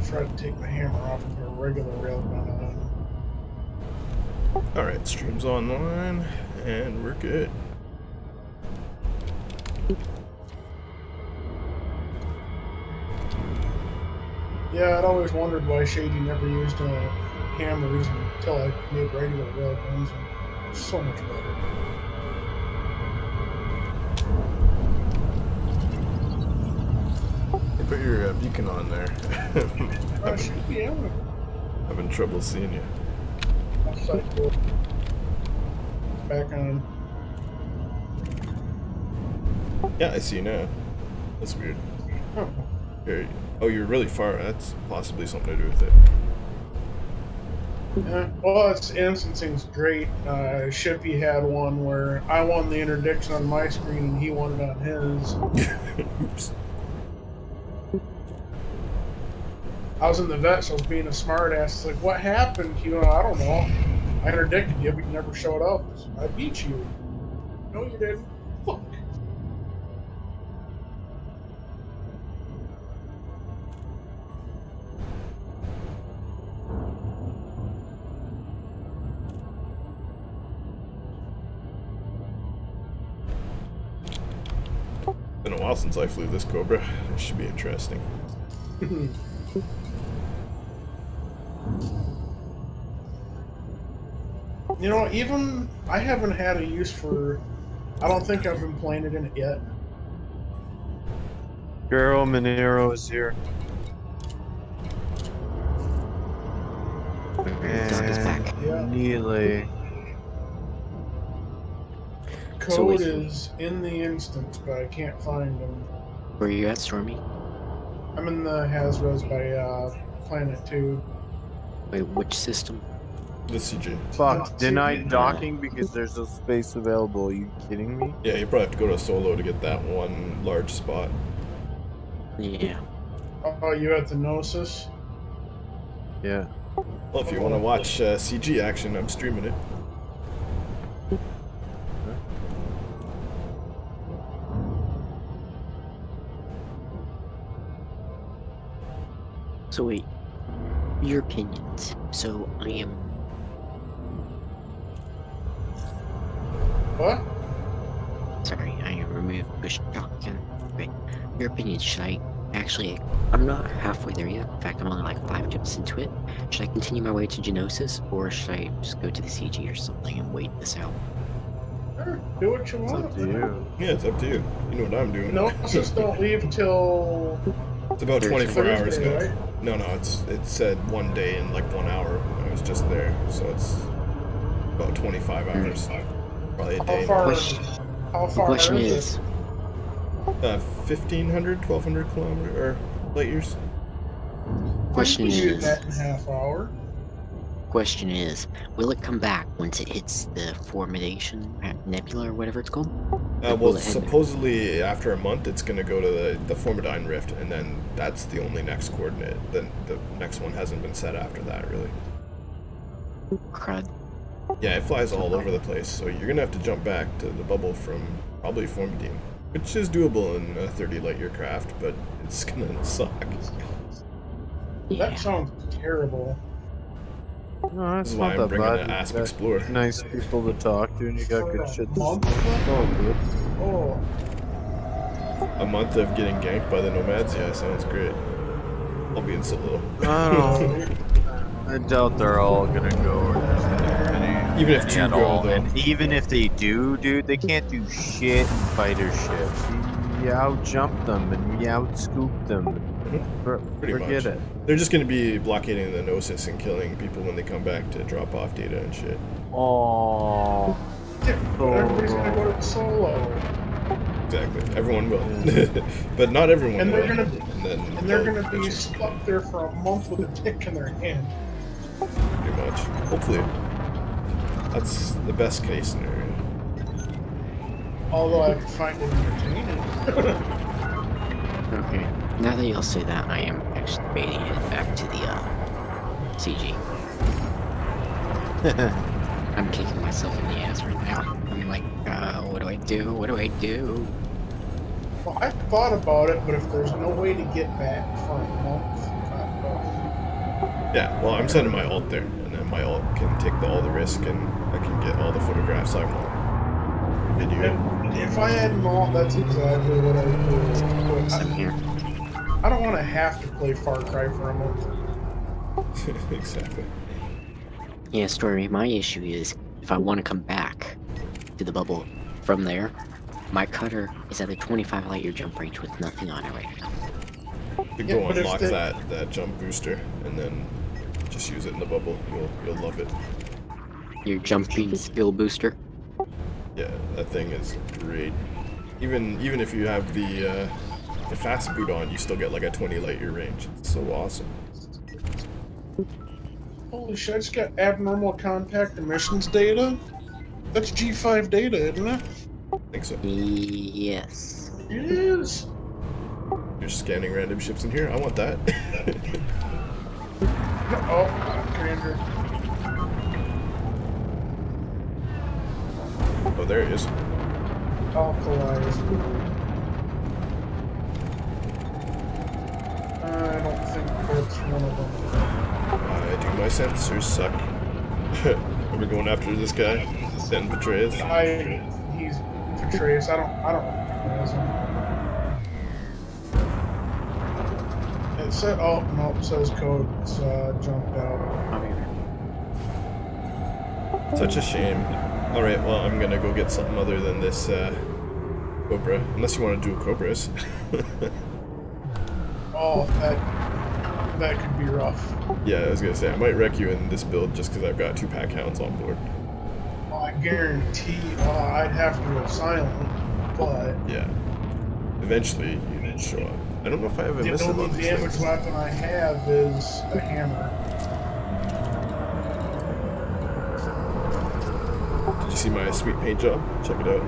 try to take my hammer off and put a regular railgun on. Alright, stream's online, and we're good. Yeah, I'd always wondered why Shady never used hammers until I made regular railguns, and it's so much better. You put your beacon on there. Having trouble seeing you. Back on. Yeah, I see you now. That's weird. Huh. Oh, you're really far. That's possibly something to do with it. Yeah, well, its instancing's great. Shippy had one where I won the interdiction on my screen and he won it on his. Oops. I was in the vet, so I was being a smartass. It's like, what happened? You know, I don't know. I interdicted you, but you never showed up. I beat you. No, you didn't. Fuck. Been a while since I flew this Cobra. It should be interesting. You know, even I haven't had a use for. I don't think I've been playing it in it yet. Girl, Monero is here. And Neely. Code is in the instance, but I can't find them. Where are you at, Stormy? I'm in the Hasbro's by Planet 2. Wait, which system? The CJ. Fuck, denied docking because there's no space available. Are you kidding me? Yeah, you probably have to go to solo to get that one large spot. Yeah. Oh, you at the Gnosis? Yeah. Well, if you want to watch CG action, I'm streaming it. So wait, your opinions. So I am. What? Sorry, I removed push shotgun. Wait, your opinion. Should I actually? I'm not halfway there yet. In fact, I'm only like 5 jumps into it. Should I continue my way to Genosis, or should I just go to the CG or something and wait this out? Sure, do what you want. It's up to you. Yeah, it's up to you. You know what I'm doing. Gnosis don't leave till. It's about 24 Thursday, hours ago. right? No, it said 1 day and like 1 hour. I was just there, so it's about 25 hours. Probably a day. How far The question is is, 1,500, 1,200 kilometers or light years. question You can do is, that in a half hour. question is, will it come back once it hits the Formation Nebula or whatever it's called? Well, supposedly after a month, it's going to go to the Formidine Rift, and then that's the only next coordinate. Then the next one hasn't been set after that, really. Crud. Yeah, it flies all over the place, so you're going to have to jump back to the bubble from probably Formidine, which is doable in a 30 light year craft, but it's going to suck. Yeah. That sounds terrible. No, that's This is why not I'm that bringing bad. the Asp You got Explorer. nice people to talk to, and you got good shit to Month? say. Oh, good. Oh, A month of getting ganked by the Nomads, yeah, sounds great. I'll be in solo. I doubt they're all gonna go. Or there's any, Even if two at go, all. though. And even if they do, dude, they can't do shit in fighter ships. You out-jump them and you out-scoop them. Pretty Forget much. it. They're just going to be blockading the Gnosis and killing people when they come back to drop off data and shit. Oh. everybody's gonna go to solo, Exactly. Everyone will. But not everyone and will. they're gonna be stuck there for a month with a dick in their hand. Pretty much. Hopefully. That's the best case scenario. Although I find it entertaining. Okay. Now that y'all say that, I am actually debating heading back to the CG. I'm kicking myself in the ass right now. I'm like, what do I do? What do I do? Well, I thought about it, but if there's no way to get back for a month, Yeah, well, I'm sending my alt there, and then my alt can take all the risk, and I can get all the photographs I want. Video. And if I had an alt, that's exactly what I would do. Same here. I don't want to have to play Far Cry for a month. Exactly. Yeah, Story, my issue is if I want to come back to the bubble from there, my cutter is at a 25 light year jump range with nothing on it right now. You Yeah, go but if unlock they- that jump booster, and then just use it in the bubble. You'll love it. Your jumping skill booster. Yeah, that thing is great. Even if you have the fast boot on, you still get like a 20 light year range. It's so awesome. Holy shit, I just got abnormal contact emissions data? That's G5 data, isn't it? I think so. Yes. It is. You're scanning random ships in here. I want that. Oh, Commander. Oh, there he is. Alkalize. I don't think that's one of them. My sensors suck. Are we going after this guy? Then Betrayus? He's Betrayus. I don't recognize him. It said, oh, no, it says code. It's jumped out. Such a shame. Alright, well, I'm gonna go get something other than this Cobra. Unless you want to do Cobras. Oh, that could be rough. Yeah, I was gonna say, I might wreck you in this build just because I've got 2 pack hounds on board. Oh, I guarantee I'd have to go silent, but Yeah. Eventually, you show up. I don't know if I have a the missile only on these damage things. weapon I have is a hammer. Did you see my sweet paint job? Check it out.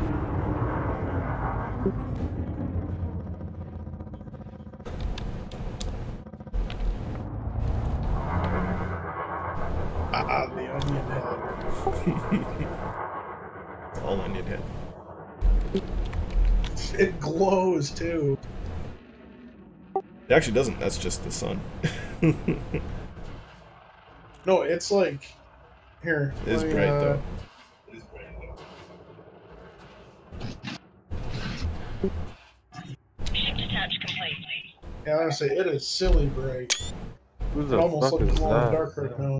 The onion head. That's all I need hit. It glows too. It actually doesn't, that's just the sun. No, it's like here. It is let me, bright though. Ship detach complete. Yeah, honestly, it is silly bright. Who It the almost fuck looks is glow in the that? dark right now.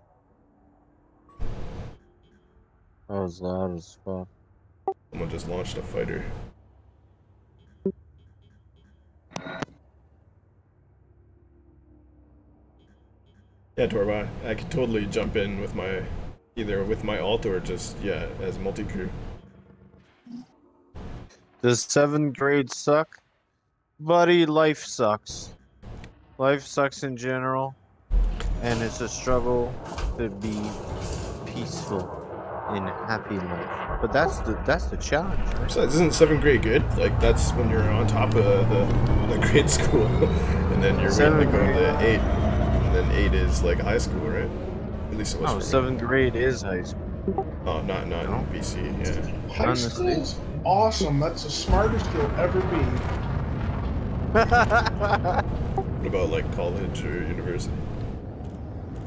That was loud as fuck. Someone just launched a fighter. Yeah, Torba, I could totally jump in with my, either with my alt or just, yeah, as multi-crew. Does 7th grade suck? Buddy, life sucks. Life sucks in general. And it's a struggle to be peaceful in happy life. But that's the challenge, right? Besides, isn't 7th grade good? Like, that's when you're on top of the grade school. And then you're waiting to go to 8. And then 8 is like high school, right? At least it was No, for me. 7th grade is high school. Oh, not in BC, yeah. High Honestly. school's awesome. That's the smartest you'll ever be. What about like college or university?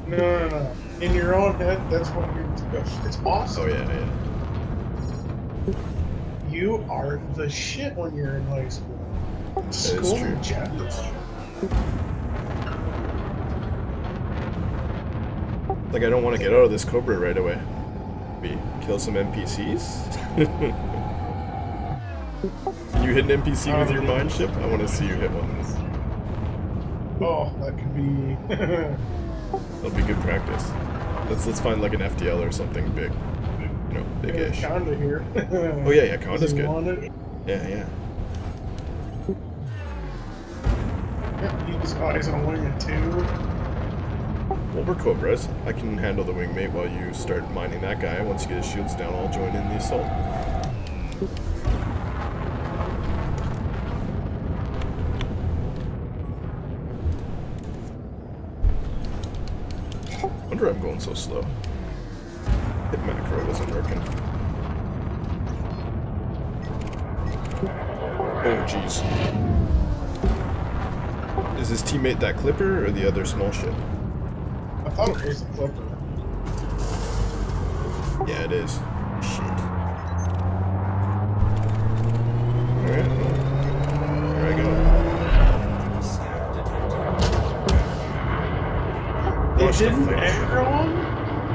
No. In your own head, that's what you're. It's awesome. Oh yeah. You are the shit when you're in high school. is School true. in general. Like, I don't want to get out of this Cobra right away. Maybe kill some NPCs? Can you hit an NPC with your mine ship? I want to see you hit one. Oh, that could be. That'll be good practice. Let's find like an FDL or something big. You know, big-ish. Conda here. Oh yeah, Conda's Does he good. want it? Yeah. Yeah, he's always on wing it too. Well, we're Cobras. I can handle the wingmate while you start mining that guy. Once you get his shields down, I'll join in the assault. Wonder I'm going so slow. Hit macro isn't working. Oh jeez. Is his teammate that clipper or the other small ship? thought it was the Clipper. Yeah, it is. Shit. Alright, well, here I go. It didn't aggro him?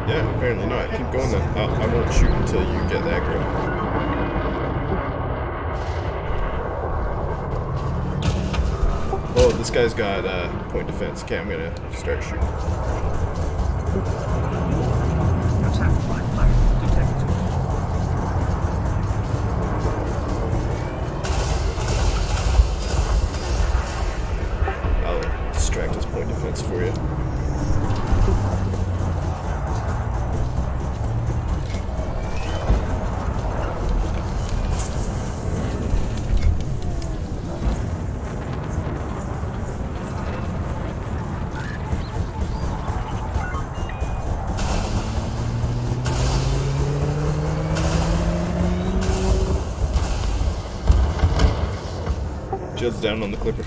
Yeah, apparently not. Keep going then. I won't shoot until you get aggro. Oh, this guy's got point defense. Okay, I'm gonna start shooting. Attack by pirate detected. I'll distract his point defense for you. Shield's down on the Clipper.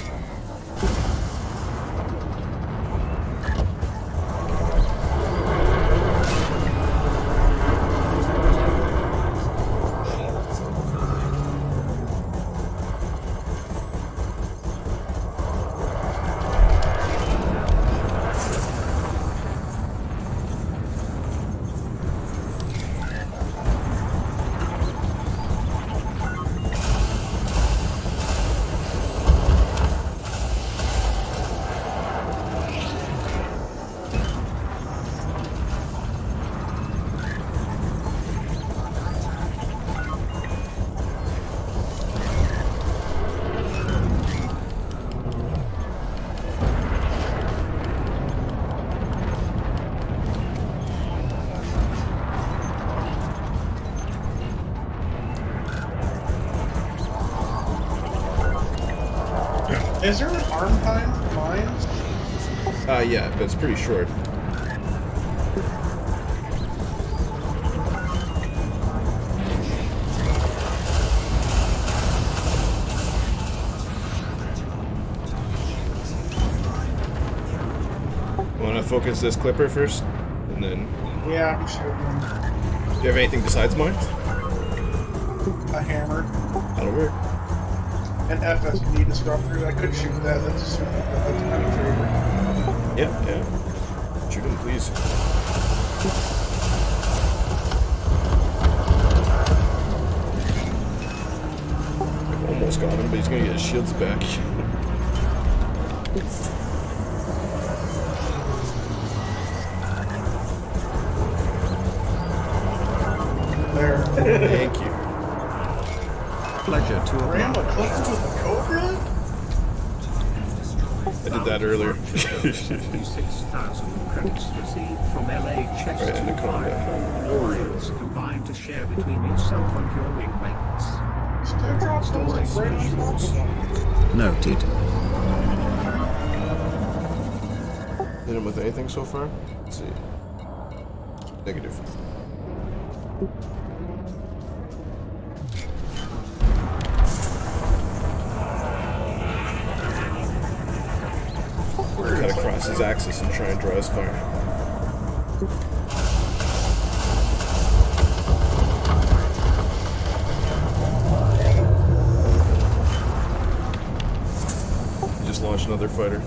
Is there an arm time for mines? Yeah, but it's pretty short. Want to focus this Clipper first, and then. Yeah, I'm shooting. Do you have anything besides mines? A hammer. That'll work. An FSD disruptor. I could shoot that. That's a super. That's kind of favorite. Yeah, yeah. Shoot him, please. Almost got him, but he's gonna get his shields back. There. Thank you. Pleasure to Ram a oblige. Clipper with a Cobra? I did that earlier. 66,000 credits received from LA Chess Right in the corner. Warriors combined to share between yourself and your wingmates. Still drop those like British. Noted. Hit him with anything so far? Let's see. Negative. Cut across his axis and try and draw his fire. He just launched another fighter.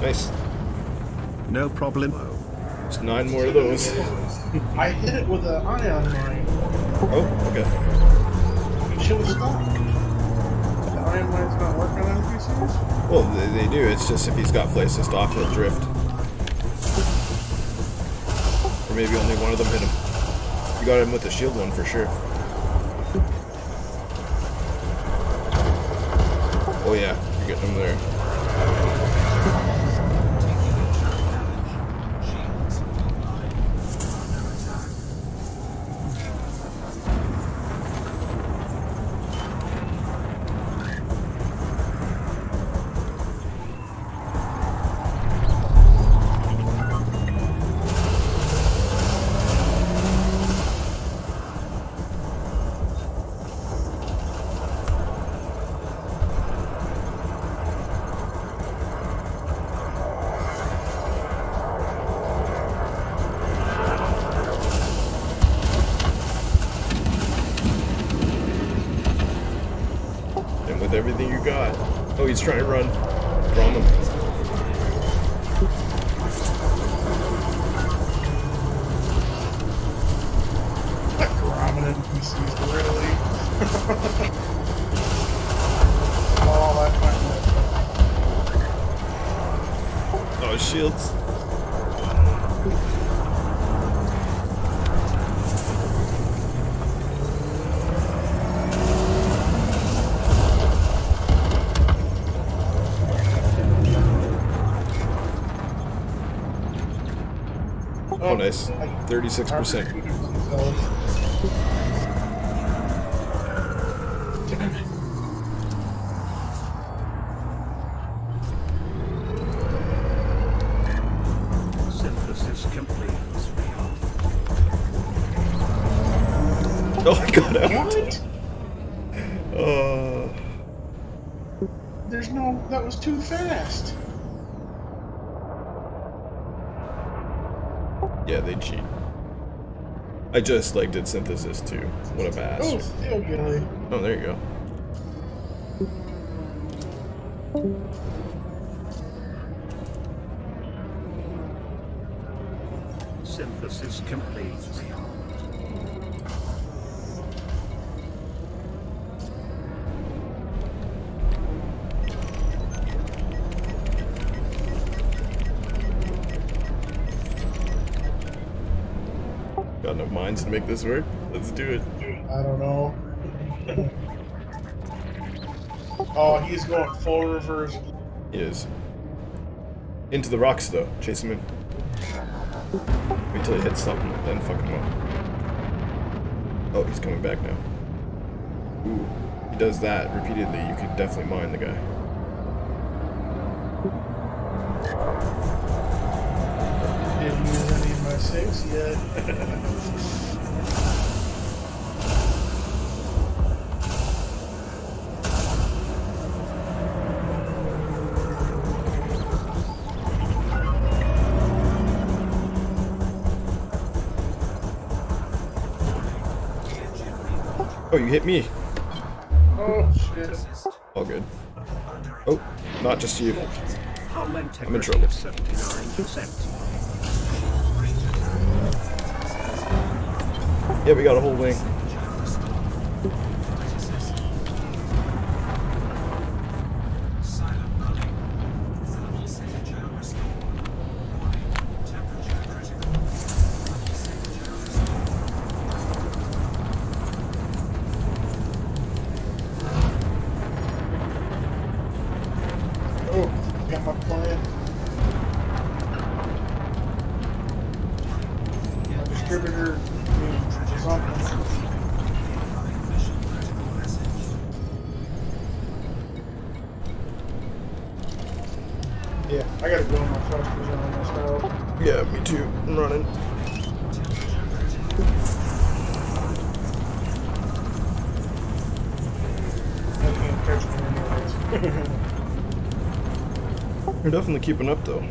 Nice. No problem. There's 9 more of those. I hit it with an ion mine. Oh, okay. It should stop. The ion mine's not working on NPCs? Well, they do. It's just if he's got flight assist off, he'll drift. Or maybe only one of them hit him. You got him with the shield one for sure. Oh yeah, you're getting him there. with everything you got. Oh, he's trying to run. Draw him. That Grommet NPCs, really? Oh, that might be. Oh, shields. Oh, nice. 36%. Synthesis complete. Oh, I got out. What? There's no... That was too fast. Yeah, they cheat. I just like did synthesis too. What a Oh, bastard. still gilly. Oh, there you go. Synthesis complete. Got enough mines to make this work? Let's do it. I don't know. Oh, he's going full reverse. He is. Into the rocks though. Chase him in. Wait till he hits something, then fuck him up. Oh, he's coming back now. Ooh. He does that repeatedly, you could definitely mine the guy. Didn't use any of my 6 yet. Oh, you hit me. Oh, shit. All good. Oh, not just you. Hull I'm in integrity trouble. of 79%. Yeah, we got a whole wing. Oh, got my plan. My distributor is something. Yeah, I gotta go on my thrusters on myself. Yeah, me too. I'm running. I can't catch me anyways. You're definitely keeping up though.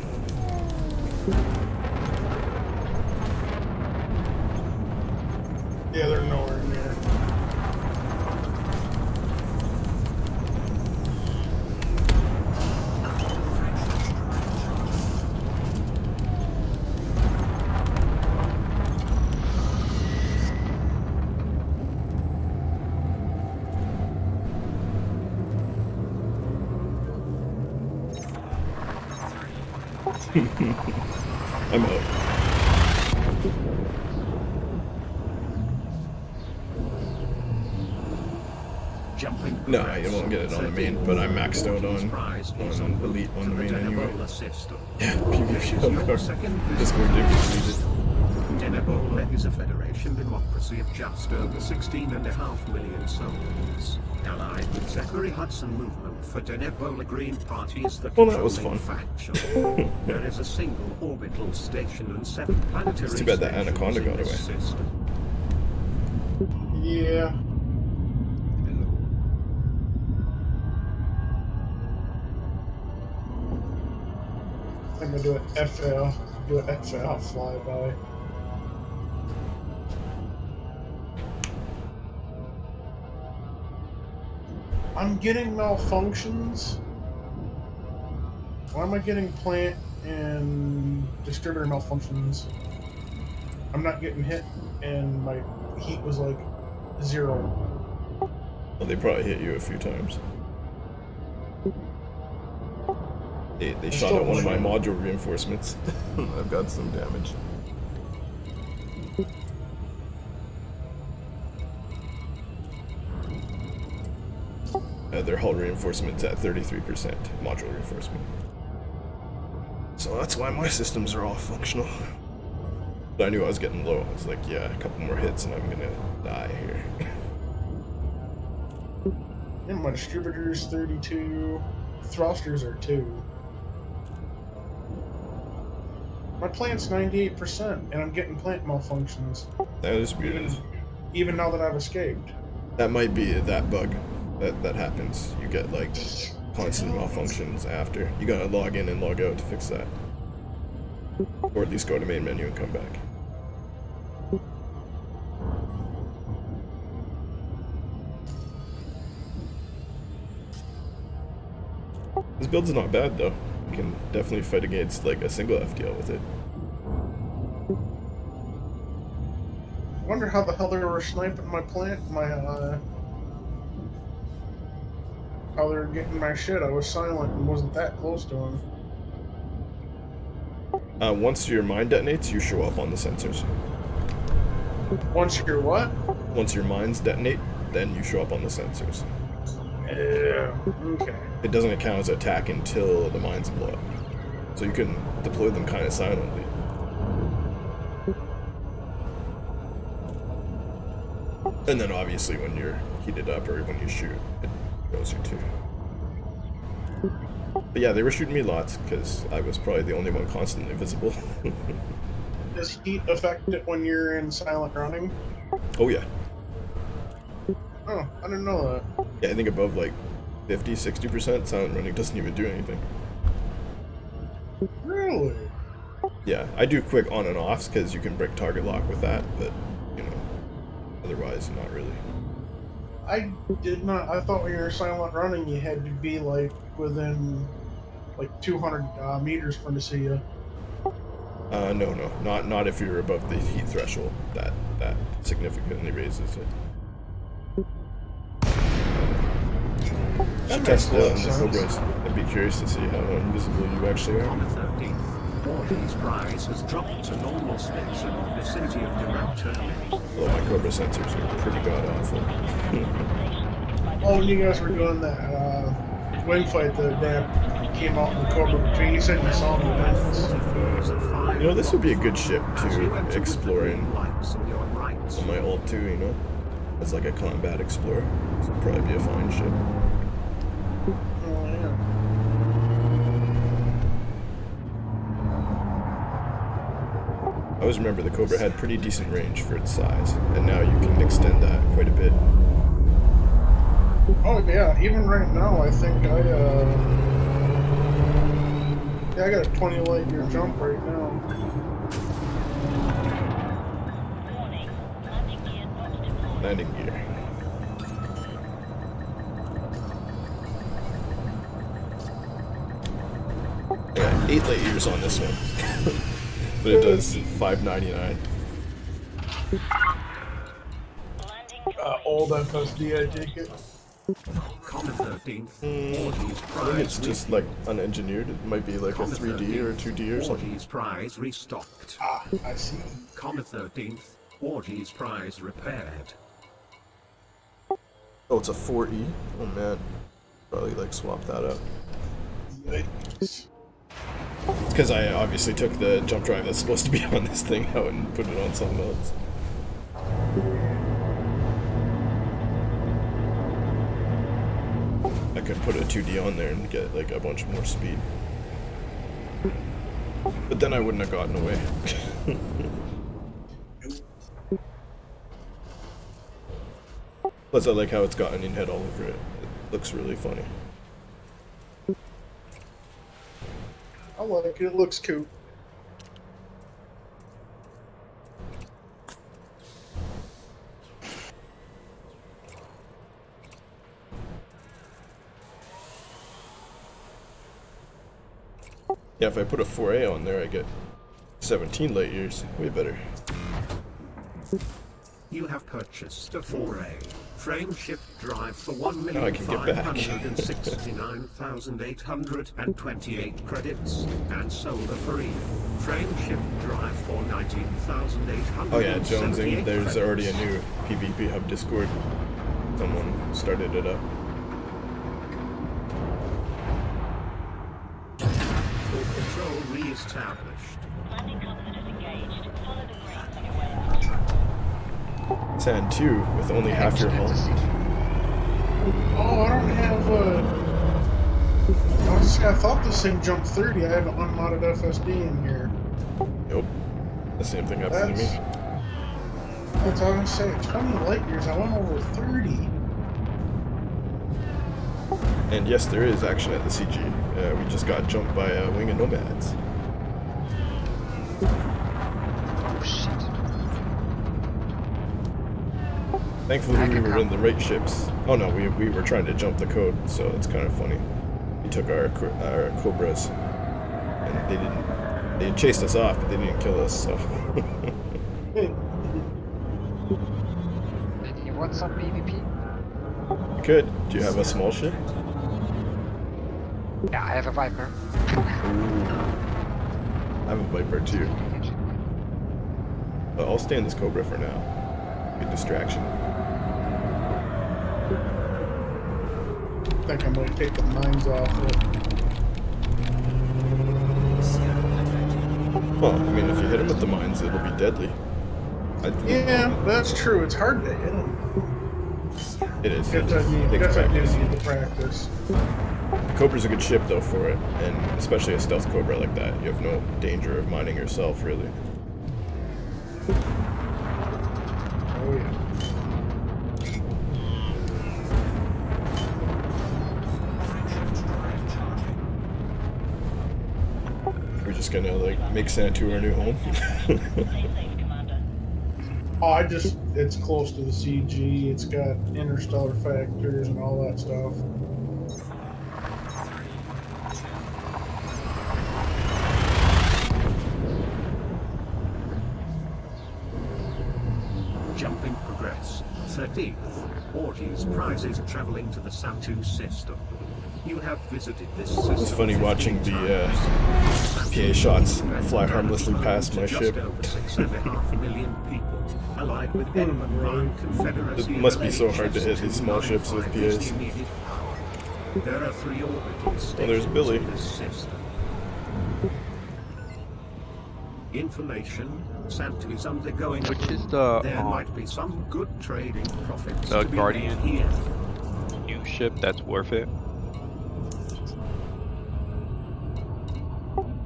Yeah, they're nowhere near. I'm out. Jumping No, you won't get it on the main, but I'm maxed out on elite on the main anyway. Yeah, PvP of course. Discord did complete it. Denebola is a federation democracy of just over 16.5 million souls. Allied with Zachary Hudson movement for Denebola Green parties the Well, that was controlling fun. faction. There is a single orbital station and 7 planetary It's too bad that stations Anaconda in got this away. system. Yeah. I'm gonna do an FL. Do an FL flyby. I'm getting malfunctions. Why am I getting plant and distributor malfunctions? I'm not getting hit, and my heat was like 0. Well, they probably hit you a few times. They shot at one of my module reinforcements. I've got some damage. Their hull reinforcement's at 33% module reinforcement. So that's why my systems are all functional. But I knew I was getting low. I was like, yeah, a couple more hits and I'm gonna die here. And my distributor's 32. Thrusters are 2. My plant's 98%, and I'm getting plant malfunctions. That is weird. Even now that I've escaped. That might be that bug that happens. You get like constant malfunctions after. You gotta log in and log out to fix that. Or at least go to main menu and come back. This build's not bad though. You can definitely fight against like a single FTL with it. I wonder how the hell they were sniping my plant, how they were getting my shit. I was silent and wasn't that close to him. Once your mine detonates, you show up on the sensors. Once you're what? Once your mines detonate, then you show up on the sensors. Yeah, okay. It doesn't count as an attack until the mines blow up. So you can deploy them kind of silently. And then obviously when you're heated up or when you shoot, it goes you too. But yeah, they were shooting me lots because I was probably the only one constantly visible. Does heat affect it when you're in silent running? Oh yeah. Oh, I didn't know that. Yeah, I think above like 50-60% silent running doesn't even do anything. Really? Yeah, I do quick on and offs because you can break target lock with that, but you know, otherwise not really. I did not. I thought when you were silent running, you had to be like within like 200 meters for them to see you. No, not if you're above the heat threshold. That significantly raises it. Should test it on the Cobras. I'd be curious to see how invisible you actually are. On the 13th, Wardy's prize has dropped to normal space in the vicinity of Durant Terminal. Well, my Cobra sensors are pretty god awful. Oh, you guys were doing that wing fight the day I came out in the Cobra Between. You said you saw them. You know, this would be a good ship to explore in Lights on your right. on my ult too, you know? As like a combat explorer. This would probably be a fine ship. Oh, yeah. I always remember the Cobra had pretty decent range for its size, and now you can extend that quite a bit. Oh, yeah. Even right now, I think yeah, I got a 20 light year jump right now. Landing gear. I got 8 light years on this one. But it does 599. Old FSD, I take it. On the 13th, Wardy's I think prize it's just like unengineered. It might be like a 3D or a 2D or something. Wardy's prize restocked. Ah, I see. Comet 13th, Wardy's prize repaired. Oh, it's a 4E? Oh man. Probably like swap that up. Yikes. It's because I obviously took the jump drive that's supposed to be on this thing out and put it on something else. I could put a 2D on there and get like a bunch more speed. But then I wouldn't have gotten away. Plus I like how it's got onion head all over it. It looks really funny. I like it. It looks cool. Yeah, if I put a 4A on there, I get 17 light years. Way better. You have purchased a 4A frame shift drive for Now I can get back. 1,569,828 credits and sold a free frame shift drive for 19,878. Oh yeah, Jonesing, there's already a new PvP Hub Discord. Someone started it up. Control re-established. Landing covenant is engaged. Follow the green on your way. Sand 2 with only half your hull. Oh, I don't have I thought this thing jumped 30. I have an unmodded FSD in here. Nope. The same thing happened to me. That's all I say. 20 light years. I went over 30. And yes, there is action at the CG. We just got jumped by a wing of nomads. Oh shit. Thankfully, we were in the right ships. Oh no, we were trying to jump the code, so it's kind of funny. We took our Cobras, and they chased us off, but they didn't kill us. So. You want some PvP? You could. Do you have a small ship? Yeah, I have a Viper. Ooh. I have a Viper too. But I'll stay in this Cobra for now. Good distraction. I think I might take the mines off it. Well, I mean, if you hit him with the mines, it'll be deadly. Yeah, that's true. It's hard to hit them. It is. Guess I need the practice. The Cobra's a good ship though for it, and especially a stealth Cobra like that. You have no danger of mining yourself, really. Oh yeah. We're just gonna like make Santu our new home. Oh, it's close to the CG. It's got interstellar factors and all that stuff. Jumping progress. 13th. Ortiz prizes traveling to the Santu system. You have visited this system. It's funny watching the PA shots fly harmlessly past my ship. Just over 6.5 million people. Allied with It must be so hard to hit these small ships with PAs. There are 3 orbital stations. Well, there's Billy. in this system. Information. Santu is undergoing. Which is the There might be some good trading profits. the to be Guardian made here. new ship that's worth it?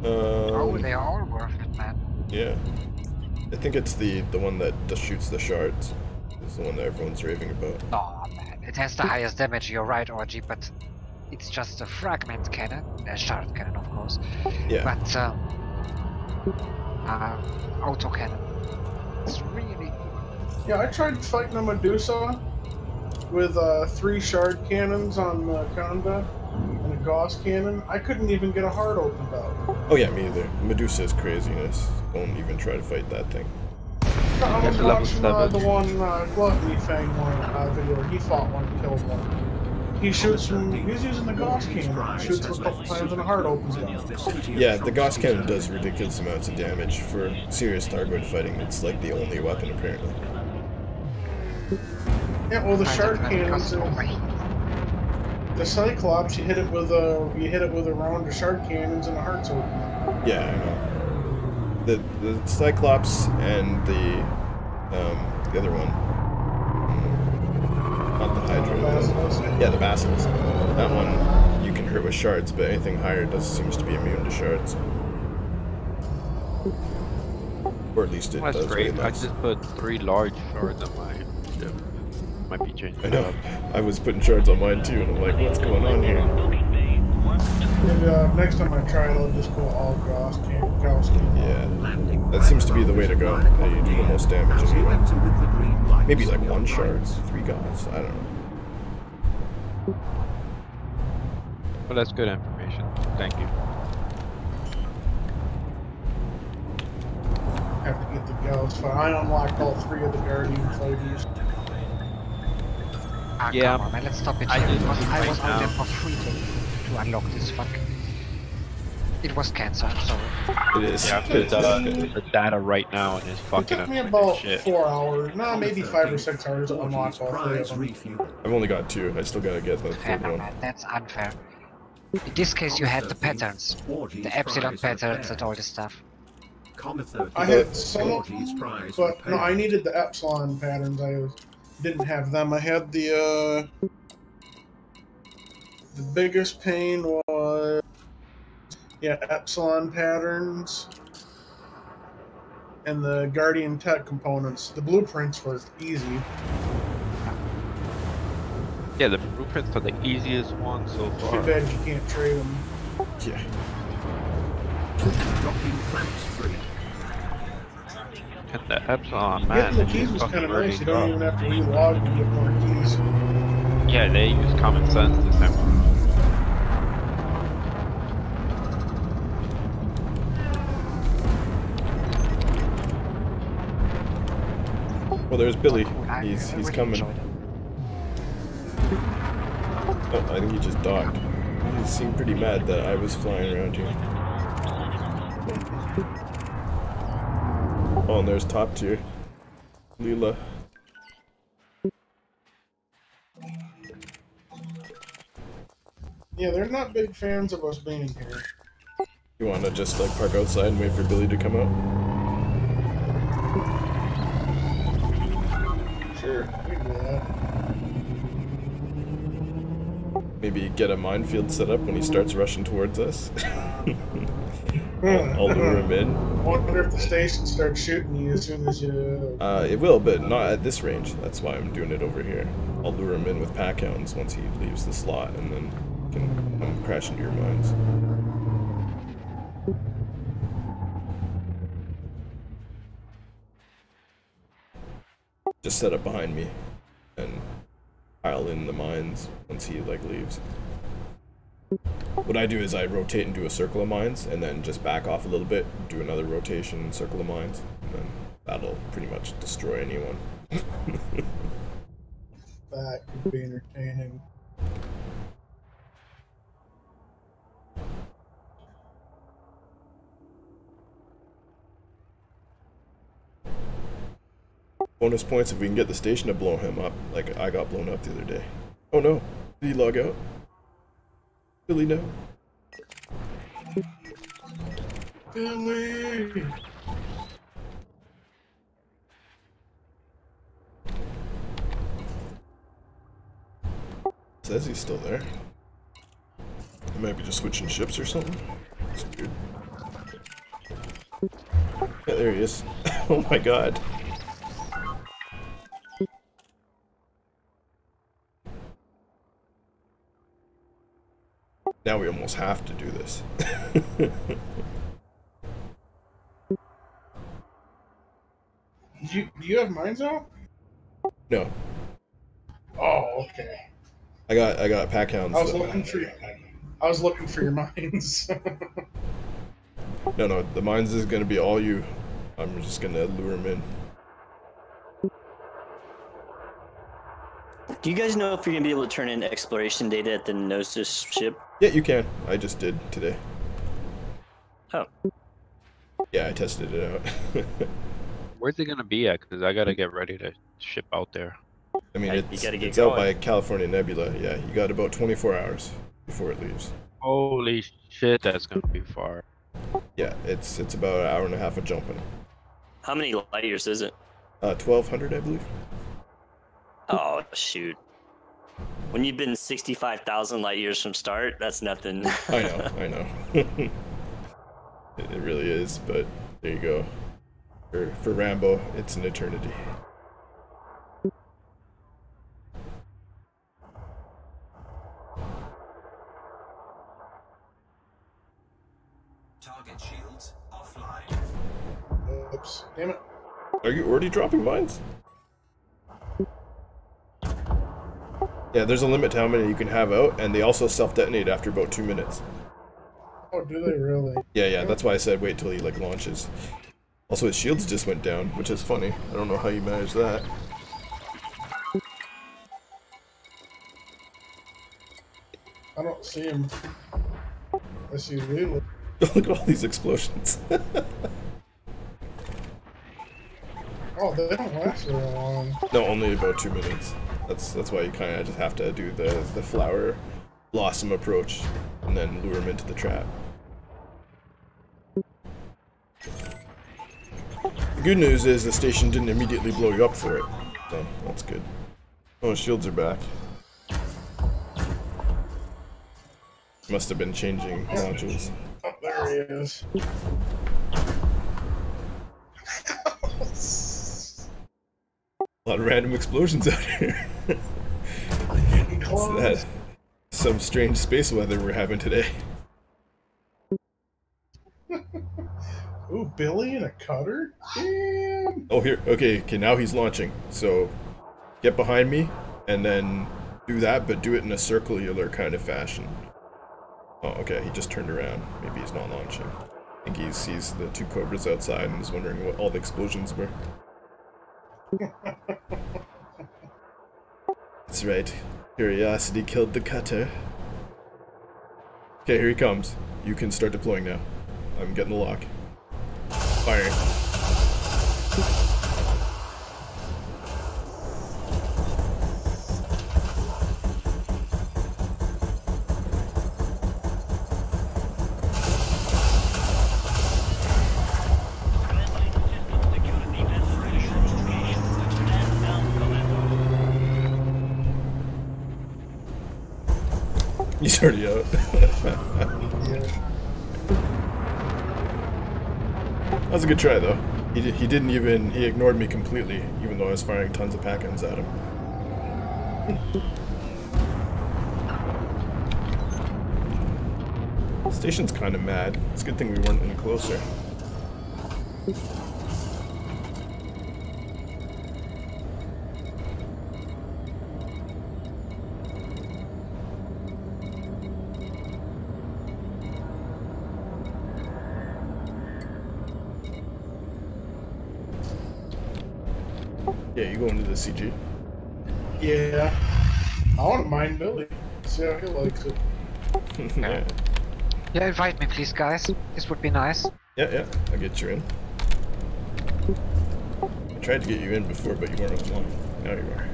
Oh, they are all worth it, man. Yeah. I think it's the one that just shoots the shards. It's the one that everyone's raving about. Oh man, it has the highest damage, you're right, Orgy, but it's just a fragment cannon, a shard cannon of course. Yeah. But auto cannon. It's really Yeah, I tried fighting a Medusa with 3 shard cannons on the Conda and a Gauss cannon. I couldn't even get a heart opened up. Oh yeah, me either. Medusa is craziness. Don't even try to fight that thing. I was That's a level watching 7. the one Gluttony Fang one video where he fought one and killed one. He shoots from, he's using the Gauss cannon. Shoots him a couple times and a heart opens up. Yeah, the Gauss cannon does ridiculous amounts of damage. For serious Thargoid fighting, it's like the only weapon apparently. Yeah, well the shard cannons, the Cyclops, you hit it with a round of shard cannons and the hearts open up. Yeah, I know. The Cyclops and the other one. Not the Hydra. Yeah, the Basilisks. That one you can hurt with shards, but anything higher seems to be immune to shards. Or at least it That's does. great. really I nice. just put 3 large shards on my ship. Might be changing I that know. up. I was putting shards on mine too, and I'm like, what's going on here? And next time I try it, I'll just go all Gauss cannon. Yeah. That seems to be the way to go. That you do the most damage. As you enter with the green lights Maybe like on your 1 shard, lights. 3 Gauss. I don't know. Well, that's good information. Thank you. have to get the ghost. But I unlocked all 3 of the Guardian flavors. Ah, Yeah, come on, man, let's stop it I here, did because I right was out there now. for free to unlock this fuck. It was cancer, I'm sorry. It is. Yeah, It is. the data right now and it's It fucking took me annoying about as shit. 4 hours, no, On the maybe 5 or 13th, 6 hours to unlock 4G's all 3 of prize them. refuel. I've only got 2. I still gotta get the Fair 3rd no, one. man, that's unfair. In this case, you had the patterns. The epsilon patterns and all this stuff. I had some of 4G's them, prize but no, I repaired. needed the epsilon patterns. Didn't have them. I had the biggest pain was epsilon patterns and the Guardian Tech components. The blueprints were easy. Yeah, the blueprints are the easiest one so Too far. bad you can't trade them. Yeah. Docking clamps free. And the Epsilon, man, Getting the that shit keys was fucking kind of really nice. You don't even dropped. have to relog to get more keys. Yeah, they use common sense this time around. Well, there's Billy. Cool, I He's really coming. enjoyed it. Oh, I think he just docked. He seemed pretty mad that I was flying around here. Oh, and there's top tier. Leela. Yeah, they're not big fans of us being here. You wanna just like park outside and wait for Billy to come out? Sure, we can do that. Maybe get a minefield set up when he starts rushing towards us. I'll lure him in. Wonder if the station starts shooting you as soon as you. It will, but not at this range. That's why I'm doing it over here. I'll lure him in with pack hounds once he leaves the slot, and then can come crash into your mines. Just set up behind me, and pile in the mines once he like leaves. What I do is I rotate and do a circle of mines, and then just back off a little bit, do another rotation, circle of mines, and then that'll pretty much destroy anyone. That could be entertaining. Bonus points if we can get the station to blow him up, like I got blown up the other day. Oh no, did he log out? Billy, no. Billy! Says he's still there. He might be just switching ships or something. That's weird. Yeah, there he is. Oh my god. Now we almost have to do this. Do you have mines out? No, Oh, okay. I got pack hounds. I was looking for your mines. No, the mines is gonna be all you. I'm just gonna lure him in. Do you guys know if you're gonna be able to turn in exploration data at the Gnosis ship? Yeah, you can. I just did today. Oh. Yeah, I tested it out. Where's it gonna be at? Because I gotta get ready to ship out there. I mean, You it's, gotta get it's out going. by California Nebula. Yeah, you got about 24 hours before it leaves. Holy shit, that's gonna be far. Yeah, it's about an hour and a half of jumping. How many light years is it? 1,200, I believe. Oh shoot! When you've been 65,000 light years from start, that's nothing. I know. it really is, but there you go. For Rambo, it's an eternity. Target shields offline. Oops. Damn it. Are you already dropping mines? Yeah, there's a limit to how many you can have out, and they also self-detonate after about 2 minutes. Oh, do they really? Yeah, that's why I said wait till he like launches. Also, his shields just went down, which is funny. I don't know how you managed that. I don't see him. SUV. Look at all these explosions. Oh, they don't last very long. No, only about 2 minutes. That's why you kind of just have to do the flower blossom approach and then lure him into the trap. The good news is the station didn't immediately blow you up for it, so that's good. Oh, shields are back. Must have been changing modules. Oh, there he is. A lot of random explosions out here. What's that? Some strange space weather we're having today. Ooh, Billy in a cutter? Damn. Oh, here. Okay, now he's launching. So, get behind me, and then do that, but do it in a circular kind of fashion. Oh, okay, he just turned around. Maybe he's not launching. I think he sees the 2 Cobras outside and is wondering what all the explosions were. That's right. Curiosity killed the cutter. Okay, here he comes. You can start deploying now. I'm getting the lock. Firing. He's already out. That was a good try, though. He didn't even... He ignored me completely, even though I was firing tons of pack-ins at him. The station's kind of mad. It's a good thing we weren't any closer. Yeah, you go into the CG. Yeah. I wouldn't mind Billy. See how he likes it. Yeah. Yeah, invite me please, guys. This would be nice. Yeah, I'll get you in. I tried to get you in before, but you weren't online. Now you are.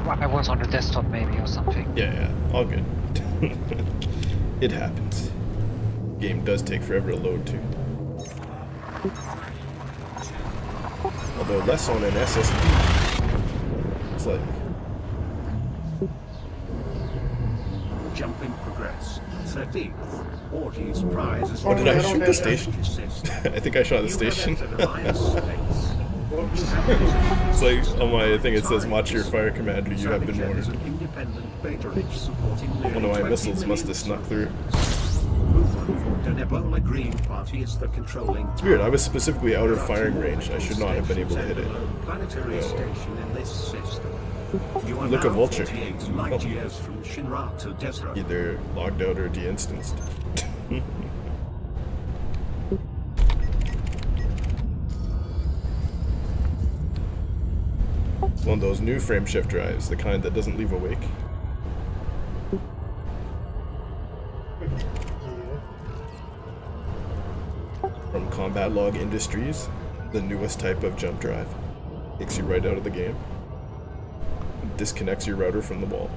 Well, I was on the desktop maybe or something. Yeah, all good. It happens. Game does take forever to load too. Although less on an SSD. It's like... Jump in progress. 13th. Orgy's prize is... Oh, did I shoot the station? I think I shot the station. It's like, on my thing it says, watch your fire commander, you have been warned. One of my missiles must have snuck through. It's weird, I was specifically out of firing range. I should not have been able to hit it. Oh. Look, a vulture. Oh. Either logged out or de-instanced. It's one of those new frame shift drives, the kind that doesn't leave awake. From Combat Log Industries, the newest type of jump drive. Takes you right out of the game. Disconnects your router from the wall.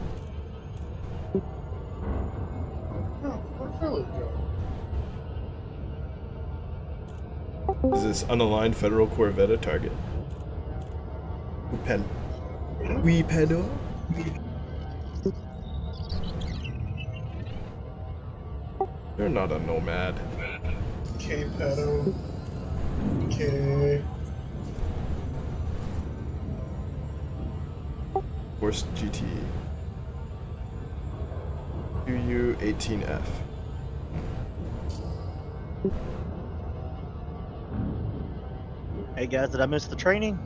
Is this unaligned Federal Corvette a target? Oui, pedo. You're not a nomad. Okay, pedo. Okay. Force GT. UU-18F. Hey guys, did I miss the training?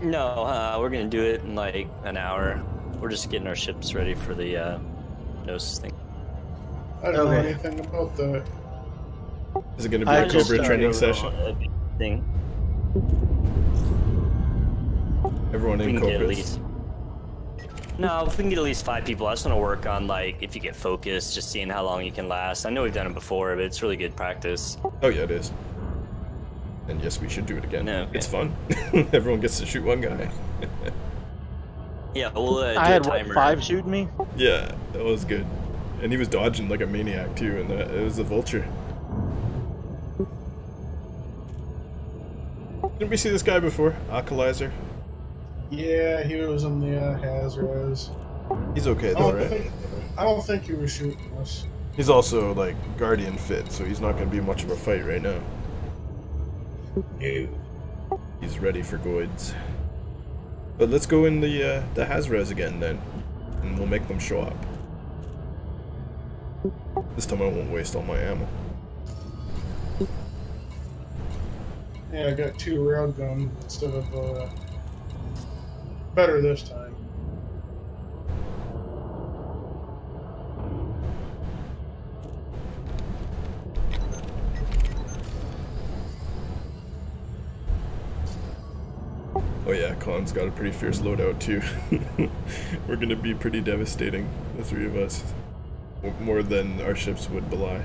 No, we're gonna do it in like an hour. We're just getting our ships ready for the Gnosis thing. I don't know Okay. anything about that. Is it going to be I a just, Cobra training session? A big thing. Everyone We in can get at Cobras? least. No, if we can get at least 5 people, I just want to work on like if you get focused, just seeing how long you can last. I know we've done it before, but it's really good practice. Oh yeah, it is. And yes, we should do it again. No, okay. It's fun. Everyone gets to shoot one guy. Yeah, we'll do I had a what, timer. 5 shooting me? Yeah, that was good. And he was dodging like a maniac too, and it was a vulture. Didn't we see this guy before? Alkalizer? Yeah, he was in the Hazres. He's okay though, right? I don't think he was shooting us. He's also like Guardian fit, so he's not going to be much of a fight right now. No. He's ready for Goids. But let's go in the Hazres again then, and we'll make them show up. This time I won't waste all my ammo. Yeah, I got 2 railgun instead of better this time. Oh yeah, Khan's got a pretty fierce loadout too. We're gonna be pretty devastating, the 3 of us. More than our ships would belie.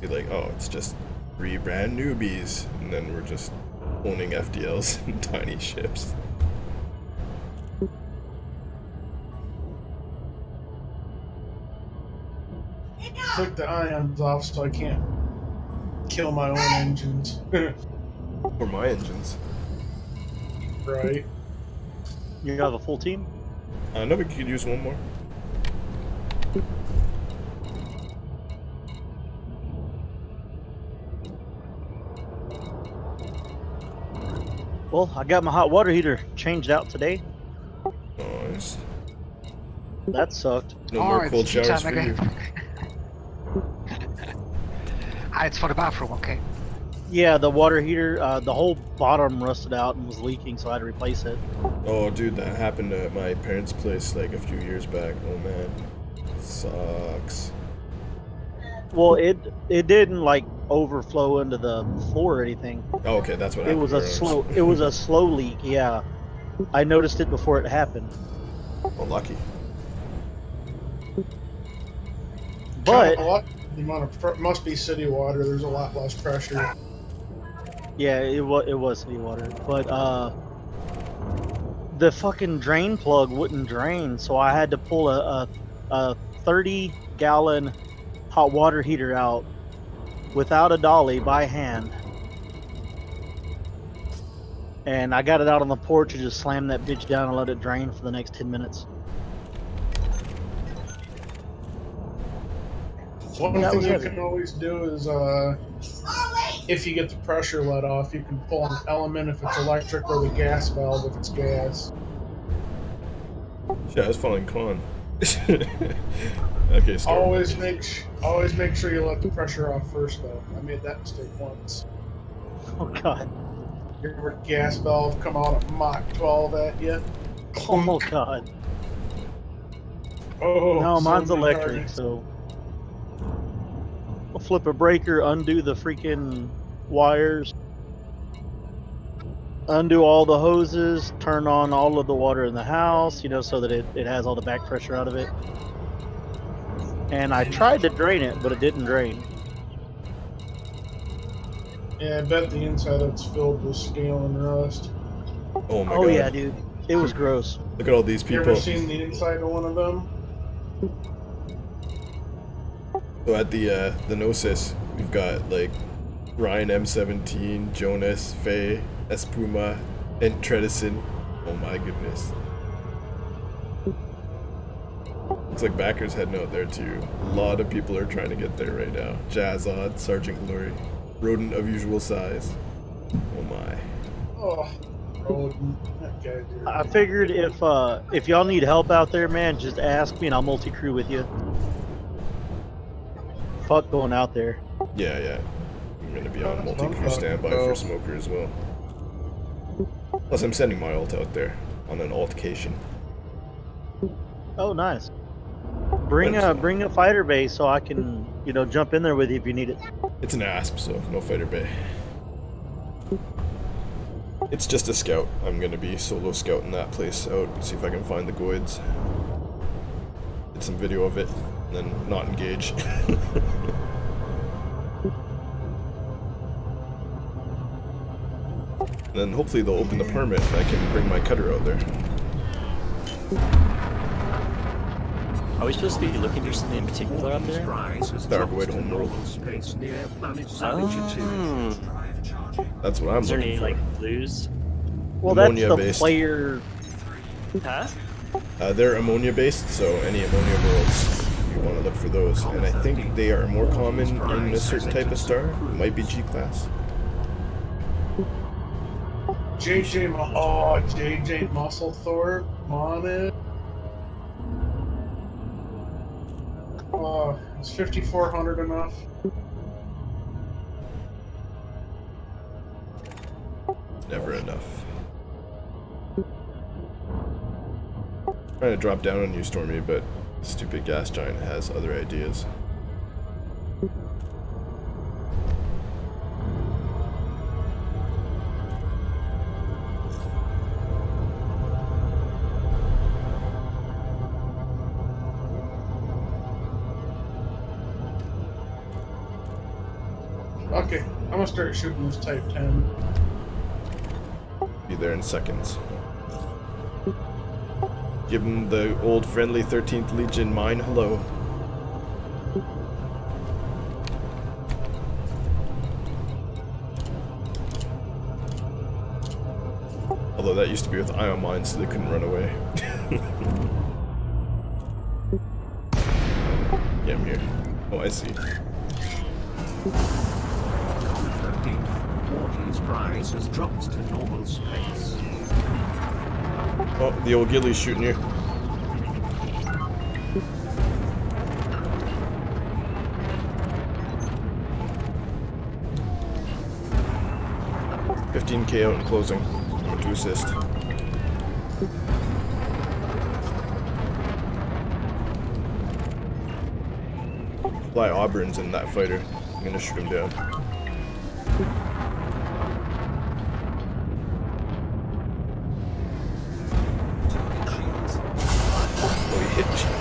Be like, oh, it's just 3 brand newbies, and then we're just owning FDLs and tiny ships. Took the ions off so I can't kill my own engines. Or my engines. Right. You have a full team? No, we could use one more. Well, I got my hot water heater changed out today. Nice. That sucked. No more it's cold tea showers time for you. again. It's for the bathroom, okay. Yeah, the water heater, the whole bottom rusted out and was leaking, so I had to replace it. Oh, dude, that happened at my parents' place like a few years back. Oh man, it sucks. Well, it didn't like overflow into the floor or anything. Oh, okay, that's what It happened. was a slow. It was a slow leak. Yeah, I noticed it before it happened. Oh, lucky. But The amount of must be city water. There's a lot less pressure. yeah, it was city water. But the fucking drain plug wouldn't drain, so I had to pull a 30-gallon hot water heater out without a dolly by hand. And I got it out on the porch and just slammed that bitch down and let it drain for the next 10 minutes. One That thing was you heavy. can always do is, if you get the pressure let off, you can pull an element if it's electric or the gas valve if it's gas. Yeah, I was following Khan. Okay, Storm. Always make sure you let the pressure off first, though. I made that mistake once. Oh god. Your gas valve come out at Mach 12 at you. Oh god. Oh, No, mine's so electric, retarded. so I'll flip a breaker, undo the freaking wires, undo all the hoses, turn on all of the water in the house, you know, so that it has all the back pressure out of it. And I tried to drain it, but it didn't drain. Yeah, I bet the inside of it's filled with scale and rust. Oh my Oh god. yeah, dude. It was gross. Look at all these You people. ever seen the inside of one of them? So at the Gnosis, we've got like Ryan M17, Jonas, Faye, Espuma, and Tredison. Oh my goodness. Looks like backers heading out there too. A lot of people are trying to get there right now. Jazzod, Sergeant Glory, Rodent of usual size. Oh my. Oh, Roden. That guy, dude. I figured if y'all need help out there, man, just ask me and I'll multi-crew with you. Fuck going out there. Yeah, yeah. I'm gonna be on That's multi-crew fun. standby for Smoker as well. Plus, I'm sending my ult out there on an altercation. Oh, nice. Bring a fighter base so I can, you know, jump in there with you if you need it. It's an ASP, so no fighter bay. It's just a scout. I'm gonna be solo scouting that place out and see if I can find the Goids. Did some video of it, and then not engage. And then hopefully they'll open the permit and I can bring my cutter out there. Are we supposed to be looking for something in particular up there? Thargoid homeworld. Oh. That's what I'm Is there looking any, for. like, clues? Well, that's the Ammonia-based. player. Huh? They're ammonia based, so any ammonia worlds, you want to look for those. And I think they are more common in a certain type of star. It might be G-class. JJ Musclethorpe, Monet. Is 5,400 enough? Never enough. Trying to drop down on you, Stormy, but the stupid gas giant has other ideas. Okay, I'm gonna start shooting this Type 10. Be there in seconds. Give him the old friendly 13th Legion mine hello. Although that used to be with ion mines, so they couldn't run away. Yeah, I'm here. Oh, I see. Morty's prize has dropped to normal space. Oh, the old ghillie's shooting you. $15K out in closing. I'm going to assist. Fly Auburn's in that fighter. I'm going to shoot him down.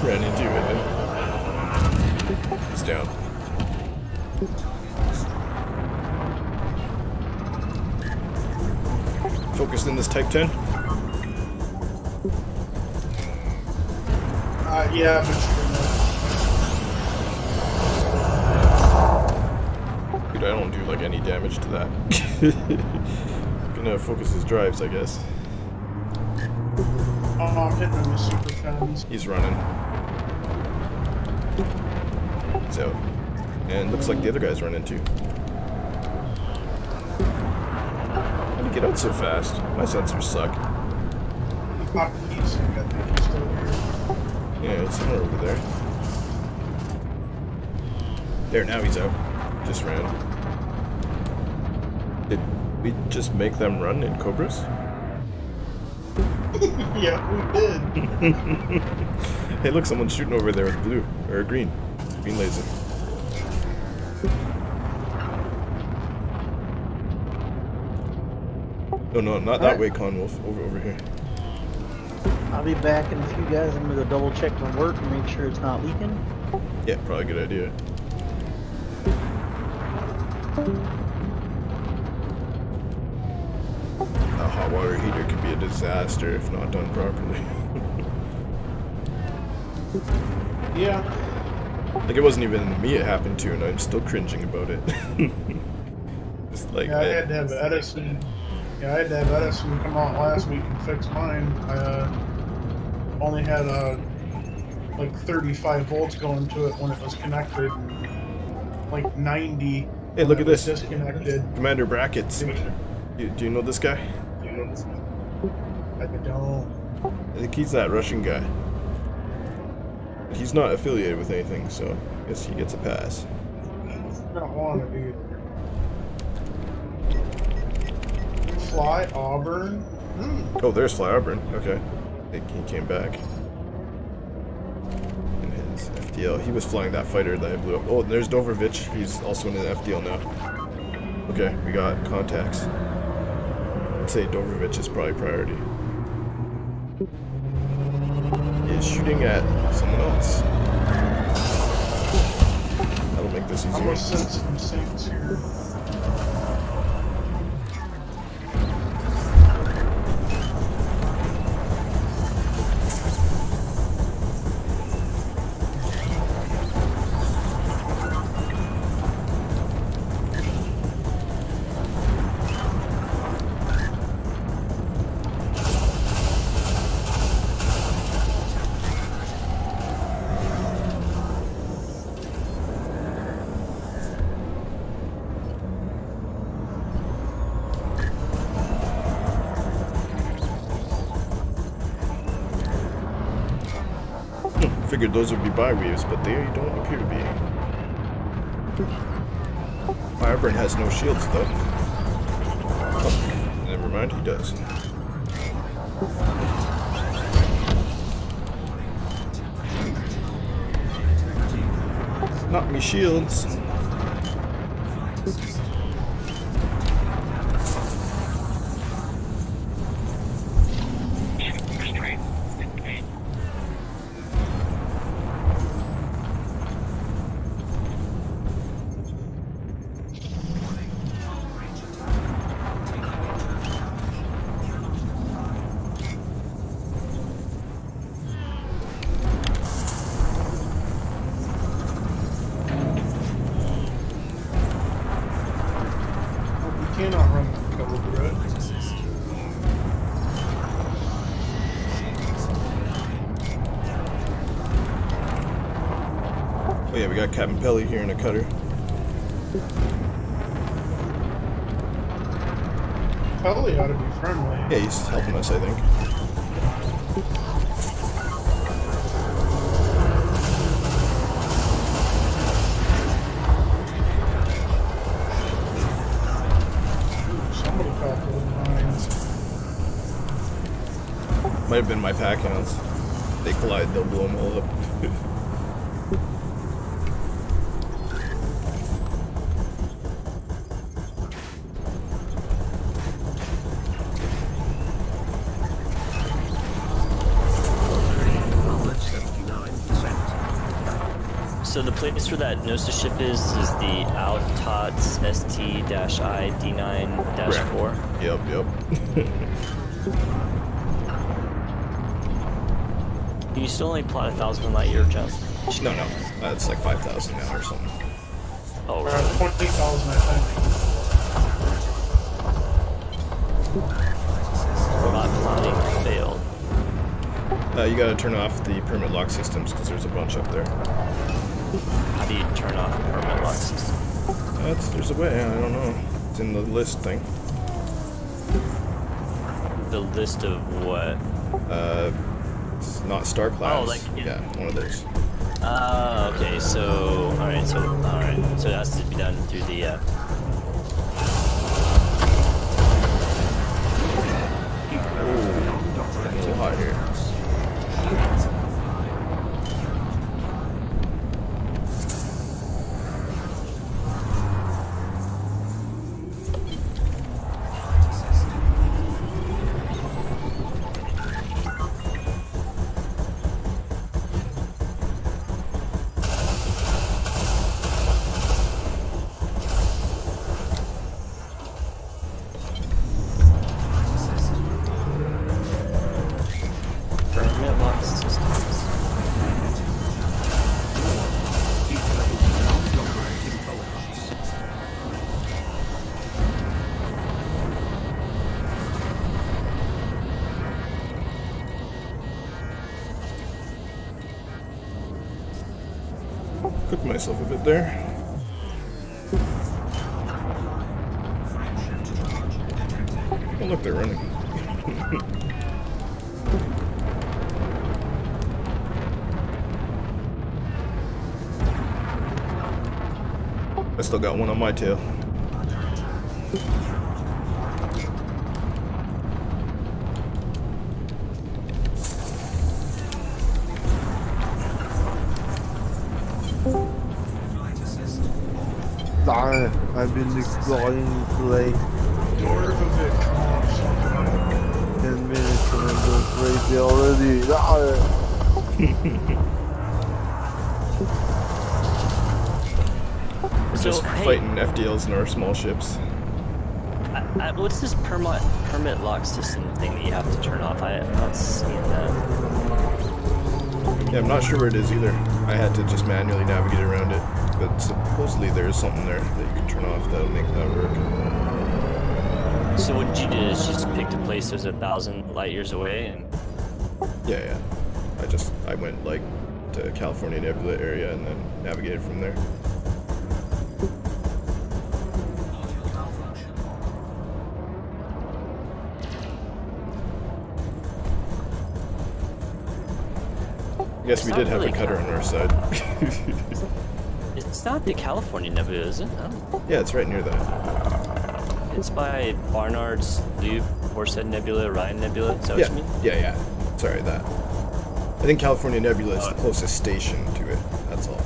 Ran into it. He's down. Focused in this Type 10. Yeah, but Dude, I don't do like any damage to that. Gonna focus his drives, I guess. I'm hitting him with super fans. He's running. He's out. And looks like the other guy's running too. How did he get out so fast? My sensors suck. He's still here. Yeah, it's somewhere over there. There, now he's out. Just ran. Did we just make them run in Cobras? Yeah, we did. Hey, look, someone's shooting over there with blue. Or green. Green laser. No, no, not that way, Conwolf. Over here. I'll be back in a few guys. I'm gonna go double check my work and make sure it's not leaking. Yeah, probably a good idea. A hot water heater could be a disaster if not done properly. Yeah. Like, it wasn't even me it happened to, and I'm still cringing about it. Just like, Yeah, I had to have Edison. Yeah, I had to have Edison come out last week and fix mine. I only had like 35 volts going to it when it was connected. Like 90. Hey, look at this. Disconnected. Commander Brackets. Do you know this guy? I don't. I think he's that Russian guy. He's not affiliated with anything, so I guess he gets a pass. I don't want it either. Fly Auburn. Oh, there's Flyarburn. Okay. He came back. In his FDL. He was flying that fighter that I blew up. Oh, and there's Dovrovich. He's also in the FDL now. Okay, we got contacts. I'd say Dovrovich is probably priority. He is shooting at someone else. That'll make this I'm easier. gonna send some saints here. Figured those would be buy waves, but they don't appear to be. Fireburn has no shields though. Oh, never mind, he does. Not me shields. Cannot run the code, right? Oh yeah, we got Captain Pelly here in a cutter. Pelly ought to be friendly. Yeah, he's helping us, I think. Somebody caught those mines. Might have been my pack hounds. They collide, they'll blow them all up. So the place where that Gnosis ship is the Altots ST-I D9-4. Yep. Can you still only plot 1,000 light year jump? No, it's like 5,000 now or something. Oh, Around right. 20,000, I think. Plot plotting failed. You gotta turn off the permit lock systems because there's a bunch up there. How do you turn off permit lock system? There's a way, I don't know. It's in the list thing. The list of what? It's not Star Class. Oh, like yeah, one of those. Okay, so alright, so it has to be done through the Ooh, getting a little hot here. permit lock systems. Cooked myself a bit there. Oh look, they're running. I still got one on my tail. I've been exploring this lake. Dwarvic, come on, something. 10 minutes and I'm going crazy already. Just hey, fighting FDLs in our small ships. what's this permit lock system thing that you have to turn off? I'm not seeing that. Yeah, I'm not sure where it is either. I had to just manually navigate around it, but supposedly there is something there that you can turn off that'll make that work. So what did you do? Is just picked a place that was 1,000 light years away, and Yeah. I went like to California Nebula area and then navigated from there. I guess we did have a cutter on our side. it's not the California Nebula, is it? I don't... Yeah, it's right near that. It's by Barnard's Loop, Horsehead Nebula, Ryan Nebula. Is that what you mean? Yeah. Sorry, that. I think California Nebula is the closest station to it. That's all.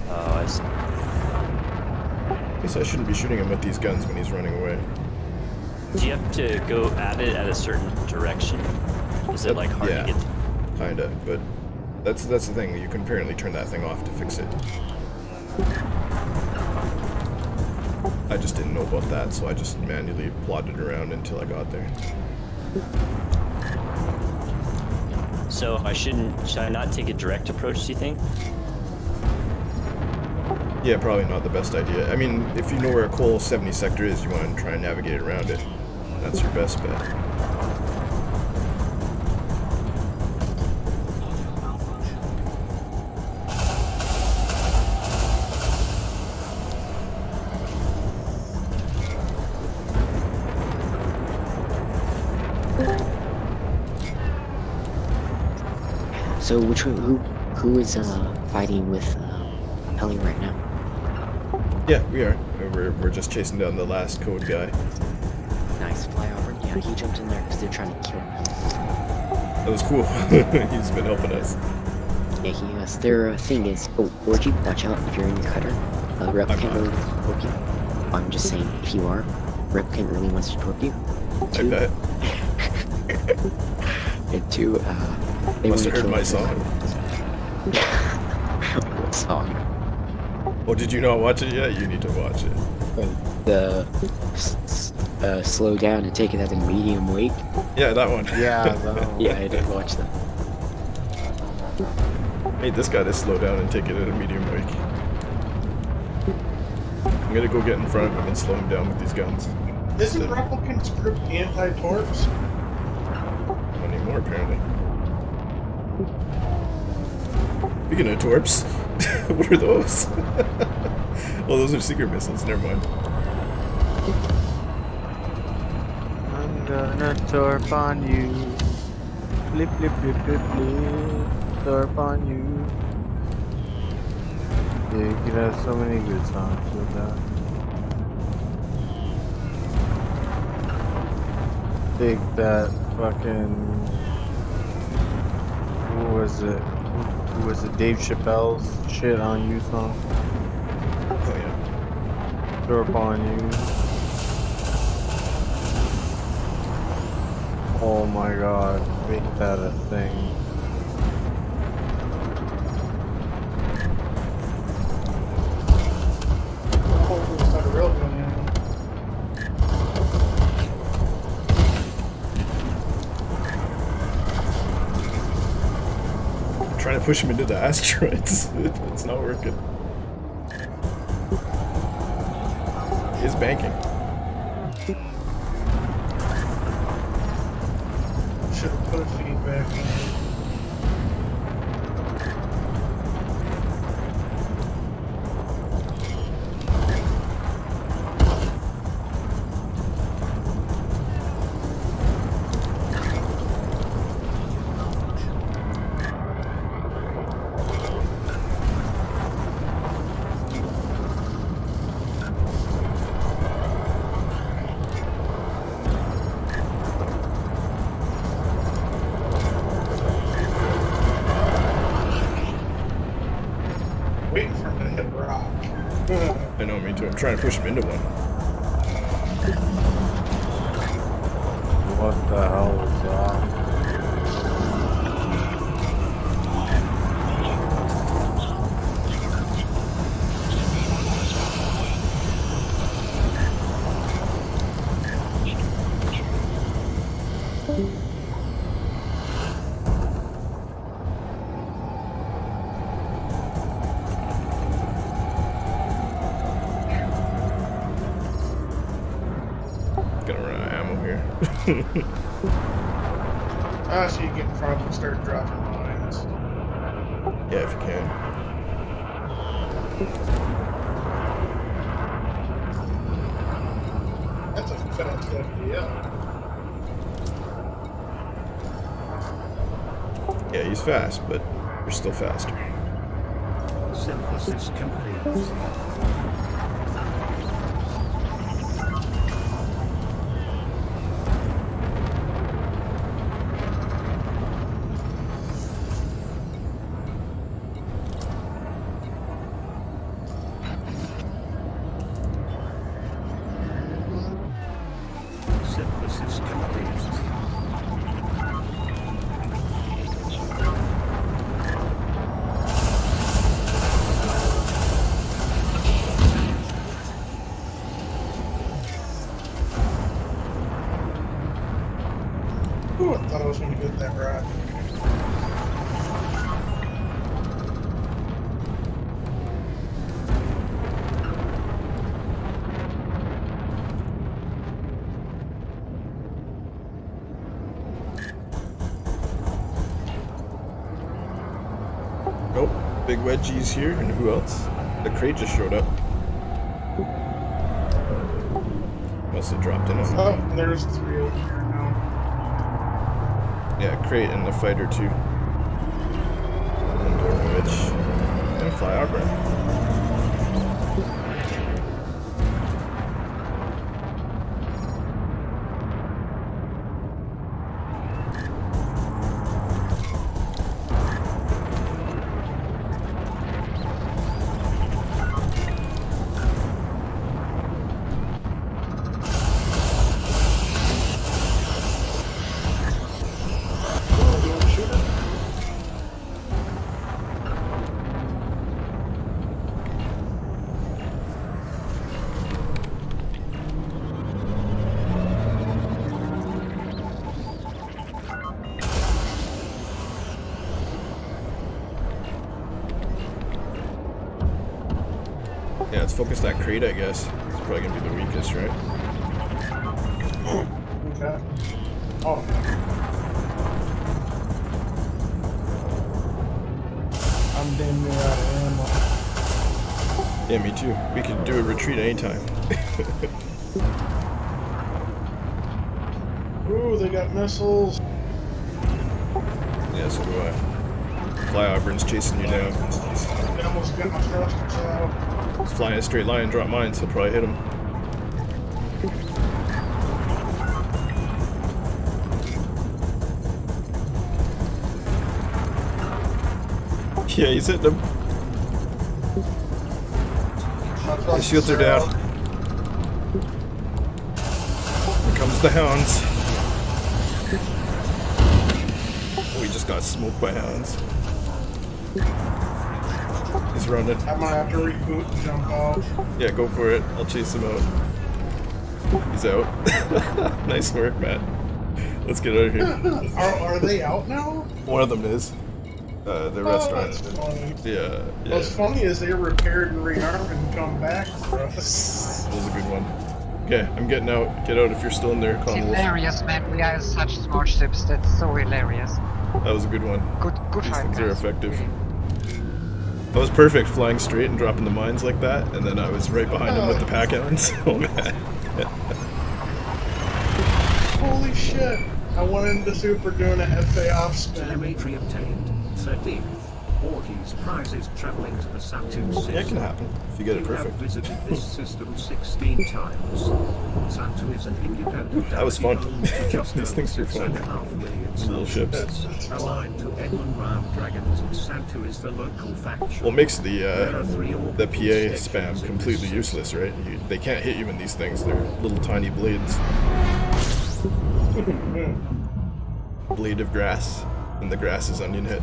Oh, I see. I guess I shouldn't be shooting him with these guns when he's running away. Do you have to go at it at a certain direction? Is it like hard to get to? Kinda, but that's the thing. You can apparently turn that thing off to fix it. I just didn't know about that, so I just manually plodded around until I got there. So should I not take a direct approach, do you think? Yeah, probably not the best idea. I mean, if you know where a Cole 70 sector is, you want to try and navigate around it. That's your best bet. So who is fighting with Ellie right now? Yeah, we are. We're just chasing down the last code guy. Nice flyover. Yeah, he jumped in there because they're trying to kill him. That was cool. He's been helping us. Yeah, he has. Their thing is, Orgy, watch out if you're in your cutter. Replicant really wants to torp you. I'm just saying, if you are, Replicant really wants to torp you. I bet. And two, they must want have to heard my song. What song? Oh, did you not watch it yet? You need to watch it. The slow down and take it at a medium weight. Yeah, that one. Yeah, that one. Yeah, I did watch that. Made this guy to slow down and take it at a medium wake. I'm gonna go get in front of him and slow him down with these guns. Isn't Replicant's group anti-torps? Not anymore, apparently. Speaking of torps, what are those? Well, those are secret missiles, never mind. I'm gonna torp on you. Flip, flip, flip, flip, flip. Torp on you. Yeah, you could have so many good songs with that. Take that fucking... Who was it? Who was it? Dave Chappelle's Shit on You song? Oh yeah. Torp on you. Oh my god, make that a thing. Oh, it's not a real gun now. Trying to push him into the asteroids. It's not working. He's banking. Should have put feedback in. waiting for him to hit rock. I know, me too. I'm trying to push him into one. What the hell is that? Gonna run out of ammo here. So you get in front of him and start dropping mines. Yeah, if you can. That's a fast idea. Yeah, he's fast, but we're still faster. Synthesis complete. Synthesis complete. Ooh, I thought I was going to get that rock. Nope. Big wedgies here, and who else? The crate just showed up. Must have dropped in on him. Oh, there's 3 over here now. Yeah, crate and the fighter too. And Thargoid. And a flyover. Oh, you want to shoot it? Yeah, let's focus that crate, I guess. It's probably gonna be the weakest, right? Okay. Oh. I'm damn near out of ammo. Yeah, me too. We could do a retreat anytime. Ooh, they got missiles. Yeah, so do I. Flyovern's chasing you down. They almost got my thrusters out. He's flying in a straight line and drop mines, he'll probably hit him. Yeah, he's hitting him. The shields are down. Here comes the hounds. We just got smoked by hounds. He's running. I might have to reboot and jump off. Yeah, go for it. I'll chase him out. He's out. Nice work, Matt. Let's get out of here. Are they out now? One of them is. The restaurant. That's funny. Yeah, yeah. What's funny is they repaired and rearmed and come back for us. That was a good one. Okay, I'm getting out. Get out if you're still in there, It's Con Wolf. hilarious, man. We are such small ships. That's so hilarious. That was a good one. Good These fight, things are guys. effective. That was perfect, flying straight and dropping the mines like that, and then I was right behind him with the pack hounds. Oh man. Holy shit. I went into Super doing a FA off spin. Telemetry obtained. 13th. Ortiz prizes traveling to the Satu system. Yeah, it can happen if you get it You have perfect. visited this system 16 times. Satu is an independent That was fun. home to just These things are fun. 6.5 million Little ships. aligned to Edmund Round Dragons. Satu is the local faction. Well, it makes There are 3 the PA orbital spam stations in completely this useless, right? They can't hit you in these things. They're little tiny blades. Blade of grass, and the grass is onion head.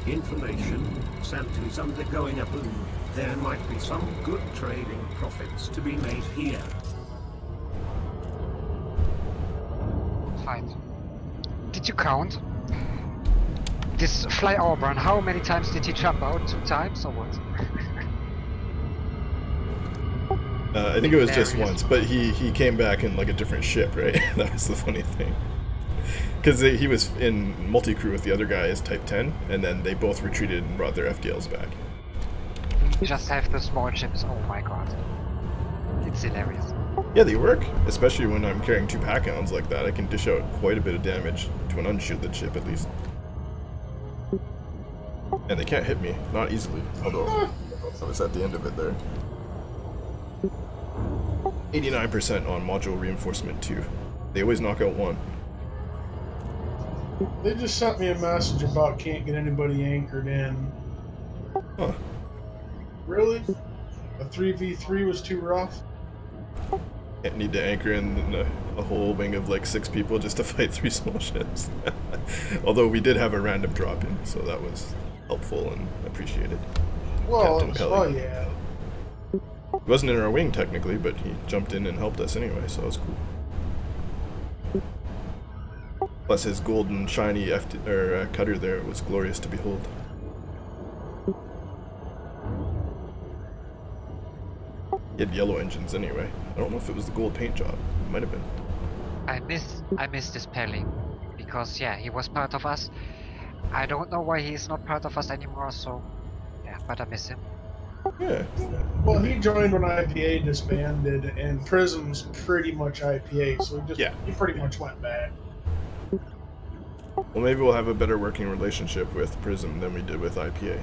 Information. Satu is undergoing a boom. There might be some good trading profits to be made here. Fine. Did you count? This Fly Auburn, how many times did he jump out? 2 times or what? I think it was just once, but he came back in like a different ship, right? That was the funny thing. Because he was in multi-crew with the other guy as Type 10, and then they both retreated and brought their FDLs back. We just have the small ships, oh my god. It's hilarious. Yeah, they work, especially when I'm carrying 2 pack hounds like that. I can dish out quite a bit of damage to an unshielded ship at least. And they can't hit me, not easily, although I was at the end of it there. 89% on module reinforcement 2. They always knock out 1. They just sent me a message about can't get anybody anchored in. Huh. Really? A 3v3 was too rough? Can't need to anchor in a whole wing of like 6 people just to fight 3 small ships. Although we did have a random drop in, so that was helpful and appreciated. Well, Captain yeah. He wasn't in our wing technically, but he jumped in and helped us anyway, so it was cool. Plus his golden shiny cutter there was glorious to behold. He had yellow engines anyway. I don't know if it was the gold paint job. It might have been. I miss this Pelly. Because yeah, he was part of us. I don't know why he's not part of us anymore, so yeah, but I miss him. Yeah. Well, he joined when IPA disbanded, and Prism's pretty much IPA, so he pretty much went back. Well, maybe we'll have a better working relationship with Prism than we did with IPA.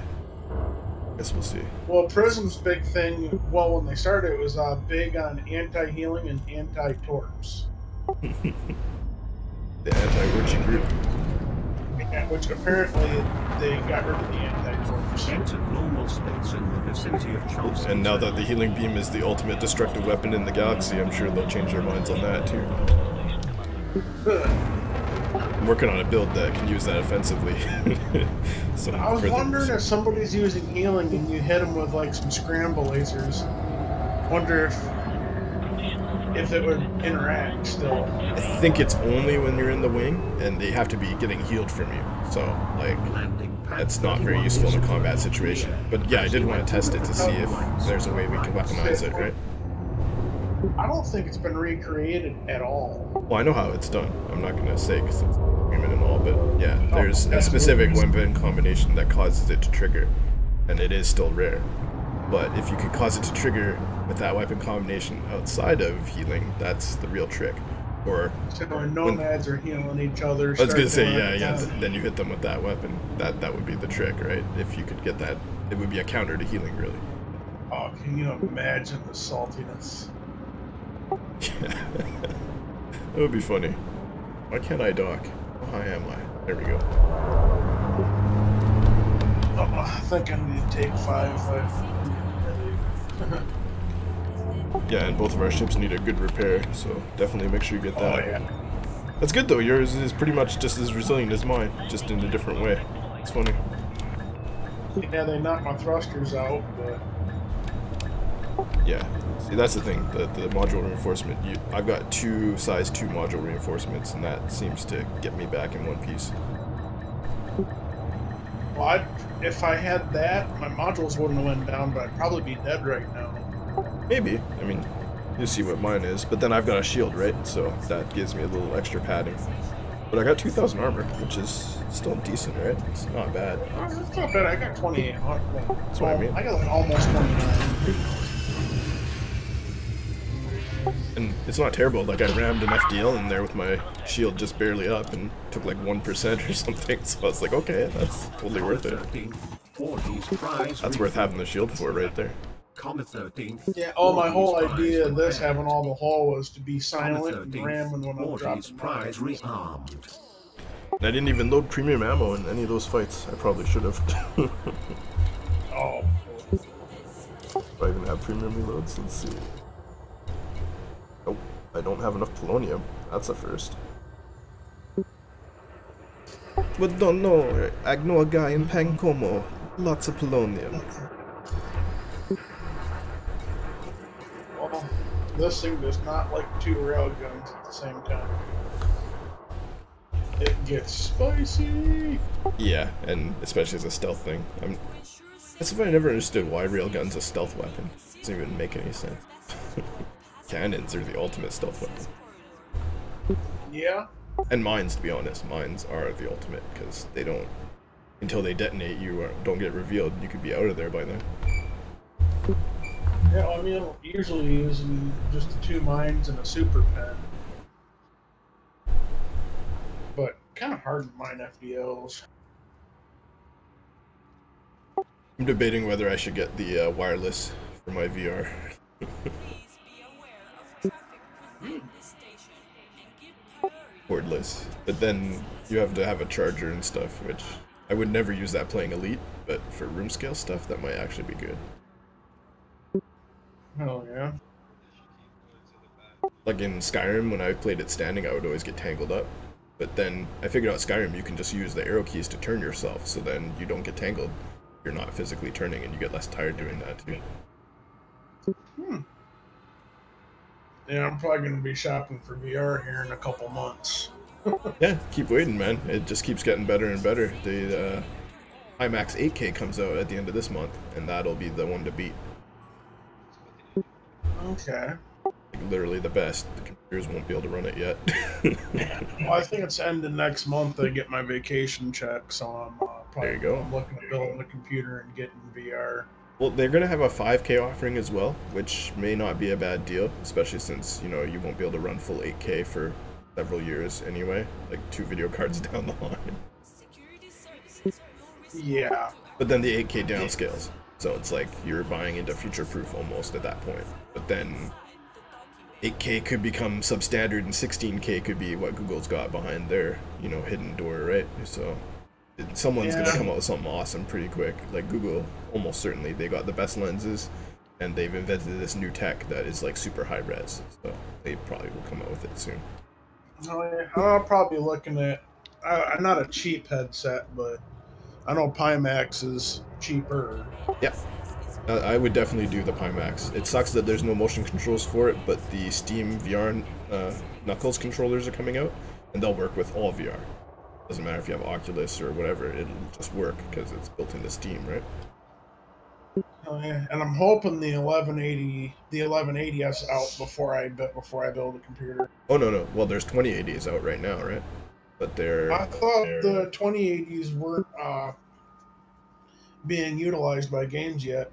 Guess we'll see. Well, Prism's big thing, well, when they started, it was big on anti-healing and anti-torps. The anti-witching group. Yeah, which apparently they got rid of the anti-torps. Entered normal space in the vicinity of Charleston. And now that the healing beam is the ultimate destructive weapon in the galaxy, I'm sure they'll change their minds on that too. I'm working on a build that can use that offensively. I was wondering if somebody's using healing and you hit them with like some scramble lasers. Wonder if it would interact still. I think it's only when you're in the wing and they have to be getting healed from you. So like that's not very useful in a combat situation. But yeah, I did want to test it to see if there's a way we can weaponize it, right? I don't think it's been recreated at all. Well, I know how it's done. I'm not gonna say because it's agreement and all, but yeah, there's a specific weapon combination that causes it to trigger, and it is still rare. But if you could cause it to trigger with that weapon combination outside of healing, that's the real trick. Or so when nomads are healing each other. I was gonna say, yeah. Then you hit them with that weapon. That would be the trick, right? If you could get that, it would be a counter to healing, really. Oh, can you imagine the saltiness? Yeah. That would be funny. Why can't I dock? How high am I? There we go. Oh, I think I need to take 5. Yeah, and both of our ships need a good repair, so definitely make sure you get that. Oh, yeah. That's good though, yours is pretty much just as resilient as mine, just in a different way. It's funny. Yeah, they knocked my thrusters out, but... Yeah, see that's the thing, the module reinforcement, I've got 2 size 2 module reinforcements, and that seems to get me back in one piece. Well, if I had that, my modules wouldn't have went down, but I'd probably be dead right now. Maybe. I mean, you see what mine is, but then I've got a shield, right? So that gives me a little extra padding. But I got 2,000 armor, which is still decent, right? It's not bad. It's not bad. I got 2,800. That's what I mean. I got like almost 29. And it's not terrible. Like, I rammed an FDL in there with my shield just barely up and took like 1% or something. So I was like, okay, that's totally worth it. That's worth having the shield for right there. Yeah, my whole idea of this having all the hull was to be silent and ramming when I'm dropping prize rearmed. And I didn't even load premium ammo in any of those fights. I probably should have. Oh. Do I even have premium reloads? Let's see. Nope, I don't have enough polonium. That's a first. But don't know, I know a guy in Pancomo. Lots of polonium. Well, this thing does not like 2 railguns at the same time. It gets spicy. Yeah, and especially as a stealth thing. That's why I never understood why railgun's a stealth weapon. It doesn't even make any sense. Cannons are the ultimate stealth weapon. Yeah. And mines, to be honest, mines are the ultimate, because they don't, until they detonate, you don't get revealed, you could be out of there by then. Yeah, I mean, usually using just the 2 mines and a super pen. But kind of hard to mine FDLs. I'm debating whether I should get the wireless for my VR. Cordless. But then you have to have a charger and stuff, which I would never use that playing Elite, but for room scale stuff, that might actually be good. Oh, yeah. Like in Skyrim, when I played it standing, I would always get tangled up. But then I figured out Skyrim, you can just use the arrow keys to turn yourself, so then you don't get tangled. You're not physically turning, and you get less tired doing that too. Yeah, I'm probably going to be shopping for VR here in a couple months. Yeah, keep waiting, man. It just keeps getting better and better. The IMAX 8K comes out at the end of this month, and that'll be the one to beat. Okay. Like, literally the best. The computers won't be able to run it yet. Well, I think it's end of next month I get my vacation check, so I'm probably There you go. I'm looking at building a computer and getting VR. Well, they're going to have a 5K offering as well, which may not be a bad deal, especially since, you know, you won't be able to run full 8K for several years anyway, like 2 video cards down the line. Yeah. But then the 8K downscales, so it's like you're buying into future-proof almost at that point. But then 8K could become substandard and 16K could be what Google's got behind their, you know, hidden door, right? So someone's going to come out with something awesome pretty quick. Like Google, almost certainly, they got the best lenses, and they've invented this new tech that is like super high res. So they probably will come out with it soon. Oh, yeah. I'll probably be looking at, I'm not a cheap headset, but I know Pimax is cheaper. Yeah. I would definitely do the Pimax. It sucks that there's no motion controls for it, but the Steam VR Knuckles controllers are coming out, and they'll work with all VR. Doesn't matter if you have Oculus or whatever, it'll just work because it's built into Steam, right? Oh, yeah. And I'm hoping the 1180 is out before I build a computer. Oh no. Well, there's 2080s out right now, right? But I thought the 2080s weren't being utilized by games yet.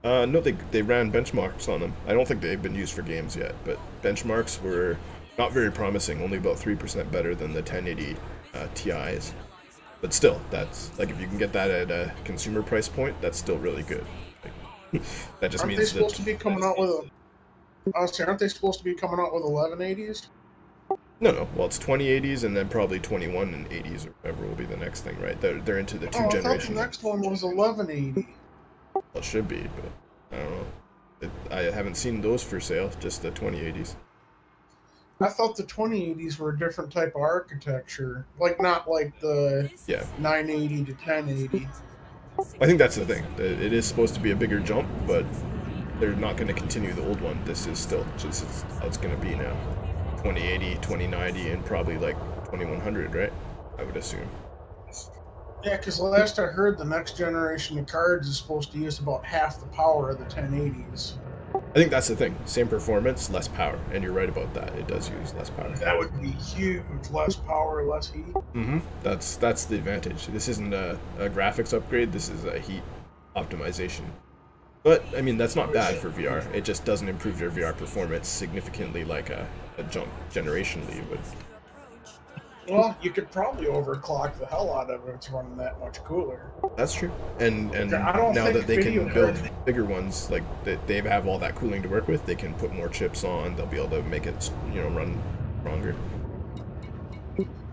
No, they ran benchmarks on them. I don't think they've been used for games yet, but benchmarks were not very promising, only about 3% better than the 1080 Ti's. But still, that's, like, if you can get that at a consumer price point, that's still really good. Like, that just Aren't means they supposed to be coming out with aren't they supposed to be coming out with 1180s? No. Well, it's 2080s and then probably 21 and 80s or whatever will be the next thing, right? They're into the two generation. I thought the next one was 1180. Well, it should be, but I don't know. I haven't seen those for sale, just the 2080s. I thought the 2080s were a different type of architecture, like not like the 980 to 1080. I think that's the thing. It is supposed to be a bigger jump, but they're not going to continue the old one. This is still just how it's going to be now. 2080, 2090, and probably like 2100, right? I would assume. Yeah, because last I heard, the next generation of cards is supposed to use about half the power of the 1080s. I think that's the thing. Same performance, less power. And you're right about that. It does use less power. That would be huge. Less power, less heat. Mm-hmm. That's the advantage. This isn't a graphics upgrade. This is a heat optimization. But I mean, that's not bad for VR. It just doesn't improve your VR performance significantly like a jump generationally would. Well, you could probably overclock the hell out of it if it's running that much cooler. That's true. And I don't now think that they can video build cards- bigger ones, like they have all that cooling to work with, they can put more chips on. They'll be able to make it, run stronger.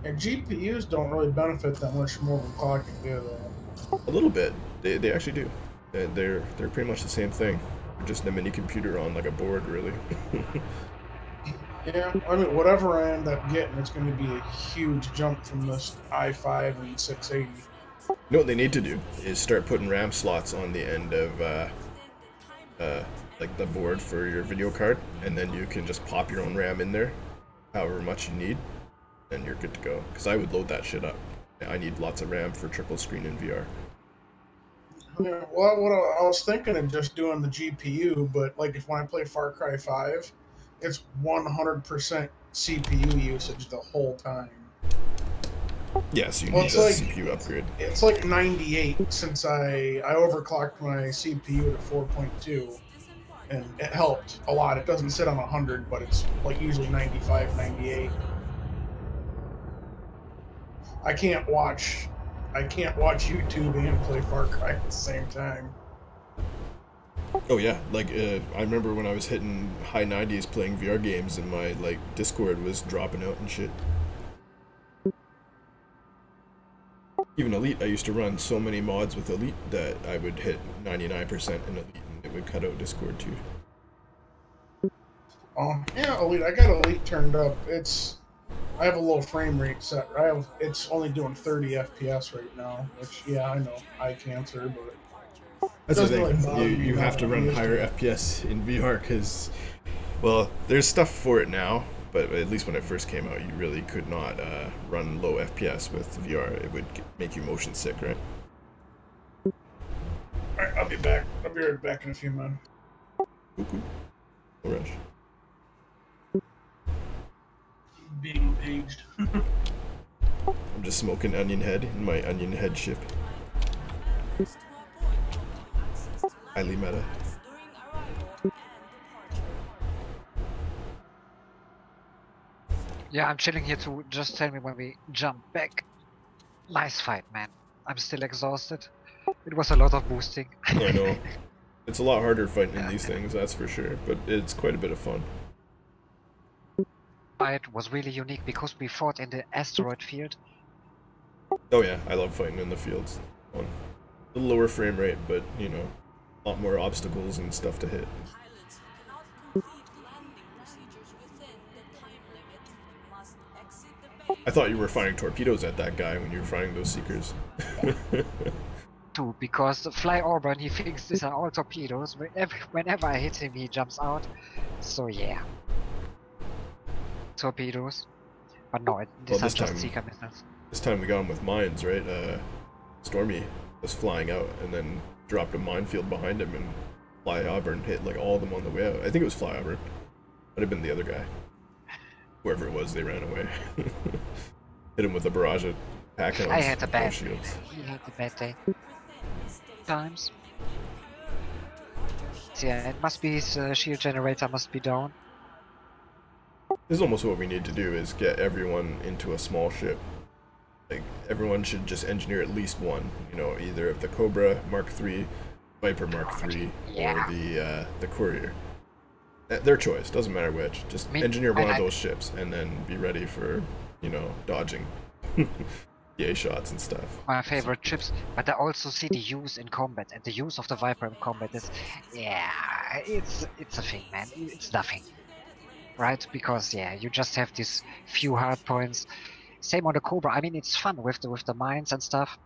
And GPUs don't really benefit that much from overclocking, do they? A little bit. They actually do. They're pretty much the same thing. Just a mini computer on like a board, really. Yeah, I mean, whatever I end up getting, it's going to be a huge jump from this i5 and 680. You know what they need to do is start putting RAM slots on the end of like the board for your video card, and then you can just pop your own RAM in there, however much you need, and you're good to go. Because I would load that shit up. I need lots of RAM for triple screen in VR. Yeah, well, what I was thinking of just doing the GPU, but like if when I play Far Cry 5, it's 100% CPU usage the whole time. Yeah, so you Well, need it's a like- CPU upgrade. It's like 98 since I overclocked my CPU to 4.2, and it helped a lot. It doesn't sit on 100, but it's like usually 95, 98. I can't watch YouTube and play Far Cry at the same time. Oh yeah, like I remember when I was hitting high 90s playing VR games and my like Discord was dropping out and shit. Even Elite, I used to run so many mods with Elite that I would hit 99% in Elite and it would cut out Discord too. Yeah, Elite. I got Elite turned up. I have a low frame rate set. It's only doing 30 FPS right now, which yeah, I know, eye cancer, but That's the doesn't really thing. bother me You have to now. run I'm used higher to it. FPS in VR because, well, there's stuff for it now, but at least when it first came out, you really could not run low FPS with VR. It would make you motion sick, right? Alright, I'll be back. I'll be right back in a few minutes. Cool. No rush. Being paged. I'm just smoking Onion Head in my Onion Head ship. Highly meta. Yeah, I'm chilling here too. Just tell me when we jump back. Nice fight, man. I'm still exhausted. It was a lot of boosting. I know. It's a lot harder fighting in these things, that's for sure, but it's quite a bit of fun. Fight was really unique because we fought in the asteroid field. Oh yeah, I love fighting in the fields. Fun. A little lower frame rate, but you know, a lot more obstacles and stuff to hit. Pilots who cannot complete landing procedures within the time limit must exit the base. I thought you were firing torpedoes at that guy when you were firing those seekers. Too, because the Fly Auburn, he thinks these are all torpedoes. Whenever I hit him, he jumps out. So yeah. Torpedoes. But no, these Well, are just seeker missiles. This time we got him with mines, right? Stormy was flying out and then dropped a minefield behind him, and Fly Auburn hit like all of them on the way out. I think it was Fly Auburn. Might have been the other guy. Whoever it was, they ran away. Hit him with a barrage of pack-ons. I had a no bad. shields. He had a bad day. Times. So yeah, it must be his shield generator must be down. This is almost what we need to do, is get everyone into a small ship. Like, everyone should just engineer at least one, you know, either of the Cobra Mark III, Viper Mark III, Yeah. or the Courier. Their choice, doesn't matter which. Just engineer one of those ships and then be ready for, you know, dodging PA shots and stuff. My favorite chips, but I also see the use in combat, and the use of the Viper in combat is, yeah, it's a thing, man. It's nothing, right? Because yeah, you just have these few hard points. Same on the Cobra. I mean, it's fun with the mines and stuff.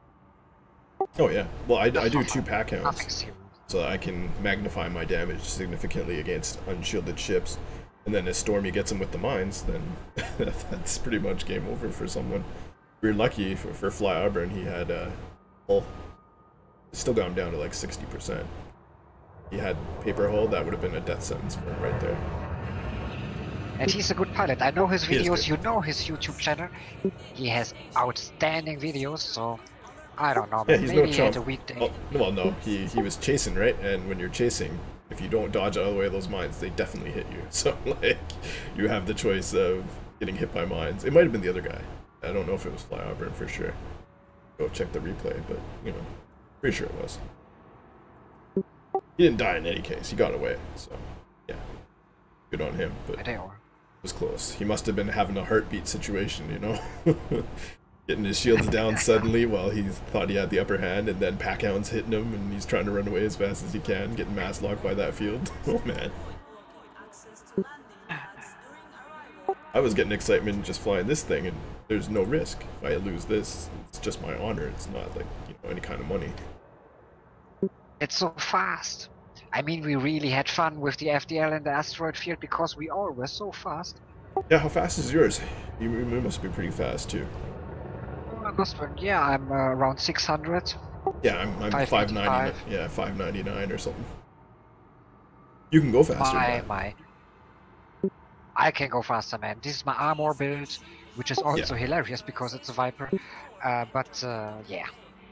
Oh yeah, well I do for 2 fun. pack Nothing hounds, serious. so that I can magnify my damage significantly against unshielded ships. And then as Stormy gets him with the mines, then that's pretty much game over for someone. We were lucky for Fly Auburn, he had hull. Still got him down to like 60%. He had paper hull, that would have been a death sentence for him right there. And he's a good pilot. I know his He is videos. good. You know his YouTube channel. He has outstanding videos. So I don't know, Yeah, man. he's Maybe no he had chump. a weak day. Oh, well, no, he was chasing, right? And when you're chasing, if you don't dodge out of the way of those mines, they definitely hit you. So, like, you have the choice of getting hit by mines. It might have been the other guy. I don't know if it was Fly Auburn for sure. Go check the replay, but, you know, pretty sure it was. He didn't die in any case. He got away, so, yeah. Good on him, but it was close. He must have been having a heartbeat situation, you know? Getting his shields down suddenly while he thought he had the upper hand, and then Packhound's hitting him, and he's trying to run away as fast as he can, getting mass locked by that field. Oh, man. I was getting excitement just flying this thing, and there's no risk. If I lose this, it's just my honor. It's not, like, you know, any kind of money. It's so fast. I mean, we really had fun with the FDL in the asteroid field because we all were so fast. Yeah, how fast is yours? You must be pretty fast, too. Yeah, I'm around 600. Yeah, I'm 599. Yeah, 599 or something. You can go faster than that. I can go faster, man. This is my armor build, which is also hilarious because it's a Viper. Yeah.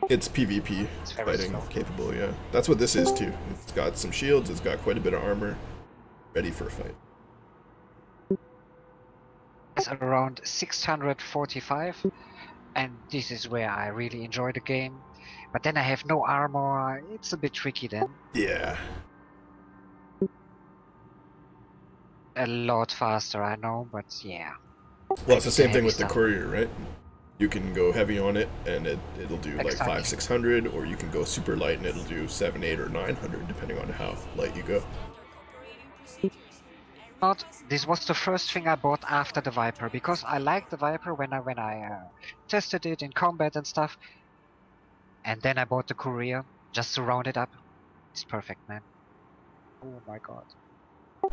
It's PvP fighting capable, yeah. That's what this is too. It's got some shields, it's got quite a bit of armor, ready for a fight. It's around 645, and this is where I really enjoy the game. But then I have no armor, it's a bit tricky then. Yeah. A lot faster, I know, but yeah. Well, it's the same thing with the courier, right? You can go heavy on it, and it'll do like 500-600, or you can go super light, and it'll do 700, 800, or 900, depending on how light you go. This was the first thing I bought after the Viper, because I liked the Viper when I tested it in combat and stuff. And then I bought the courier, just to round it up. It's perfect, man. Oh my god.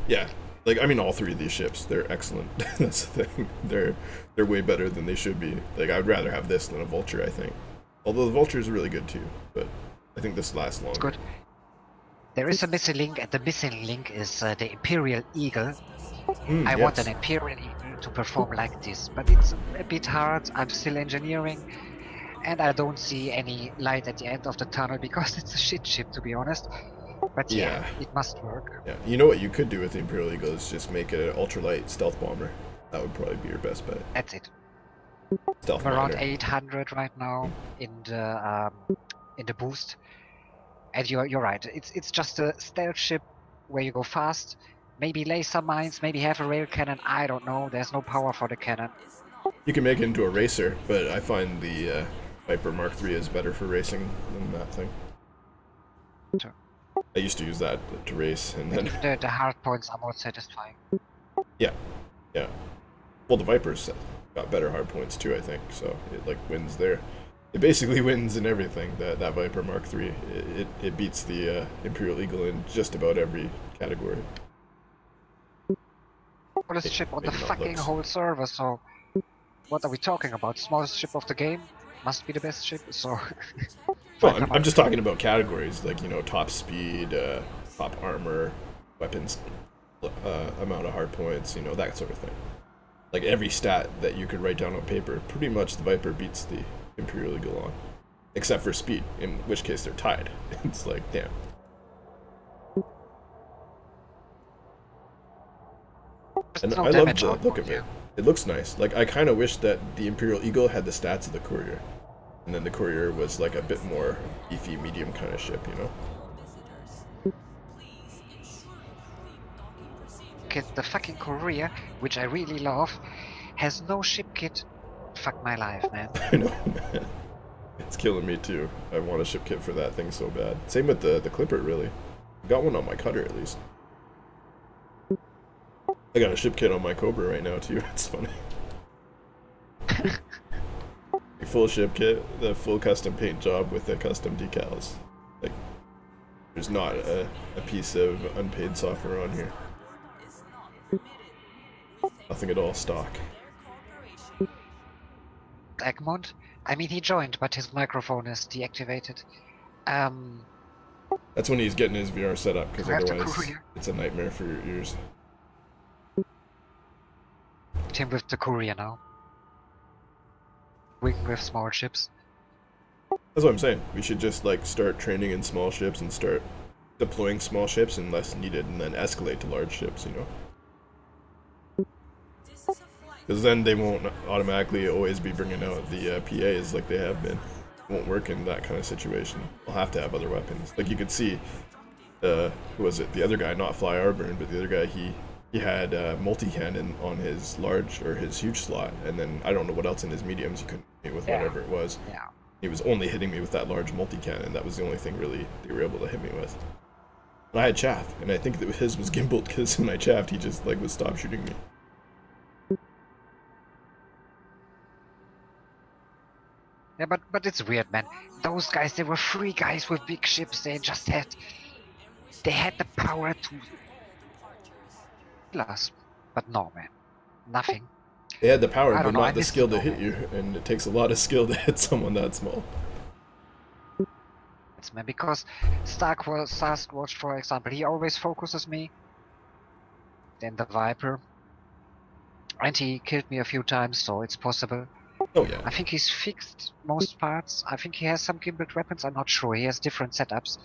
Yeah, like, I mean, all three of these ships, they're excellent. That's the thing. They're way better than they should be. Like, I'd rather have this than a Vulture, I think. Although the Vulture is really good too, but I think this lasts longer. It's good. There is a missing link, and the missing link is the Imperial Eagle. I want an Imperial Eagle to perform like this, but it's a bit hard. I'm still engineering, and I don't see any light at the end of the tunnel because it's a shit ship, to be honest. But yeah, it must work. Yeah, you know what you could do with the Imperial Eagle is just make it an ultralight stealth bomber. That would probably be your best bet. That's it. Stealth I'm around 800 right now in the boost, and you're right. It's just a stealth ship where you go fast. Maybe lay some mines, maybe have a rail cannon. I don't know. There's no power for the cannon. You can make it into a racer, but I find the Viper Mark III is better for racing than that thing. Sure. I used to use that to race, and then the hard points are more satisfying. Yeah. Well, the Viper's got better hard points too, I think. So it like wins there. It basically wins in everything. That Viper Mark III. It beats the Imperial Eagle in just about every category. Smallest ship on the fucking whole server. So what are we talking about? Smallest ship of the game must be the best ship. So. Well, I'm just talking about categories, like, you know, top speed, top armor, weapons, amount of hard points, you know, that sort of thing. Like, every stat that you could write down on paper, pretty much the Viper beats the Imperial Eagle on. Except for speed, in which case they're tied. It's like, damn. And I love the look of it. It looks nice. Like, I kind of wish that the Imperial Eagle had the stats of the Courier. And then the Courier was like a bit more beefy, medium kind of ship, you know? The fucking Courier, which I really love, has no ship kit. Fuck my life, man. I know, man. It's killing me too. I want a ship kit for that thing so bad. Same with the Clipper, really. I got one on my Cutter, at least. I got a ship kit on my Cobra right now, too. It's funny. Full ship kit, the full custom paint job with the custom decals. Like, there's not a piece of unpaid software on here. Nothing at all stock. Egmont? I mean, he joined, but his microphone is deactivated. That's when he's getting his VR set up, because otherwise it's a nightmare for your ears. Him with the Courier now. Wing with small ships. That's what I'm saying. We should just like start training in small ships and start deploying small ships unless needed, and then escalate to large ships. You know. Because then they won't automatically always be bringing out the PAs like they have been. It won't work in that kind of situation. They'll have to have other weapons. Like you could see, who was it? The other guy, not Fly Arburn, but the other guy, he had multi-cannon on his large or his huge slot, and then I don't know what else in his mediums. He couldn't hit me with whatever it was. Yeah. He was only hitting me with that large multi-cannon. That was the only thing really they were able to hit me with. And I had chaff, and I think that his was gimbaled because when I chaffed, he just like would stop shooting me. Yeah, but it's weird, man. Those guys, they were free guys with big ships. They had the power to kill us. But no, man, nothing. They had the power, I but don't know, not I the missed skill it to all, hit man. you, and it takes a lot of skill to hit someone that small. It's man, because Sasquatch, for example, he always focuses me. Then the Viper, and he killed me a few times, so it's possible. Oh yeah. I think he's fixed most parts. I think he has some gimbaled weapons. I'm not sure. He has different setups.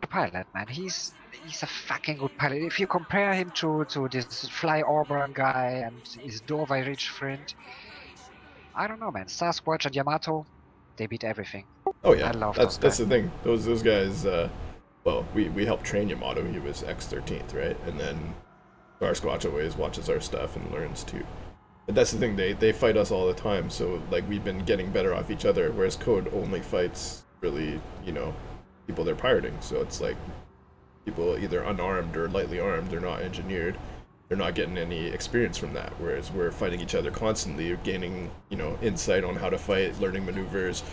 The pilot, man, he's a fucking good pilot. If you compare him to this Fly Auburn guy and his Doorway Rich friend, I don't know, man. Sasquatch and Yamato, they beat everything. Oh yeah. I love That's those guys. the thing. Those guys. Well, we helped train Yamato. He was X-13th, right? And then Sasquatch always watches our stuff and learns too. But that's the thing. They fight us all the time. So like we've been getting better off each other. Whereas Code only fights really, you know, people they're pirating. So it's like people either unarmed or lightly armed. They're not engineered. They're not getting any experience from that. Whereas we're fighting each other constantly, gaining, you know, insight on how to fight, learning maneuvers,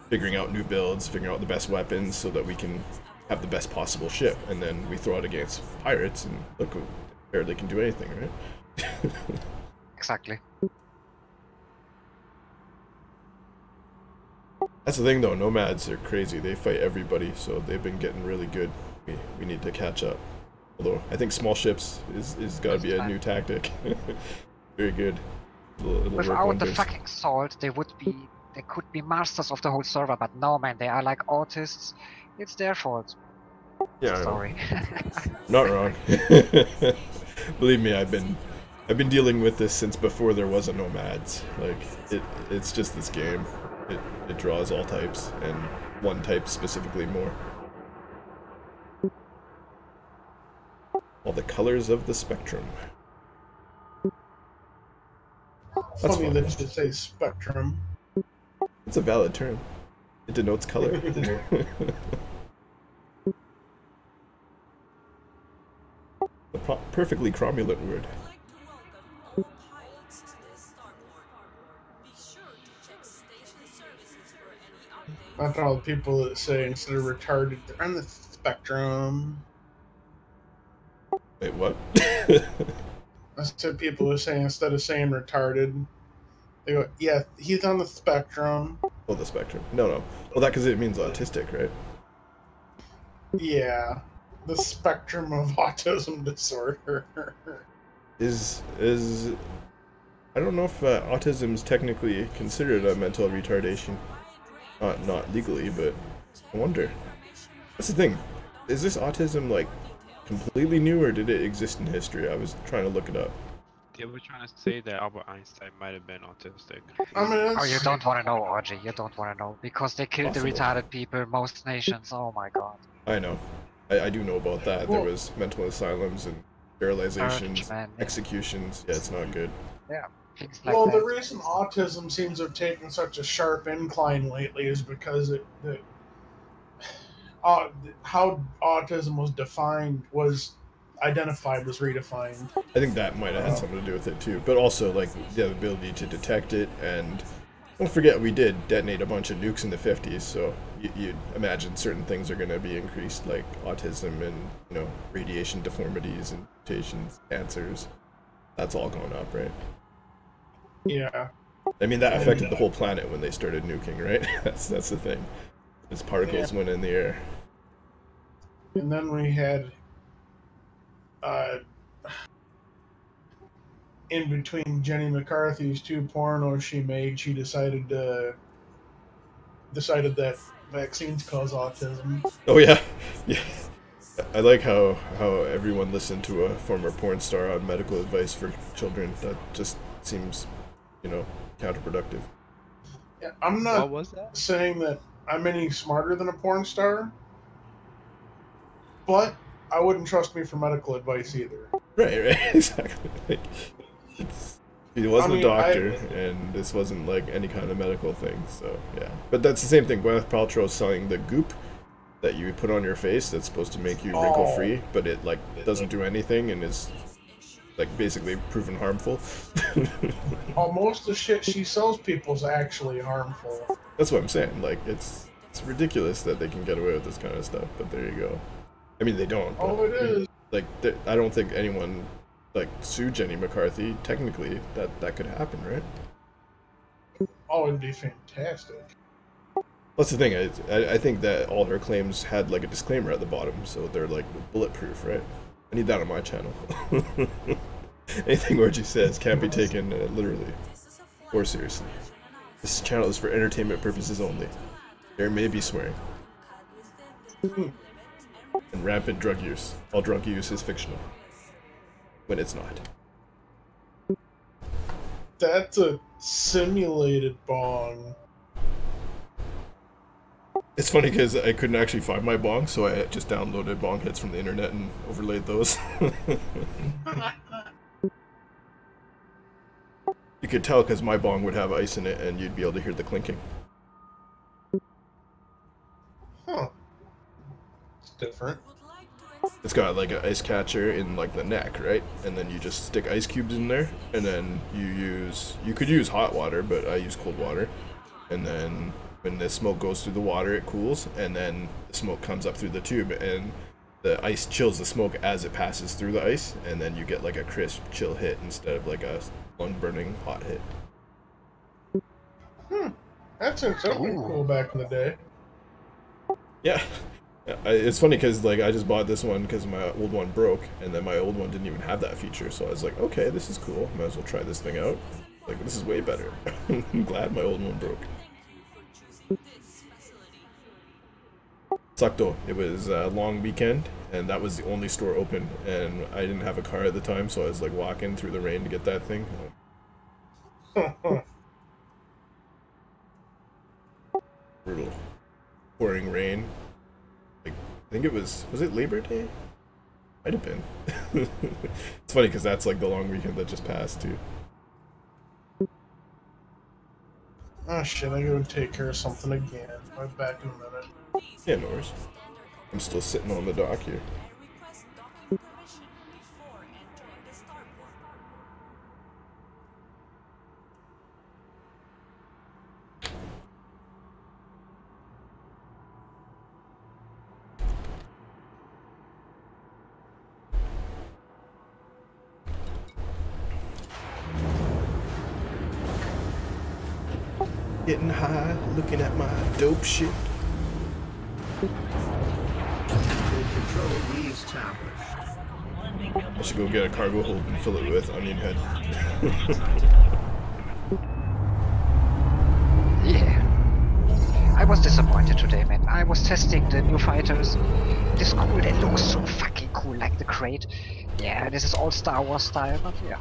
figuring out new builds, figuring out the best weapons so that we can have the best possible ship. And then we throw it against pirates and look, they barely can do anything, right? Exactly. That's the thing though, nomads are crazy. They fight everybody, so they've been getting really good. We need to catch up. Although I think small ships is gotta be a new tactic. Very good. It'll work Without the wonders. fucking salt, they could be masters of the whole server, but no, man, they are like autists. It's their fault. Yeah, I know. Sorry. Not wrong. Believe me, I've been dealing with this since before there was a nomads. Like it's just this game. It draws all types and one type specifically more. All the colors of the spectrum. That's Funny fun. that you say spectrum. It's a valid term. It denotes color. The perfectly cromulent word. I'd like to welcome all pilots to this starport. Be sure to check station services for any updates. That's all the people that say instead of retarded, they're on the spectrum. Wait, what? That's what people are saying instead of saying retarded. They go, yeah, he's on the spectrum. Oh, the spectrum. No. Well, that because it means autistic, right? Yeah, the spectrum of autism disorder. Is I don't know if autism is technically considered a mental retardation. Not legally, but I wonder. That's the thing. Is this autism like completely new, or did it exist in history? I was trying to look it up. They were trying to say that Albert Einstein might have been autistic. I mean, Oh, you don't want to know, Audrey. You don't want to know. Because they killed the Possible. retarded people, most nations. Oh my god. I know. I do know about that. Well- There was mental asylums and sterilizations, Man, yeah. executions. Yeah, it's not good. Yeah, things like well, that. the reason autism seems to have taken such a sharp incline lately is because how autism was defined was identified was redefined. I think that might have had something to do with it too, but also like the ability to detect it, and don't forget we did detonate a bunch of nukes in the 50s, so you'd imagine certain things are going to be increased, like autism and, you know, radiation deformities and mutations, cancers. That's all going up, right? Yeah. I mean, that affected the whole planet when they started nuking, right? That's the thing. As particles went in the air. And then we had in between Jenny McCarthy's 2 pornos she made, she decided that vaccines cause autism. Oh yeah, yeah. I like how everyone listened to a former porn star on medical advice for children. That just seems, you know, counterproductive. Yeah, I'm What not was that? saying that I'm any smarter than a porn star, but I wouldn't trust me for medical advice either. Right, exactly. Like, he wasn't I a mean, doctor, and this wasn't like any kind of medical thing. So yeah, but that's the same thing. Gwyneth Paltrow selling the goop that you put on your face that's supposed to make you wrinkle free, but it like doesn't do anything and is like basically proven harmful. Most of the shit she sells people is actually harmful. That's what I'm saying. Like it's ridiculous that they can get away with this kind of stuff. But there you go. I mean, they don't. But, It is. like I don't think anyone like sued Jenny McCarthy. Technically, that could happen, right? It'd be fantastic. That's the thing. I think that all her claims had like a disclaimer at the bottom, so they're like bulletproof, right? I need that on my channel. Anything Orgy says can't be taken literally or seriously. This channel is for entertainment purposes only. There may be swearing. And rampant drug use. All drug use is fictional. When it's not. That's a simulated bong. It's funny because I couldn't actually find my bong, so I just downloaded bong hits from the internet and overlaid those. You could tell because my bong would have ice in it and you'd be able to hear the clinking. Huh. It's different. It's got like an ice catcher in like the neck, right? And then you just stick ice cubes in there, and then you could use hot water, but I use cold water. And then when the smoke goes through the water, it cools, and then the smoke comes up through the tube, and the ice chills the smoke as it passes through the ice, and then you get like a crisp, chill hit instead of like a lung-burning hot hit. That's something cool back in the day. Yeah. It's funny because like I just bought this one because my old one broke, and then my old one didn't even have that feature, so I was like, okay, this is cool, might as well try this thing out. Like, this is way better. I'm glad my old one broke. Sucked though. It was a long weekend, and that was the only store open, and I didn't have a car at the time, so I was like walking through the rain to get that thing. Brutal. Pouring rain. Like, I think it was it Labor Day? Might have been. It's funny because that's like the long weekend that just passed too. Oh shit, I gotta take care of something again. I'll be back in a minute. Yeah, no worries. I'm still sitting on the dock here. Getting high, looking at my dope shit. Control reestablished. I should go get a cargo hold and fill it with onion head. Yeah. I was disappointed today, man. I was testing the new fighters. It is cool, they look so fucking cool, like the crate. Yeah, this is all Star Wars style, but yeah.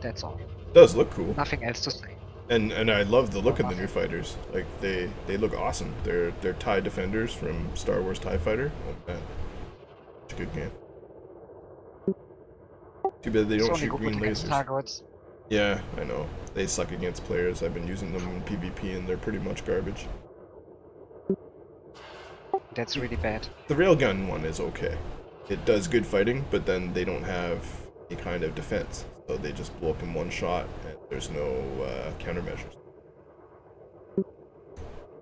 That's all. It does look cool. Nothing else to say. And I love the look of the new fighters. Like they look awesome. They're TIE defenders from Star Wars TIE Fighter. Oh man, it's a good game. Too bad they don't shoot green lasers. Thargoids. Yeah, I know. They suck against players. I've been using them in PvP and they're pretty much garbage. That's really bad. The railgun one is okay. It does good fighting, but then they don't have any kind of defense. So they just blow up in one shot and there's no countermeasures.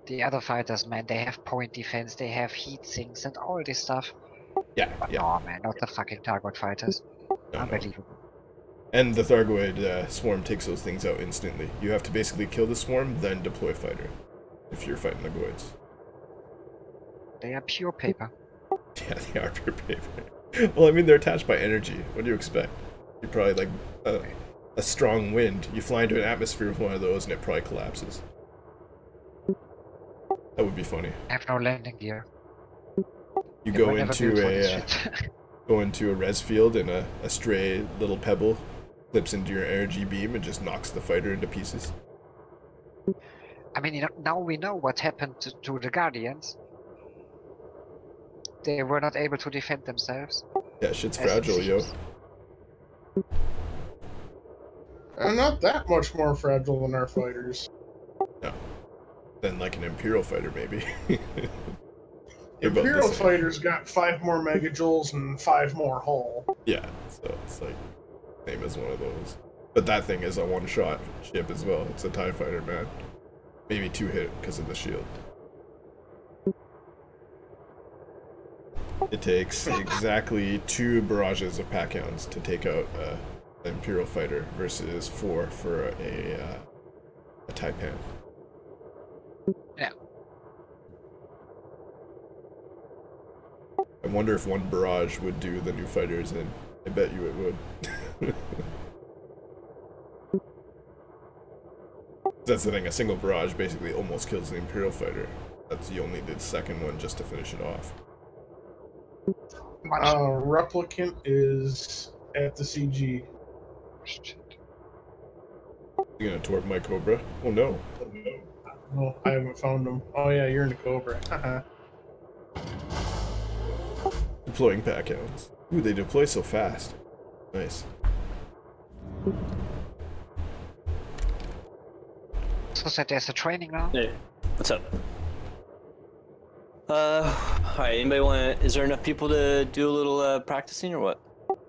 The other fighters, man, they have point defense, they have heat sinks and all this stuff. Yeah, but yeah. no, man, not the fucking Thargoid fighters. No, Unbelievable. No. And the Thargoid swarm takes those things out instantly. You have to basically kill the swarm, then deploy fighter. If you're fighting the Goids. They are pure paper. Yeah, they are pure paper. Well, I mean, they're attached by energy. What do you expect? You're probably like a strong wind. You fly into an atmosphere with one of those and it probably collapses. That would be funny. I have no landing gear. You They go were never into built for this a shit. go into a res field and a stray little pebble clips into your energy beam and just knocks the fighter into pieces. I mean, now we know what happened to the Guardians. They were not able to defend themselves. Yeah, shit's As it fragile, yo. seems. Not that much more fragile than our fighters. No. Than like an Imperial fighter, maybe. They're about the Imperial same. fighters got 5 more megajoules and 5 more hull. Yeah, so it's like same as one of those. But that thing is a one-shot ship as well. It's a TIE fighter, man. Maybe 2 hit because of the shield. It takes exactly 2 barrages of pack hounds to take out an Imperial fighter versus 4 for a Taipan. Yeah. I wonder if 1 barrage would do the new fighters, and I bet you it would. That's the thing, a single barrage basically almost kills the Imperial fighter. That's you only did 2nd one just to finish it off. Replicant is at the CG. You gonna torp my Cobra? Oh no. Oh, I haven't found him. Oh yeah, you're in the Cobra. Deploying pack hounds. Ooh, they deploy so fast. Nice. So that there's a training now. Hey, what's up? Alright, anybody want to, is there enough people to do a little practicing or what?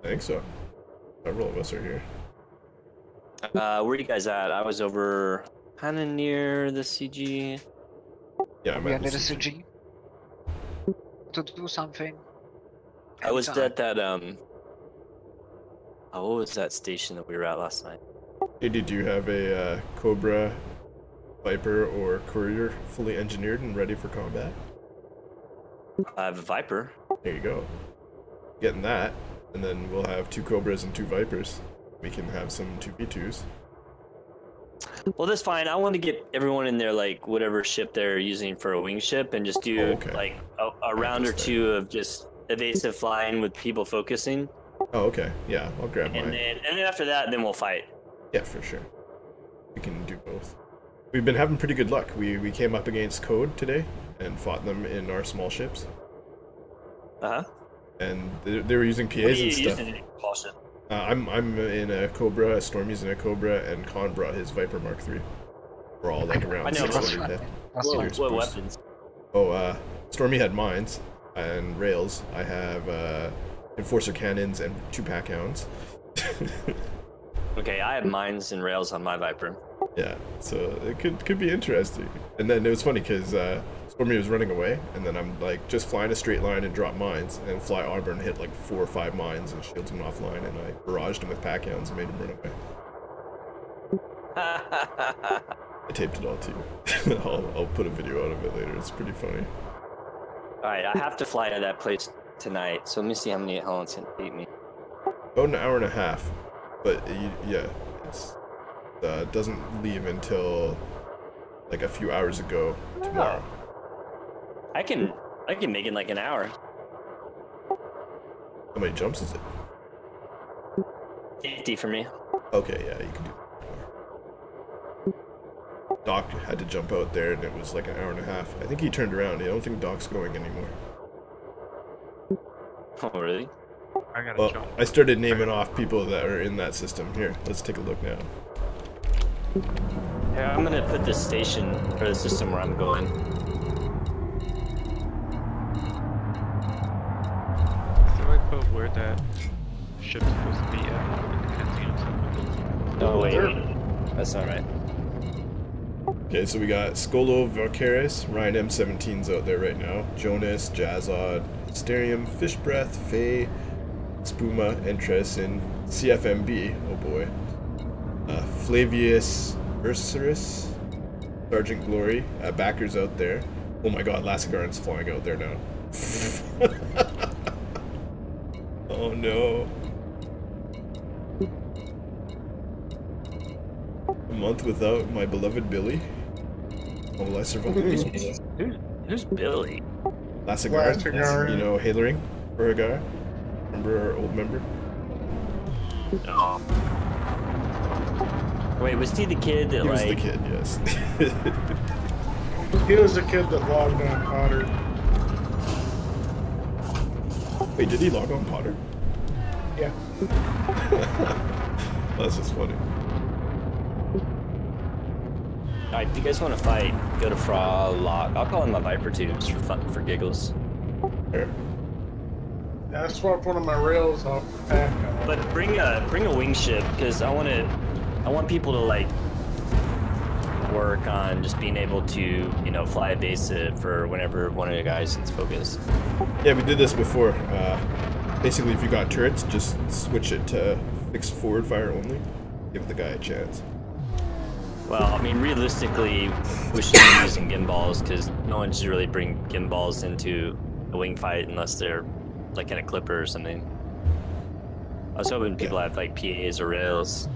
I think so. Several of us are here. Where are you guys at? I was over kind of near the CG. Yeah, I'm We are at near the the CG. CG to do something. I was Anytime. at that, oh, what was that station that we were at last night? Hey, did you have a Cobra, Viper, or Courier fully engineered and ready for combat? I have a Viper. There you go. Getting that, and then we'll have 2 Cobras and 2 Vipers. We can have some 2v2s. Well, that's fine. I want to get everyone in there, like, whatever ship they're using for a wing ship, and just do, like, a round or 2 of just evasive flying with people focusing. Oh, okay. Yeah, I'll grab mine. And then after that, then we'll fight. Yeah, for sure. We can do both. We've been having pretty good luck. We came up against Code today and fought them in our small ships. Uh-huh. And they were using What are PAs you and stuff. using in your small ship? I'm in a Cobra, Stormy's in a Cobra, and Khan brought his Viper Mark III. We're all like around I know, 600 hit. What weapons? Oh, Stormy had mines and rails. I have Enforcer cannons and 2 pack hounds. Okay, I have mines and rails on my Viper. Yeah, so it could be interesting. And then it was funny because Stormy was running away, and then I'm like just flying a straight line and drop mines, and fly arbor and hit like 4 or 5 mines and shields him offline, and I barraged him with pack hounds and made him run away. I taped it all too. I'll put a video out of it later. It's pretty funny. Alright, I have to fly to that place tonight, so let me see how many Helens can beat me. About an hour and a half, but yeah, it's doesn't leave until like a few hours ago tomorrow. I can make it in like an hour. How many jumps is it? 50 for me. Okay, yeah, you can do that. Doc had to jump out there, and it was like an hour and a half. I think he turned around. I don't think Doc's going anymore. Oh, really? I gotta Well, jump. I started naming off people that are in that system. Here, let's take a look now. Here, I'm gonna put this station, or the system where I'm going. So I put where that ship's supposed to be at. Depending on some Oh, wait. That's not right. Okay, so we got Skolo, Valkyris, Ryan M17's out there right now, Jonas, Jazzod, Sterium, Fish Breath, Faye, Spuma, Entresin, CFMB, oh boy, Flavius Ursurus, Sergeant Glory, backers out there. Oh my god, Lassigarn's flying out there now. Oh no. A month without my beloved Billy. How will I survive? Who's Billy? Lassegaard. Lassegaard. You know, Hailering for a guy. Remember our old member? No. Wait, was he the kid that He was like? the kid, yes. He was the kid that logged on Potter. Wait, did he log on Potter? Yeah. That's just funny. Alright, if you guys want to fight, go to Frog. I'll call him a Viper too, just for fun, for giggles. Fair. I swapped one of my rails off the pack. But bring a wing ship, because I want people to like work on just being able to, you know, fly evasive for whenever one of the guys gets focused. Yeah, we did this before. Basically, if you got turrets, just switch it to fixed forward fire only. Give the guy a chance. Well, I mean, realistically, we should be using gimbals, because no one should really bring gimbals into a wing fight unless they're like in a clipper or something. I was hoping people have like PAs or rails.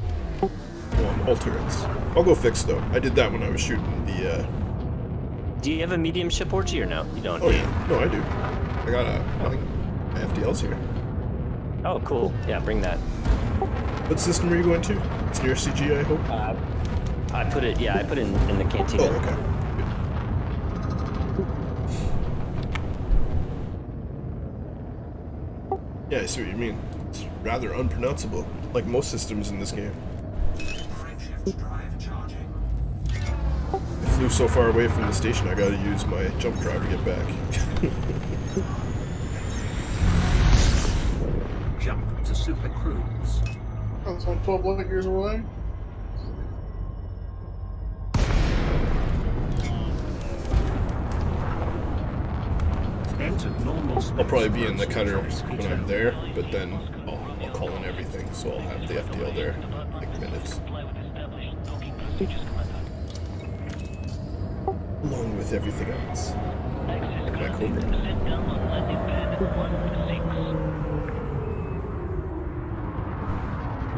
All turrets. I'll go fixed though. I did that when I was shooting the. Do you have a medium ship orgy or no? You don't. Oh yeah, no, I do. I got I think my FDL's here. Oh, cool. Yeah, bring that. What system are you going to? It's near CG, I hope. I put it. Yeah, I put it in the cantina. Oh, okay. Yeah, I see what you mean. It's rather unpronounceable, like most systems in this game. I flew so far away from the station, I gotta use my jump drive to get back. Jump to Super Cruise. That's like 12 light years away. I'll probably be in the cutter when I'm there, but then I'll call in everything, so I'll have the FDL there in like minutes. Along with everything else. Like my Cobra.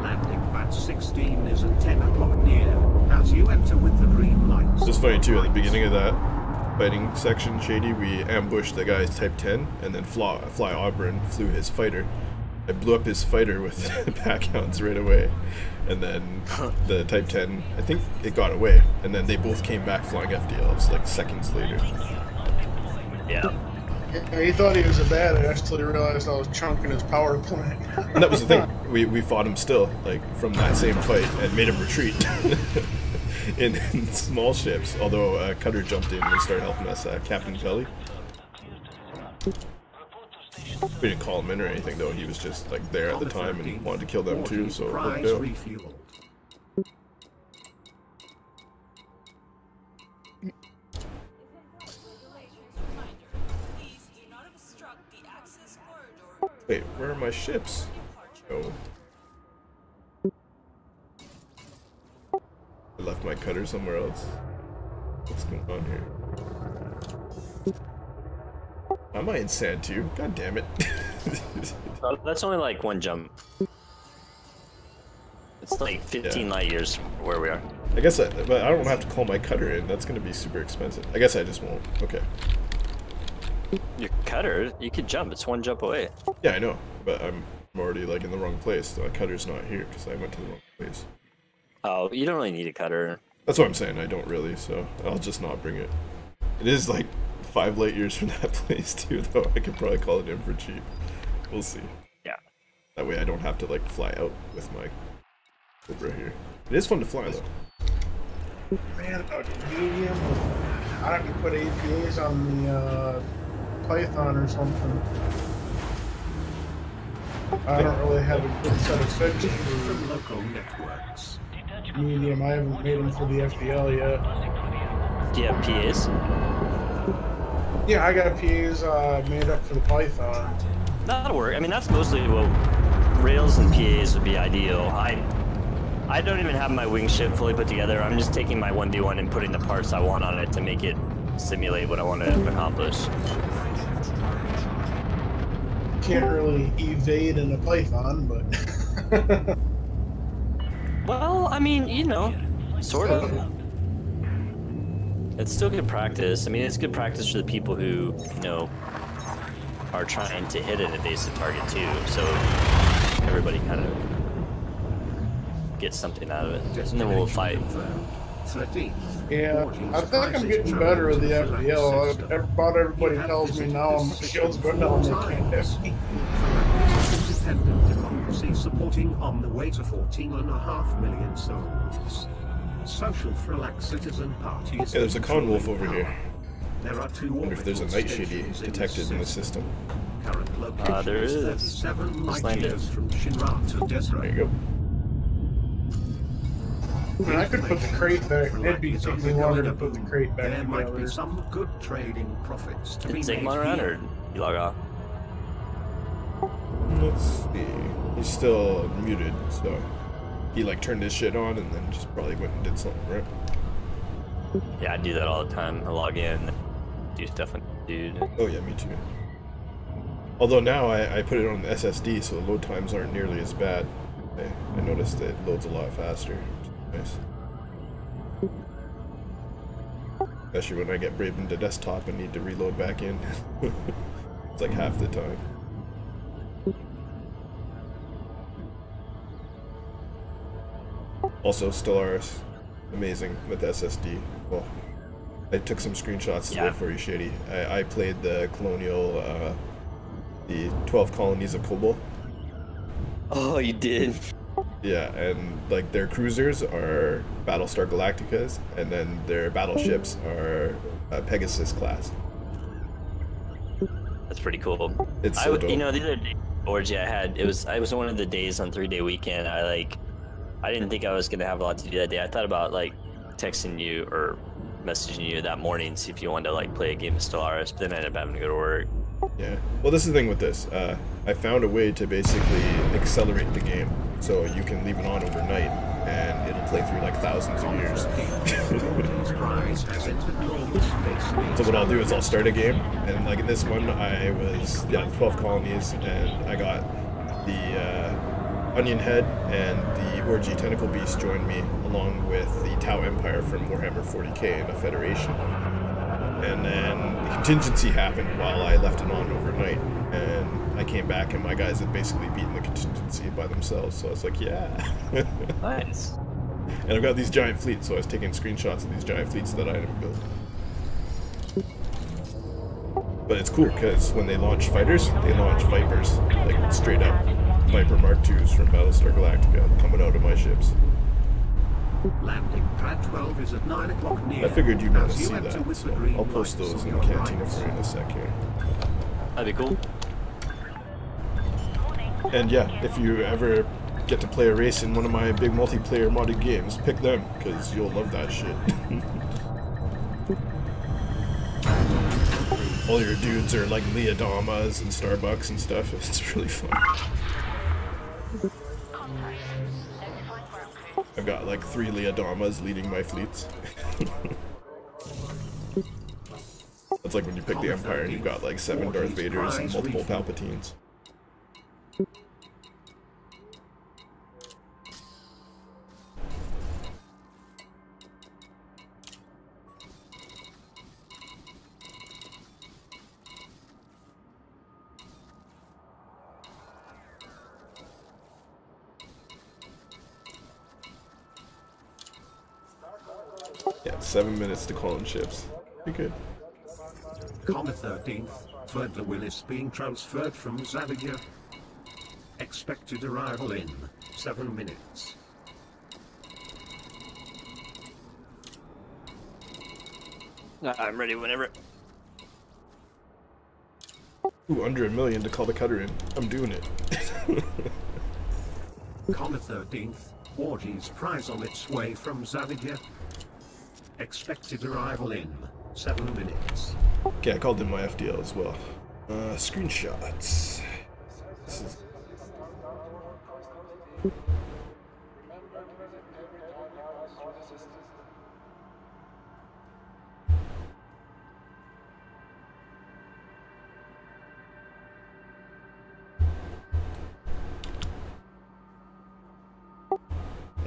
Landing pad 16 is at 10 o'clock near. As you enter with the green lights. It's funny too, at the beginning of that fighting section, Shady, we ambushed the guy's Type 10, and then Fly Auburn flew his fighter. I blew up his fighter with pack hounds right away, and then the Type 10, I think it got away, and then they both came back flying FDLs like seconds later. Yeah. He thought he was a badass till he realized I was chunking his power plant. And that was the thing, we fought him still, like from that same fight, and made him retreat. in small ships, although Cutter jumped in and started helping us, Captain Pelly. We didn't call him in or anything though, he was just like there at the time and wanted to kill them too, so it worked out. Wait, where are my ships? Oh. I left my cutter somewhere else. What's going on here? Am I in sand too? God damn it. That's only like one jump. It's like 15 light years where we are. I guess but I don't have to call my cutter in. That's going to be super expensive. I guess I just won't. Okay. Your cutter? You could jump. It's one jump away. Yeah, I know. But I'm already like in the wrong place. So my cutter's not here because I went to the wrong place. Oh, you don't really need a cutter. That's what I'm saying. I don't really. So I'll just not bring it. It is like 5 light years from that place too, though. I could probably call it in for cheap. We'll see. Yeah. That way I don't have to like fly out with my Cobra here. It is fun to fly though. Man, a medium. I have to put APAs on the Python or something. I don't really have a good set of fixes for local networks. medium. I haven't made them for the FDL yet. Do you have PAs? Yeah, I got PAs made up for the Python. That'll work. I mean, that's mostly what rails and PAs would be ideal. I don't even have my wing ship fully put together. I'm just taking my 1v1 and putting the parts I want on it to make it simulate what I want to accomplish. Can't really evade in a Python, but... Well, I mean, you know, Sort of. It's still good practice. I mean, it's good practice for the people who, you know, are trying to hit an evasive target too. So everybody kind of gets something out of it. And then we'll fight. Yeah, I think I'm getting better with the FDL. About everybody tells me now my skills go down, they can't hit me. Independent democracy supporting on the way to 14.5 million souls. Social Frillax citizen parties. Yeah, there's a con wolf over here. There are 2 wonder if there's a night shady detected in the system. Current location There is. 37 light years from Shinra to Desra. There you go. I mean, I could put the crate back. It'd be taking me longer to put the crate back There might together. be some good trading profits to be Take made him on around, here. or you log off? Let's see. He's still muted, so he like turned his shit on and then just probably went and did something, right? Yeah, I do that all the time. I log in, do stuff with dude. Oh yeah, me too. Although now I put it on the SSD, so the load times aren't nearly as bad. I noticed that it loads a lot faster, which is nice. Especially when I get Brave into desktop and need to reload back in. It's like half the time. Also, Stellaris, amazing with SSD. Well, I took some screenshots today for you, Shady. I played the Colonial, the 12 Colonies of Kobol. Oh, you did? Yeah, and like their cruisers are Battlestar Galacticas, and then their battleships are Pegasus class. That's pretty cool. It's so dope. You know, the other day, orgy I had, it was one of the days on 3-day weekend. I didn't think I was gonna have a lot to do that day. I thought about like texting you or messaging you that morning, see if you wanted to like play a game of Stellaris, but then I ended up having to go to work. Yeah. Well, this is the thing with this. I found a way to basically accelerate the game, so you can leave it on overnight, and it'll play through like thousands of years. So what I'll do is I'll start a game, and like in this one, I was 12 colonies, and I got the Onion Head and the Orgy Tentacle Beast joined me, along with the Tau Empire from Warhammer 40k and the Federation. And then the contingency happened while I left it on overnight, and I came back and my guys had basically beaten the contingency by themselves, so I was like, yeah. Nice. And I've got these giant fleets, so I was taking screenshots of these giant fleets that I hadn't built. But it's cool, because when they launch fighters, they launch Vipers, like straight up Viper Mark IIs from Battlestar Galactica coming out of my ships. Landing pad 12 is at 9 o'clock near. I figured you'd want to As you see enter that, with so the green I'll post lights those on in the your cantina right. for you in a sec here. That'd be cool. And yeah, if you ever get to play a race in one of my big multiplayer modded games, pick them, because you'll love that shit. All your dudes are like Leodamas and Starbucks and stuff. It's really fun. I've got like 3 Leodamas leading my fleets. That's like when you pick the Empire and you've got like 7 Darth Vaders and multiple Palpatines. Yeah, 7 minutes to call in ships. Pretty good. Comet 13th, Ferdler Willis being transferred from Zadigia. Expected arrival in 7 minutes. I'm ready whenever. Ooh, under $1 million to call the cutter in. I'm doing it. Comet 13th, Orgy's prize on its way from Zadigia. Expected arrival in 7 minutes. Okay, I called in my FDL as well. Screenshots. This is...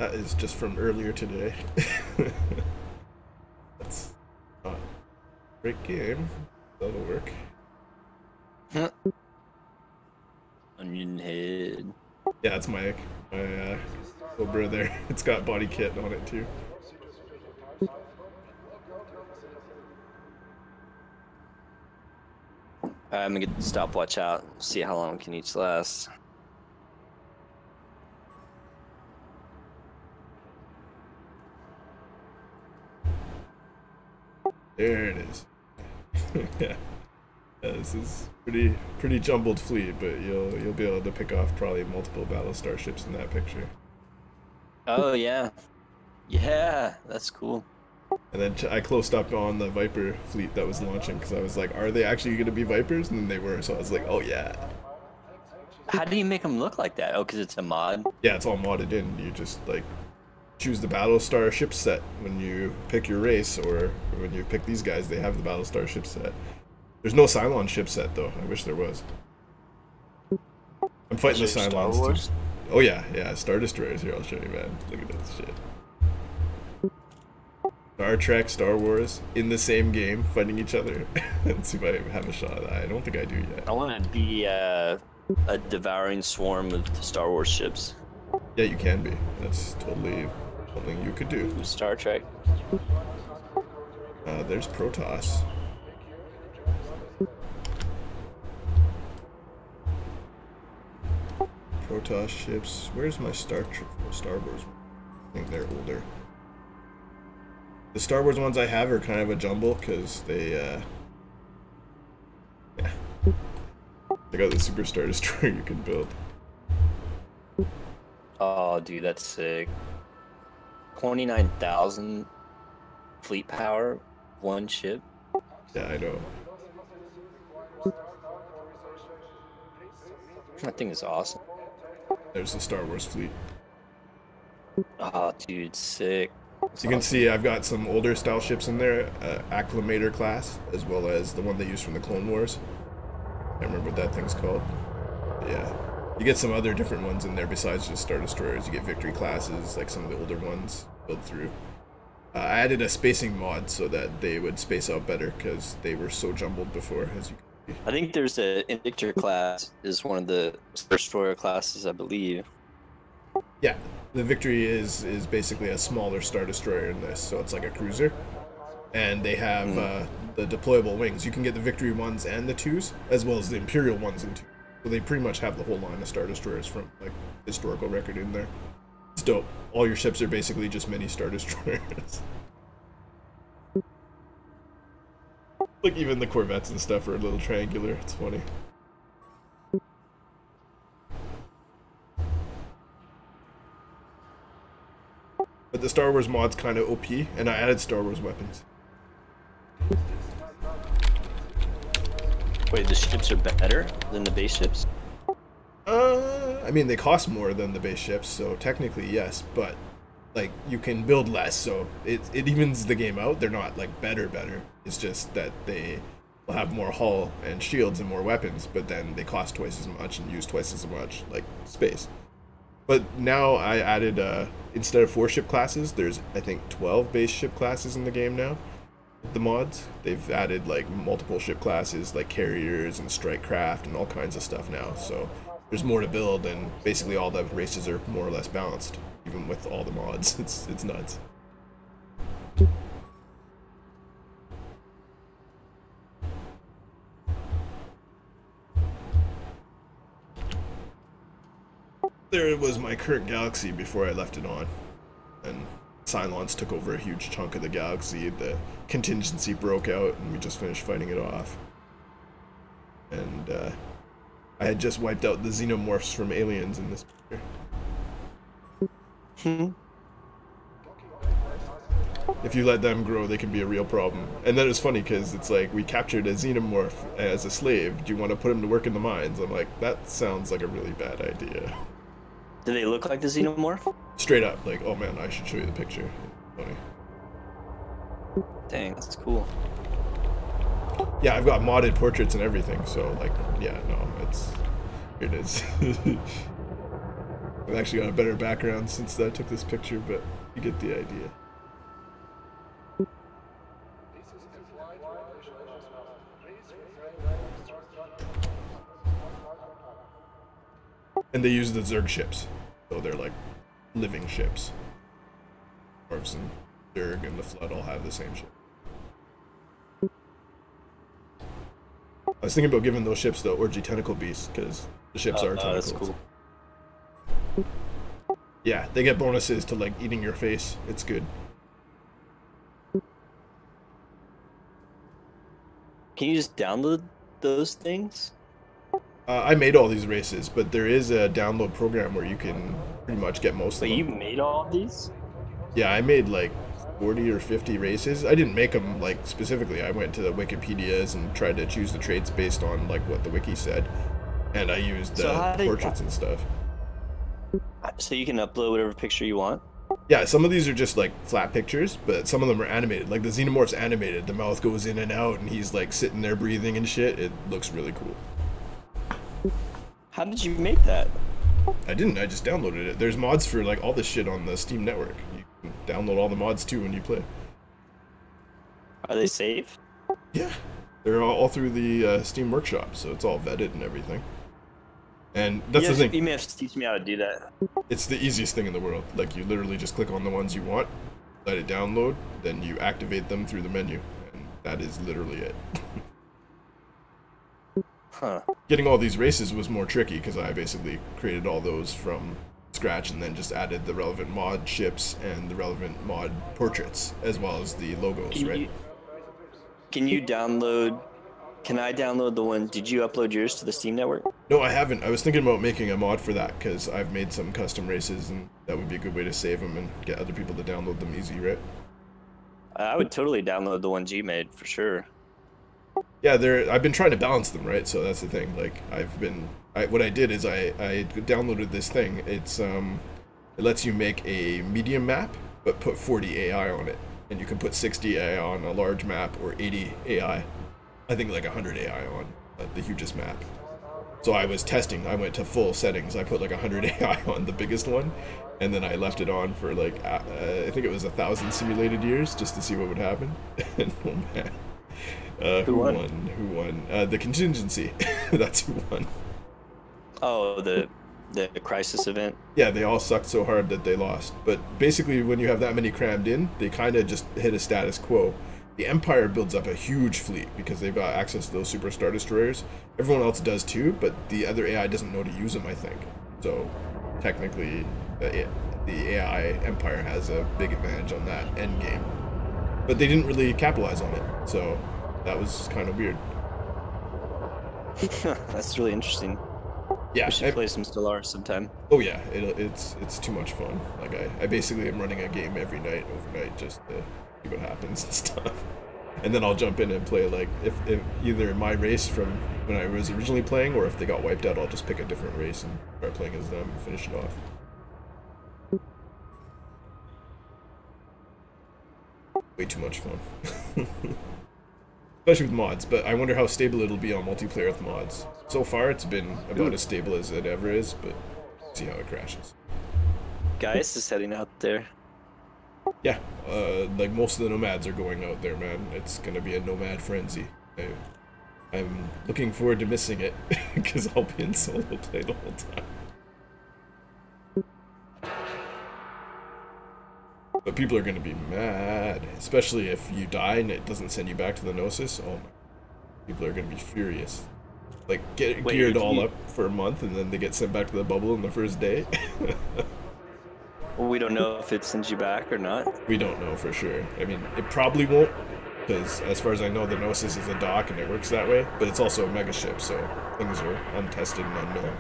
That is just from earlier today. That's not a great game. That'll work. Onion head. Yeah, it's my Cobra there. It's got body kit on it too. I'm gonna get the stopwatch out, see how long can each last. There it is. Yeah. This is pretty jumbled fleet, but you'll be able to pick off probably multiple battlestar ships in that picture. Oh yeah, yeah, that's cool. And then I closed up on the Viper fleet that was launching because I was like, are they actually going to be Vipers? And then they were, so I was like, oh yeah. How do you make them look like that? Oh, because it's a mod? Yeah, it's all modded in. You just like choose the Battlestar ship set when you pick your race, or when you pick these guys, they have the Battlestar ship set. There's no Cylon ship set though. I wish there was. I'm fighting the Cylons too. Oh yeah, Star Destroyers here. I'll show you, man. Look at this shit. Star Trek, Star Wars in the same game, fighting each other. Let's see if I have a shot of that. I don't think I do yet. I want to be a devouring swarm of Star Wars ships. Yeah, you can be. That's totally something you could do. Star Trek. There's Protoss. Protoss ships. Where's my Star Wars? I think they're older. The Star Wars ones I have are kind of a jumble because they, yeah. They got the Super Star Destroyer you can build. Oh, dude, that's sick. 29,000 fleet power, one ship. Yeah, I know. That thing is awesome. There's the Star Wars fleet. Oh, dude, sick. So you can see I've got some older style ships in there, Acclimator class, as well as the one they used from the Clone Wars. I can't remember what that thing's called. But yeah, you get some other different ones in there besides just Star Destroyers. You get Victory classes, like some of the older ones built through. I added a spacing mod so that they would space out better because they were so jumbled before, as you can see. I think there's a Indictor class is one of the Star Destroyer classes, I believe. Yeah, the Victory is basically a smaller Star Destroyer in this, so it's like a cruiser. And they have the deployable wings. You can get the Victory 1s and the 2s, as well as the Imperial 1s and 2s. So they pretty much have the whole line of Star Destroyers from like historical record in there. It's dope. All your ships are basically just mini Star Destroyers. Like even the Corvettes and stuff are a little triangular. It's funny. But the Star Wars mod's kind of OP, and I added Star Wars weapons. Wait, the ships are better than the base ships? I mean, they cost more than the base ships, so technically yes, but like you can build less, so it evens the game out. They're not like better. It's just that they will have more hull and shields and more weapons, but then they cost twice as much and use twice as much like space. But now I added instead of 4 ship classes, there's I think 12 base ship classes in the game now. The mods, they've added like multiple ship classes like carriers and strike craft and all kinds of stuff now, so there's more to build, and basically all the races are more or less balanced, even with all the mods. It's nuts. There was my current galaxy before I left it on, and Cylons took over a huge chunk of the galaxy. The contingency broke out, and we just finished fighting it off. And I had just wiped out the xenomorphs from Aliens in this picture. If you let them grow, they can be a real problem. And then it's funny because it's like, we captured a xenomorph as a slave. Do you want to put him to work in the mines? I'm like, that sounds like a really bad idea. Do they look like the xenomorph? Straight up, like, oh man, I should show you the picture. Funny. Dang, that's cool. Yeah, I've got modded portraits and everything, so like, yeah, no, here it is. I've actually got a better background since I took this picture, but you get the idea. And they use the Zerg ships, so they're like living ships. Dwarves and Zerg and the Flood all have the same ship. I was thinking about giving those ships the Orgy Tentacle Beast, because the ships are tentacles. That's cool. Yeah, they get bonuses to like eating your face. It's good. Can you just download those things? I made all these races, but there is a download program where you can pretty much get most of them. Wait, you made all of these? Yeah, I made like 40 or 50 races. I didn't make them like specifically. I went to the Wikipedias and tried to choose the traits based on like what the wiki said, and I used the portraits and stuff. So you can upload whatever picture you want? Yeah, some of these are just like flat pictures, but some of them are animated. Like the Xenomorph's animated. The mouth goes in and out, and he's like sitting there breathing and shit. It looks really cool. How did you make that? I didn't. I just downloaded it. There's mods for like all this shit on the Steam network. You can download all the mods too when you play. Are they safe? Yeah, they're all through the Steam Workshop, so it's all vetted and everything. And that's the thing. You may have to teach me how to do that. It's the easiest thing in the world. Like you literally just click on the ones you want, let it download, then you activate them through the menu, and that is literally it. Huh. Getting all these races was more tricky because I basically created all those from scratch and then just added the relevant mod ships and the relevant mod portraits as well as the logos, right? Can you download? Can I download the one? Did you upload yours to the Steam network? No, I haven't. I was thinking about making a mod for that because I've made some custom races and that would be a good way to save them and get other people to download them easy, right? I would totally download the ones you made for sure. Yeah, I've been trying to balance them, right? So that's the thing. Like, what I did is I downloaded this thing. It lets you make a medium map, but put 40 AI on it, and you can put 60 AI on a large map or 80 AI. I think like 100 AI on the hugest map. So I was testing. I went to full settings. I put like 100 AI on the biggest one, and then I left it on for like I think it was 1,000 simulated years just to see what would happen. And oh man. Who won? The contingency. That's who won. Oh, the crisis event? Yeah, they all sucked so hard that they lost. But basically, when you have that many crammed in, they kind of just hit a status quo. The Empire builds up a huge fleet because they've got access to those Super Star Destroyers. Everyone else does too, but the other AI doesn't know to use them, I think. So, technically, the AI Empire has a big advantage on that endgame. But they didn't really capitalize on it, so that was kind of weird. That's really interesting. Yeah, we should play some Stellaris sometime. Oh yeah, it's too much fun. Like I basically am running a game every night, overnight, just to see what happens and stuff. And then I'll jump in and play like if either my race from when I was originally playing, or if they got wiped out, I'll just pick a different race and start playing as them and finish it off. Way too much fun. Especially with mods, but I wonder how stable it'll be on multiplayer with mods. So far, it's been about as stable as it ever is, but see how it crashes. Gaius is heading out there. Yeah, like most of the nomads are going out there, man. It's gonna be a nomad frenzy. I'm looking forward to missing it, because I'll be in solo play the whole time. But people are gonna be mad, especially if you die and it doesn't send you back to the Gnosis. Oh my, people are gonna be furious. Like, get geared all up for a month and then they get sent back to the bubble in the first day. Well, we don't know if it sends you back or not. We don't know for sure. I mean, it probably won't, because as far as I know, the Gnosis is a dock and it works that way, but it's also a mega ship, so things are untested and unknown.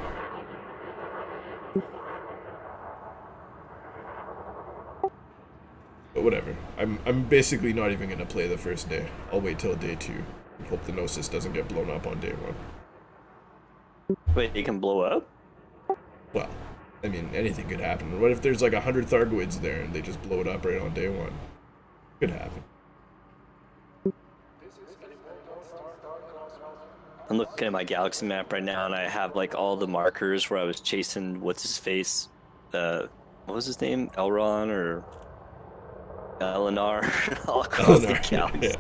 But whatever. I'm basically not even gonna play the first day. I'll wait till day 2 and hope the Gnosis doesn't get blown up on day 1. Wait, it can blow up? Well, I mean, anything could happen. What if there's like 100 Thargoids there and they just blow it up right on day 1? Could happen. I'm looking at my galaxy map right now and I have like all the markers where I was chasing what's his face what was his name? Elron or Eleanor? All across the galaxy. Yeah.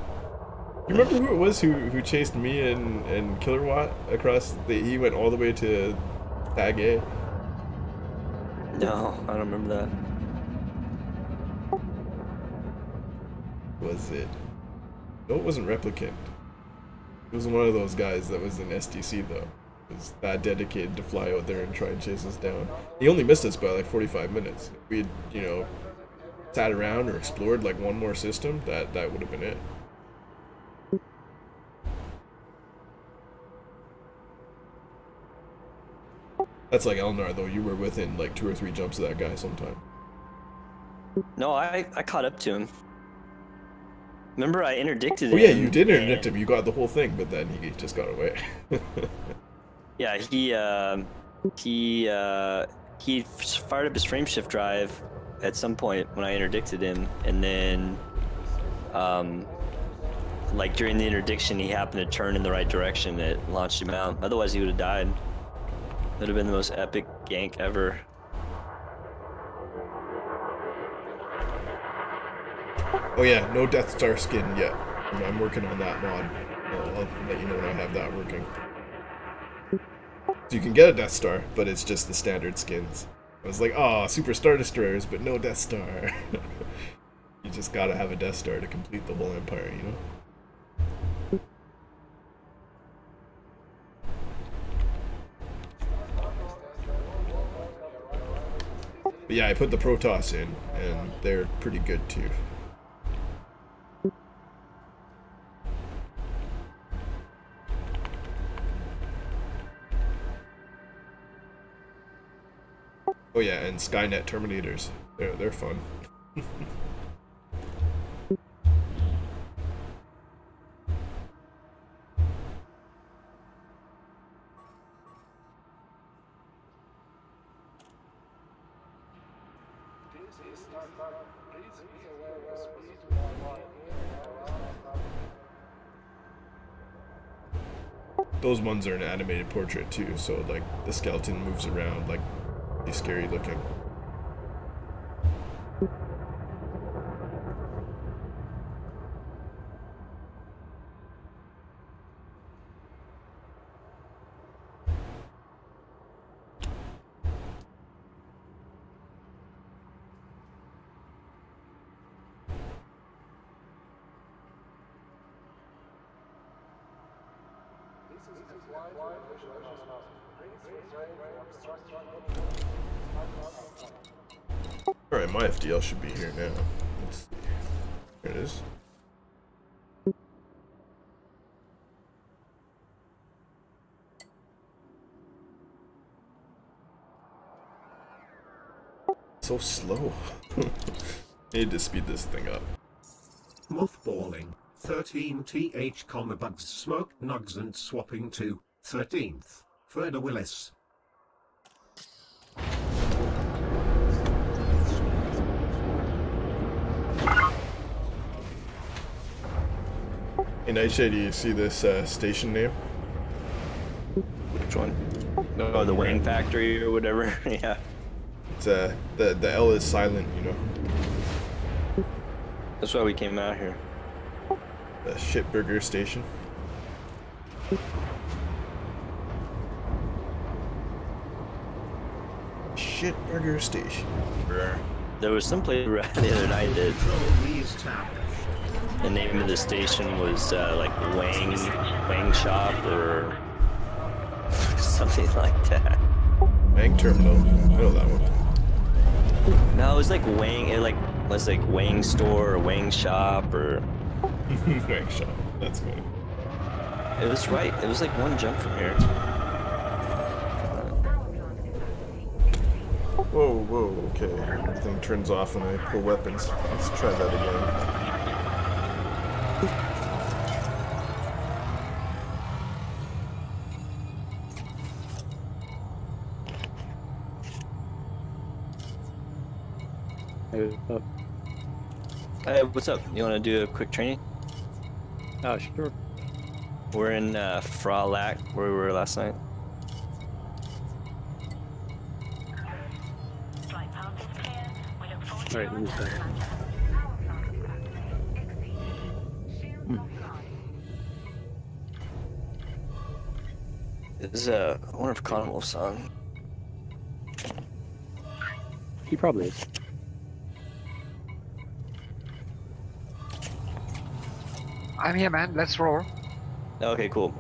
You remember who it was who chased me and Killerwatt across the? He went all the way to Tag A. No, I don't remember that. Was it? No, it wasn't Replicant. It was one of those guys that was in SDC though. It was that dedicated to fly out there and try and chase us down. He only missed us by like 45 minutes. If we had, you know, sat around or explored like one more system, that would have been it. That's like Elnar though. You were within like 2 or 3 jumps of that guy sometime. No, I caught up to him. Remember, I interdicted him. Oh yeah, you did interdict him. You got the whole thing, but then he just got away. Yeah, he fired up his frameshift drive at some point when I interdicted him, and then, like during the interdiction, he happened to turn in the right direction. It launched him out. Otherwise, he would have died. It would have been the most epic gank ever. Oh yeah, no Death Star skin yet. I'm working on that mod. I'll let you know when I have that working. So you can get a Death Star, but it's just the standard skins. I was like, oh, Super Star Destroyers, but no Death Star. You just gotta have a Death Star to complete the whole Empire, you know? But yeah, I put the Protoss in, and they're pretty good too. Oh yeah, and Skynet Terminators. They're fun. Those ones are an animated portrait too, so like the skeleton moves around like he's scary looking. Alright, my FDL should be here now. Let's see. Here it is. So slow. Need to speed this thing up. Mothballing. 13th, bugs, smoke, nugs and swapping to 13th. Freda Willis. Hey Nightshade, do you see this station name? Which one? No, the Wayne Factory or whatever. Yeah. It's the L is silent, you know. That's why we came out here. The Shitburger Station. Shitburger Station. There was some place the other night that the name of the station was like Wang Shop or something like that. Wang Terminal. I know that one. No, it was like Wang. It was like Wang Store or Wang Shop or. Wang Shop. That's funny. It was right. It was like one jump from here. Whoa, whoa, okay. Everything turns off when I pull weapons. Let's try that again. Hey, what's up? You want to do a quick training? Oh, sure. We're in Fralac, where we were last night. Flight Alright, let me start. This is a wonderful Carnival song. He probably is. I'm here, man. Let's roll. Okay, cool.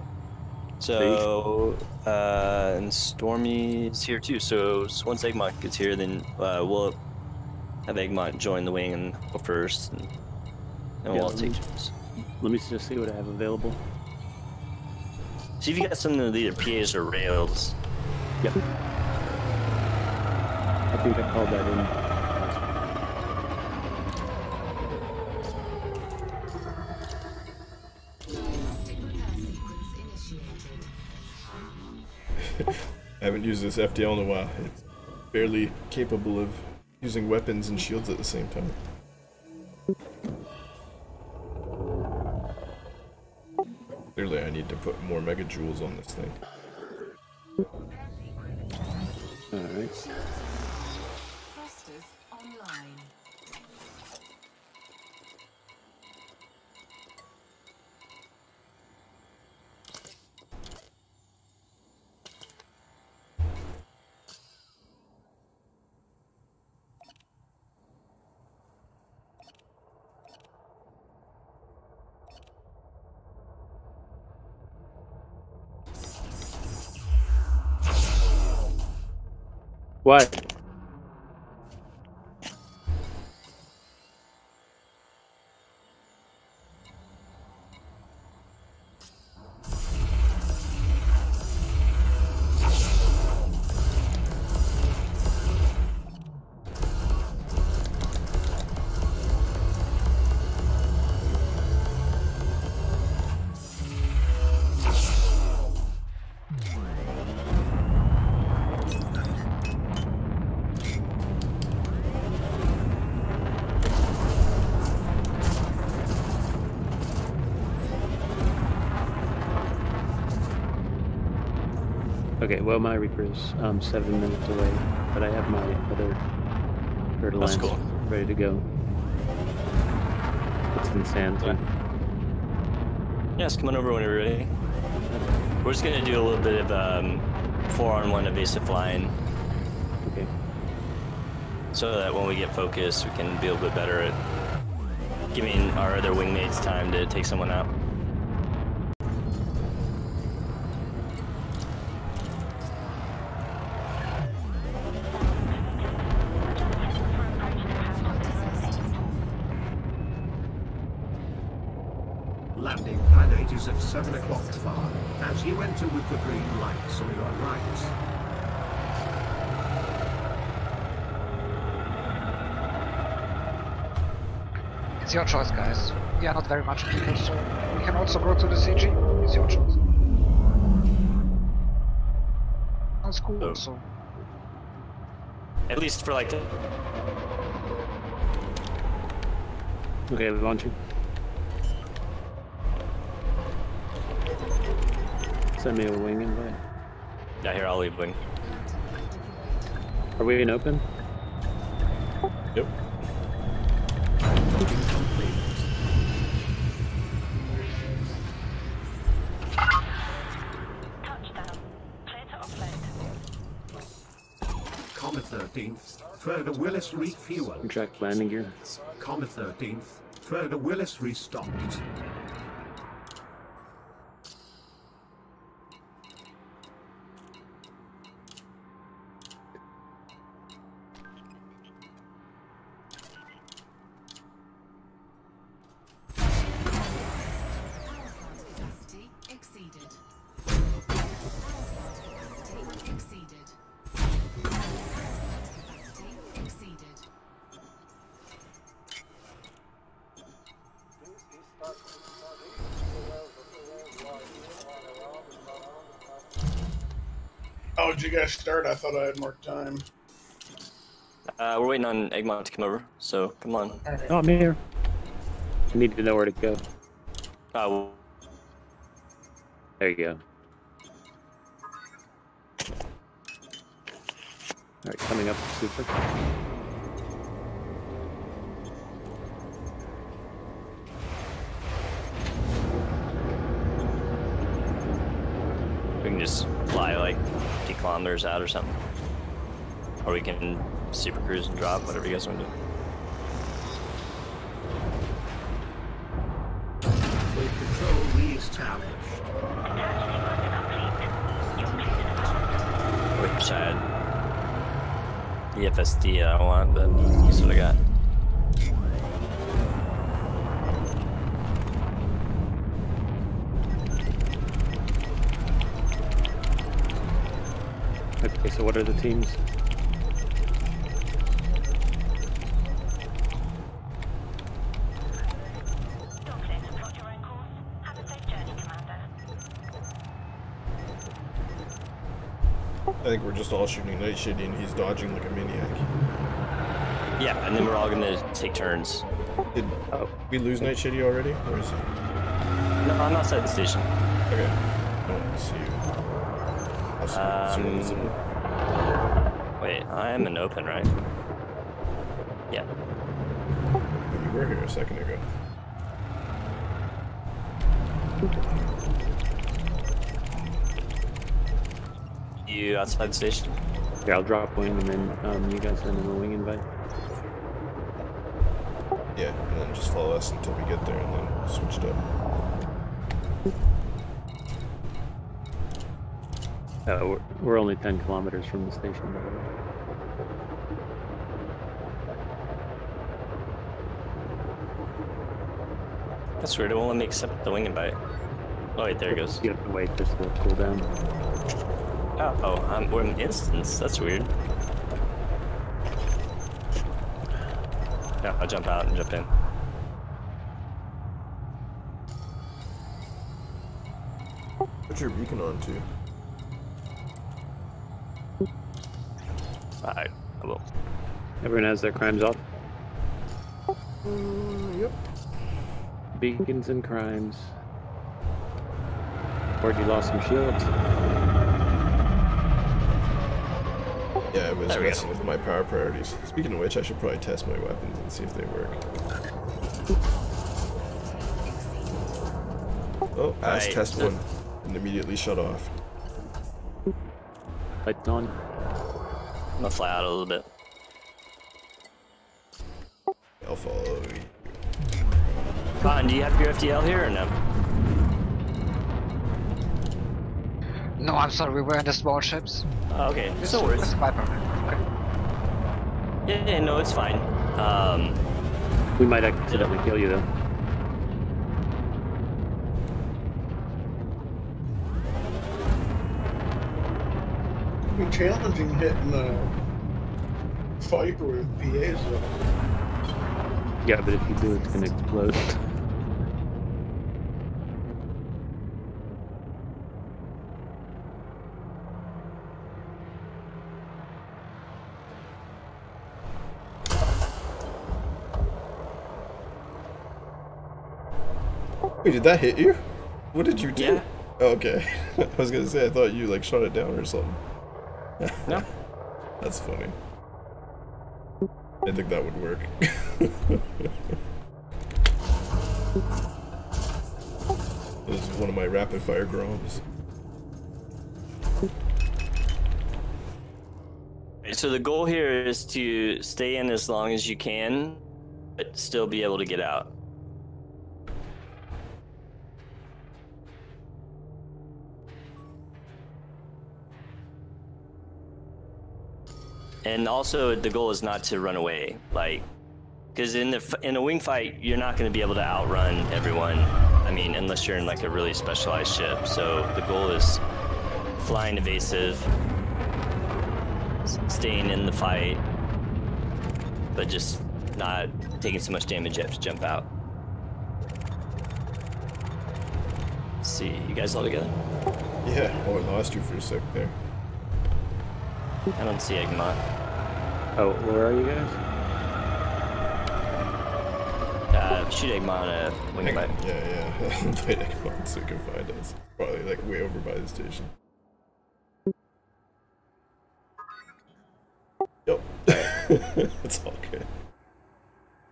So, and Stormy's here too. So once Eggmont gets here, then we'll have Eggmont join the wing and go first, and then we'll all take turns. Let me just see what I have available. See if you got something with either PAs or rails. Yep. I think I called that in. I haven't used this FDL in a while. It's barely capable of using weapons and shields at the same time. Clearly I need to put more mega jewels on this thing. Alright. Thrusters online. What? Okay, well, my Reaper is 7 minutes away, but I have my other Bird Alliance ready to go. It's in sand, too. Yes, come on over when you're ready. We're just gonna do a little bit of 4-on-1 evasive flying. Okay. So that when we get focused, we can be a little bit better at giving our other wingmates time to take someone out. Landing pad 8 is at 7 o'clock far, as you enter with the green lights on your right. It's your choice, guys. We are not very much people, so we can also go to the CG. It's your choice. Sounds cool, Oh. so. At least for like the... Okay, launching. Send me a wing invite. Yeah, here, I'll leave wing. Are we in open? Yep. Comet 13th, further Willis refueled. Contract landing gear. Comet 13th, further Willis restocked. How did you guys start? I thought I had more time. We're waiting on Eggmont to come over, so come on. Oh, I'm here. I need to know where to go. There you go. Alright, coming up super. We can just fly like 50 kilometers out or something. Or we can super cruise and drop, whatever you guys want to do. Fleet control re-established. Wish I had EFSD I don't want, but that's what I got. Okay, so what are the teams? I think we're just all shooting Night Shitty and he's dodging like a maniac. Yeah, and then we're all gonna take turns. Did we lose Night Shitty already? Where is he? No, I'm outside the station. Okay. I don't see you. Wait, I am in open, right? Yeah. You were here a second ago. You outside the station? Yeah, I'll drop wing and then you guys send him a wing invite. Yeah, and then just follow us until we get there and then switch it up. We're only 10 kilometers from the station, by the way. That's weird, it won't let me accept the wing invite. Oh wait, there it goes. You have to wait just to cool down. We're in instance, that's weird. Yeah, I'll jump out and jump in. Put your beacon on too. Alright, I will. Everyone has their crimes off? Yep. Beacons and crimes. Or you lost some shields? Yeah, I was messing with my power priorities. Speaking of which, I should probably test my weapons and see if they work. Oh, passed test one and immediately shut off. Lights on. I'm gonna fly out a little bit. I'll follow you. Ron, do you have your FTL here or no? No, I'm sorry, we were in the small ships. Okay, no worries. Yeah, no, it's fine. We might accidentally kill you though. It'd be challenging hitting a Viper with PAs though. Yeah, but if you do, it's gonna explode. Wait, did that hit you? What did you do? Yeah. Oh, okay. I was gonna say, I thought you like shot it down or something. No. That's funny. I think that would work. This is one of my rapid fire groms. So the goal here is to stay in as long as you can, but still be able to get out. And also, the goal is not to run away, like, because in a wing fight, you're not going to be able to outrun everyone. I mean, unless you're in like a really specialized ship. So the goal is flying evasive, staying in the fight, but just not taking so much damage you have to jump out. Let's see, you guys all together? Yeah, oh, I lost you for a sec there. I don't see Egmont. Oh, where are you guys? Shoot Egmont a wing invite. Yeah. Invite Egmont so he can find us. Probably like way over by the station. Yep. It's all good.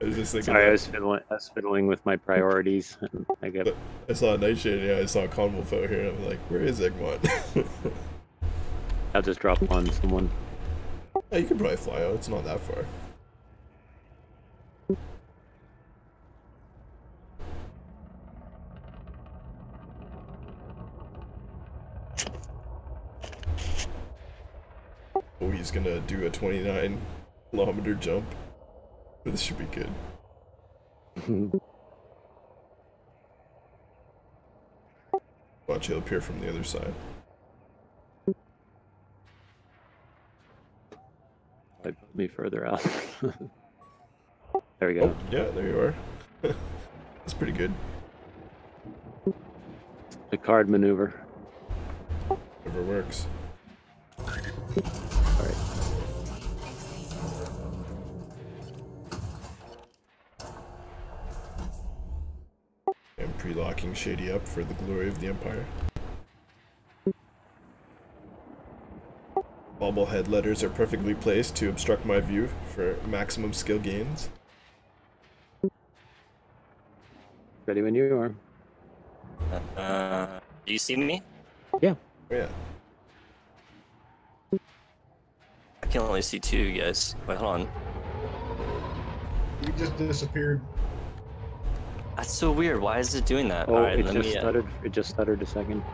I was just thinking. Sorry, I was fiddling with my priorities. And I saw a Nightshade. Yeah, I saw a Conwolf out here. I'm like, where is Egmont? I'll just drop on someone. Yeah, you can probably fly out. It's not that far. Oh, he's gonna do a 29-kilometer jump. This should be good. Watch, he'll appear from the other side. I put me further out. There we go. Oh, yeah, there you are. That's pretty good. The card maneuver. Whatever works. Alright. I'm pre-locking Shady up for the glory of the Empire. Bobblehead letters are perfectly placed to obstruct my view for maximum skill gains. Ready when you are. Do you see me? Yeah. Oh, yeah. I can only see two, guys. Wait, hold on. You just disappeared. That's so weird. Why is it doing that? Oh, All right, it let just me. stuttered. It just stuttered a second.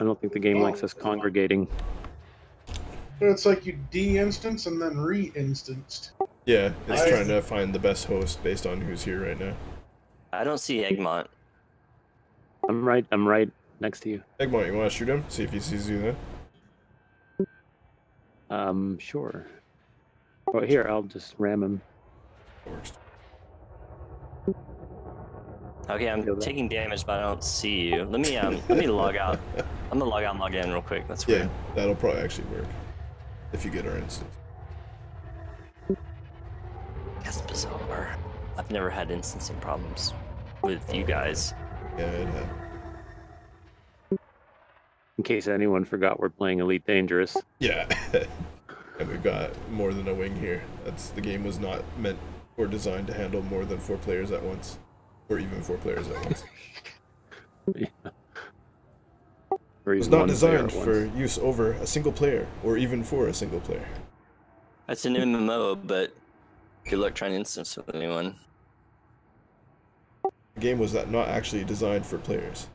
I don't think the game likes us congregating. It's like you de-instance and then re-instanced. Yeah, it's trying to find the best host based on who's here right now. I don't see Egmont. I'm right next to you. Egmont, you want to shoot him? See if he sees you then? Sure. Oh, here, I'll just ram him. Works. Okay, I'm taking damage, but I don't see you. Let me log out. I'm gonna log out and log in real quick. That's weird. Yeah, that'll probably actually work. If you get our instance. That's bizarre. I've never had instancing problems with you guys. Yeah, it had. In case anyone forgot, we're playing Elite Dangerous. Yeah. And we've got more than a wing here. The game was not meant or designed to handle more than 4 players at once. Or even 4 players at once. Yeah. It was not designed for use over a single player, or even for a single player. That's an MMO, but good luck trying to instance with anyone. The game was not actually designed for players.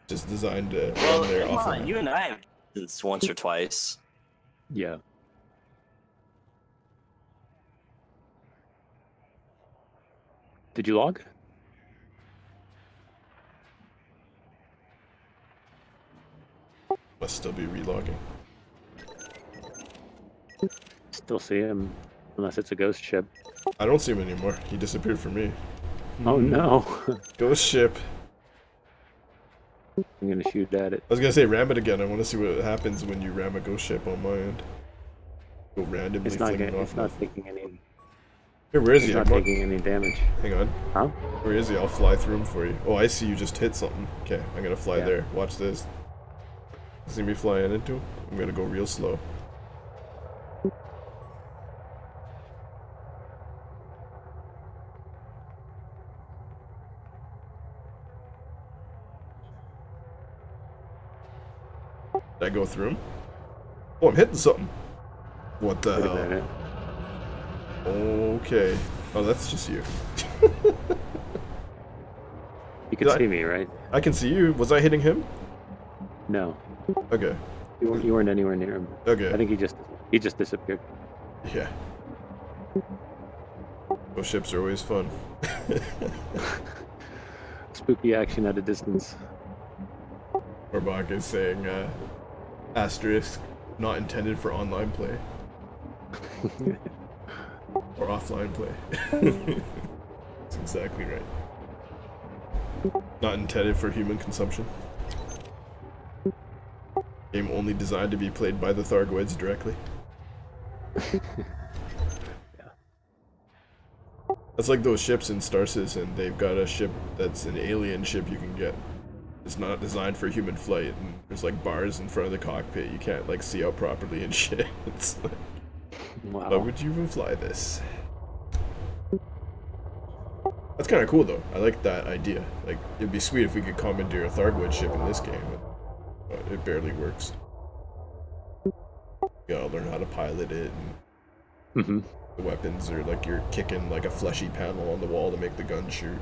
Just designed to Well, run there come offline. on, you and I have instanced once or twice. Yeah. Did you log? Must still be relogging. Still see him, unless it's a ghost ship. I don't see him anymore. He disappeared from me. Oh no. Ghost ship. I'm gonna shoot at it. I was gonna say ram it again. I want to see what happens when you ram a ghost ship on my end. Go randomly flinging off. It's not taking any. Here, where is he? It's not taking any damage. Hang on. Huh? Where is he? I'll fly through him for you. Oh, I see you just hit something. Okay, I'm gonna fly there. Watch this. See me flying into him? I'm gonna go real slow. Did I go through him? Oh, I'm hitting something. What the hell? Okay. Oh, that's just you. You can see me, right? I can see you. Was I hitting him? No. Okay. You weren't anywhere near him. Okay. I think he just disappeared. Yeah. Those ships are always fun. Spooky action at a distance. Orbach is saying, asterisk, not intended for online play. Or offline play. That's exactly right. Not intended for human consumption. Game only designed to be played by the Thargoids directly. That's like those ships in Star Citizen. They've got a ship that's an alien ship you can get. It's not designed for human flight, and there's like bars in front of the cockpit. You can't like see out properly and shit. It's like, Wow. Why would you even fly this? That's kind of cool though. I like that idea. Like, it'd be sweet if we could commandeer a Thargoid ship in this game, but it barely works. You gotta learn how to pilot it, and the weapons are like you're kicking like a fleshy panel on the wall to make the gun shoot.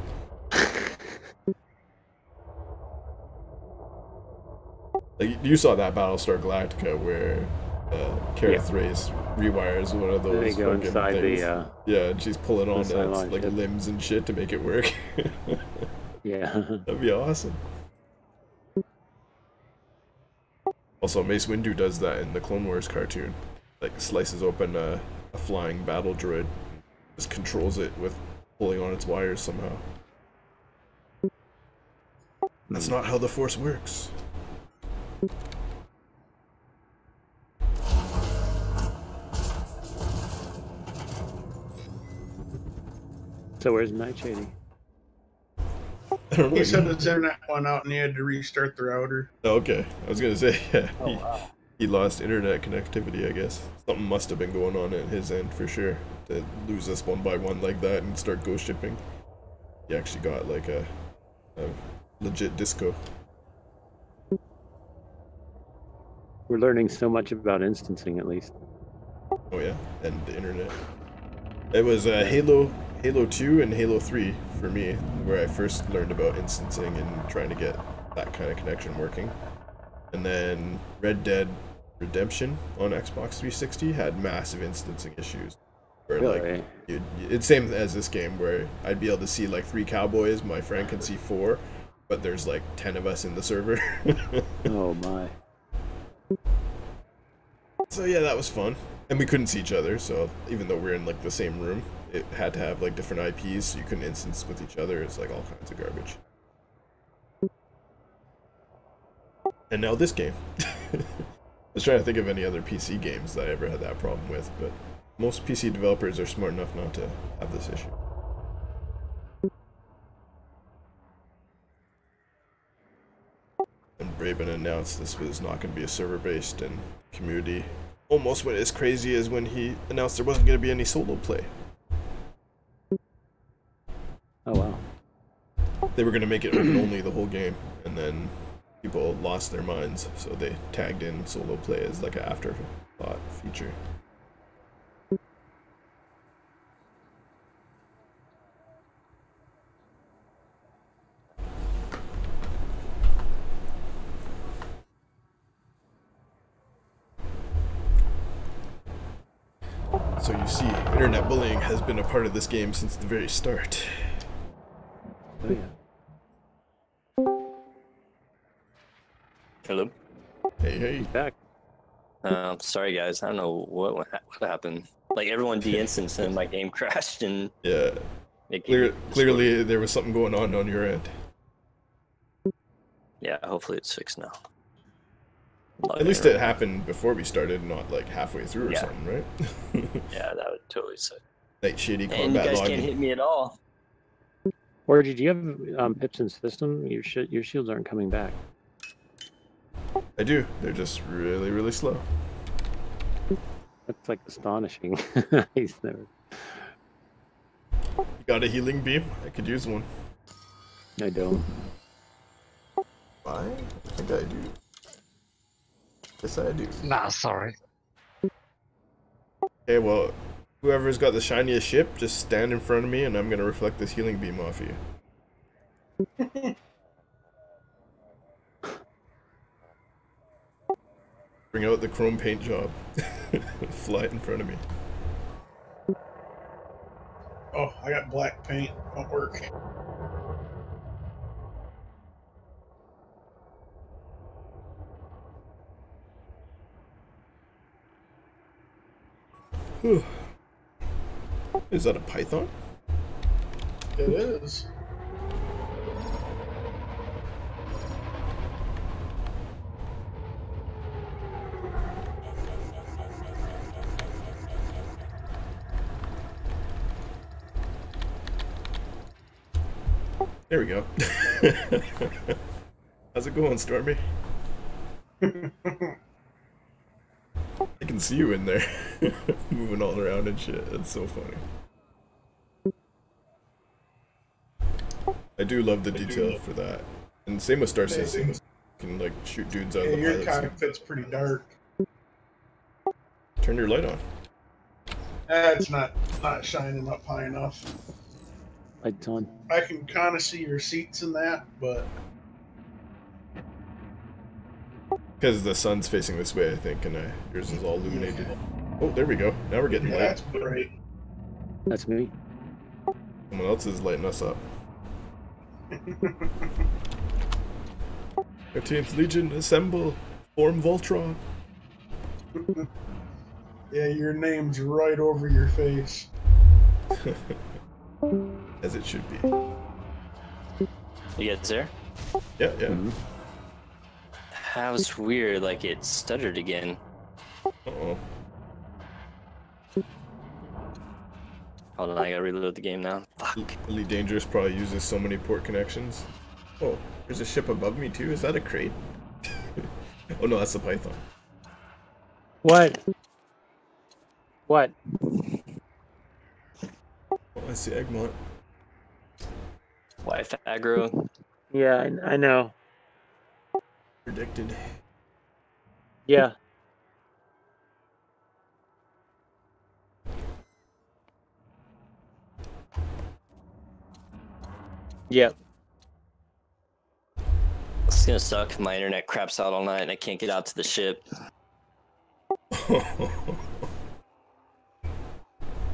Like, you saw that Battlestar Galactica where Kareth Thrace rewires one of those. There you go, fucking inside things. the yeah, and she's pulling on the like ship. limbs and shit to make it work. Yeah. That'd be awesome. Also, Mace Windu does that in the Clone Wars cartoon. Like, slices open a flying battle droid, just controls it with pulling on its wires somehow. That's not how the Force works. So where's Nightshady? I don't know. He said his internet went out and he had to restart the router. Oh, okay. I was gonna say, yeah. Oh, wow. He lost internet connectivity, I guess. Something must have been going on at his end for sure to lose us one by one like that and start ghost shipping. He actually got like a legit disco. We're learning so much about instancing, at least. Oh yeah, and the internet. It was Halo 2 and Halo 3 for me, where I first learned about instancing and trying to get that kind of connection working. And then Red Dead Redemption on Xbox 360 had massive instancing issues. Where Really? like, it's same as this game where I'd be able to see like 3 cowboys, my friend can see 4, but there's like 10 of us in the server. Oh my. So yeah, that was fun. And we couldn't see each other, so even though we're in like the same room, it had to have like different IPs, so you couldn't instance with each other. It's like all kinds of garbage. And now this game. I was trying to think of any other PC games that I ever had that problem with, but most PC developers are smart enough not to have this issue. And Braben announced this was not going to be a server-based, and community almost went as crazy as when he announced there wasn't going to be any solo play. Oh wow. They were going to make it open only the whole game, and then people lost their minds, so they tagged in solo play as like an afterthought feature. So you see, internet bullying has been a part of this game since the very start. Oh yeah. Hello. Hey, hey. Back. Sorry guys, I don't know what happened. Like everyone de-instanced and my game crashed and Yeah. Clearly there was something going on your end. Yeah, hopefully it's fixed now. At least it happened before we started, not like halfway through or something, right? Yeah, that would totally suck. Like shitty combat And you guys logging. can't hit me at all. Or did you have pips in system? Your shields aren't coming back. I do. They're just really, really slow. That's like astonishing. He's never. You got a healing beam? I could use one. I don't. I think I do. Yes, I do. Nah, sorry. Okay, well, whoever's got the shiniest ship, just stand in front of me and I'm gonna reflect this healing beam off you. Bring out the chrome paint job. Fly it in front of me. Oh, I got black paint. Won't work. Is that a python? It is. There we go. How's it going, Stormy? I can see you in there, moving all around and shit. That's so funny. I do love the detail for that. And same with Star Citizen. You can like shoot dudes out of the your pilot seat. cockpit's pretty dark. Turn your light on. It's not shining up high enough. Lights on. I can kind of see your seats in that, but Because the sun's facing this way, I think, and yours is all illuminated. Oh, there we go. Now we're getting light. That's great. That's me. Someone else is lighting us up. 13th Legion, assemble! Form Voltron! Yeah, your name's right over your face. As it should be. You guys there? Yeah, yeah. Mm-hmm. That was weird, like it stuttered again. Uh-oh. Hold on, I gotta reload the game now. Fuck. Elite Dangerous probably uses so many port connections. Oh, there's a ship above me too. Is that a crate? Oh no, that's the Python. What? What? Oh, I see Egmont. Wife aggro. Yeah, I know. Predicted. Yeah. Yep. It's gonna suck if my internet craps out all night and I can't get out to the ship.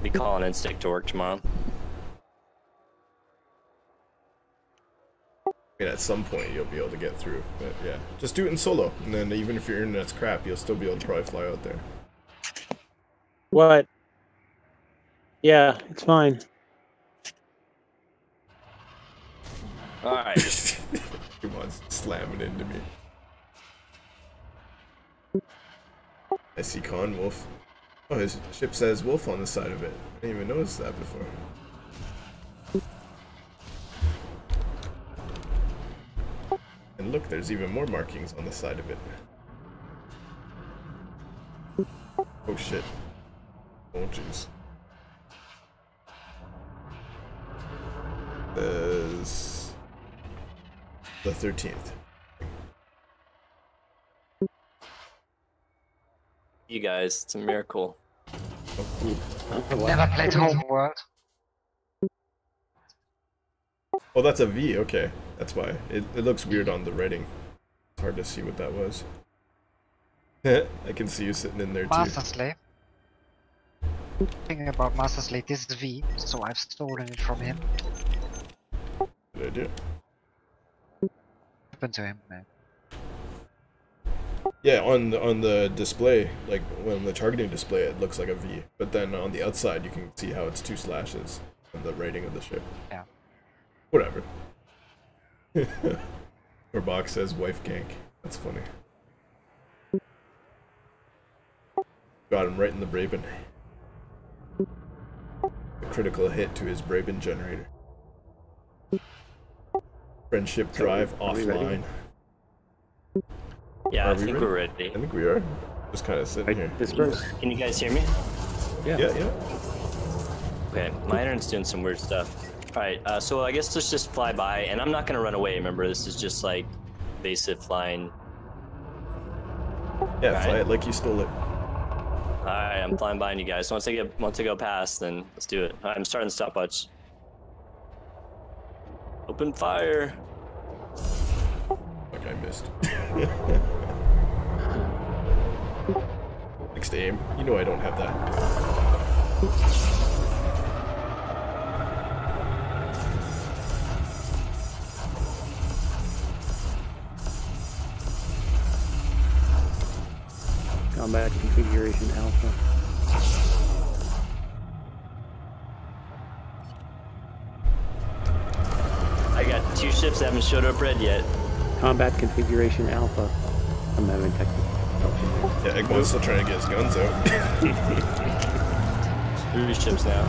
Be calling in sick to work tomorrow. I mean, at some point you'll be able to get through, but yeah. Just do it in solo, and then even if your internet's crap, you'll still be able to probably fly out there. What? Yeah, it's fine. Alright. Come on, slamming into me. I see Con Wolf. Oh, his ship says Wolf on the side of it. I didn't even notice that before. And look, there's even more markings on the side of it. Oh shit. Oh jeez. There's the 13th. You guys, it's a miracle. Oh, cool. Never played Homeworld. Oh, that's a V, okay. That's why. It looks weird on the writing. It's hard to see what that was. I can see you sitting in there too. Master Slave. Thinking about Master Slave, this is V, so I've stolen it from him. Good idea. Happened to him, man. Yeah, on the display, like when the targeting display, it looks like a V. But then on the outside, you can see how it's 2 slashes on the rating of the ship. Yeah. Whatever. Or box says wife gank. That's funny. Got him right in the Braben. A critical hit to his Braben generator. Friendship drive offline. Yeah, I think we're ready. I think we are. Just kind of sitting here. Disperse. Can you guys hear me? Yeah. Yeah. Okay, my internet's doing some weird stuff. Alright, so I guess let's just fly by, and I'm not gonna run away, remember, this is just like basic flying. Yeah, fly it like you stole it. Alright, I'm flying behind you guys. Once I go past, then let's do it. Alright, I'm starting the stopwatch. Open fire. Like I missed. Next aim. You know I don't have that. Combat configuration alpha. I got 2 ships that haven't showed up red yet. Combat configuration alpha. I'm having technical. Yeah, Egmont's still trying to get his guns out. 3 ships now.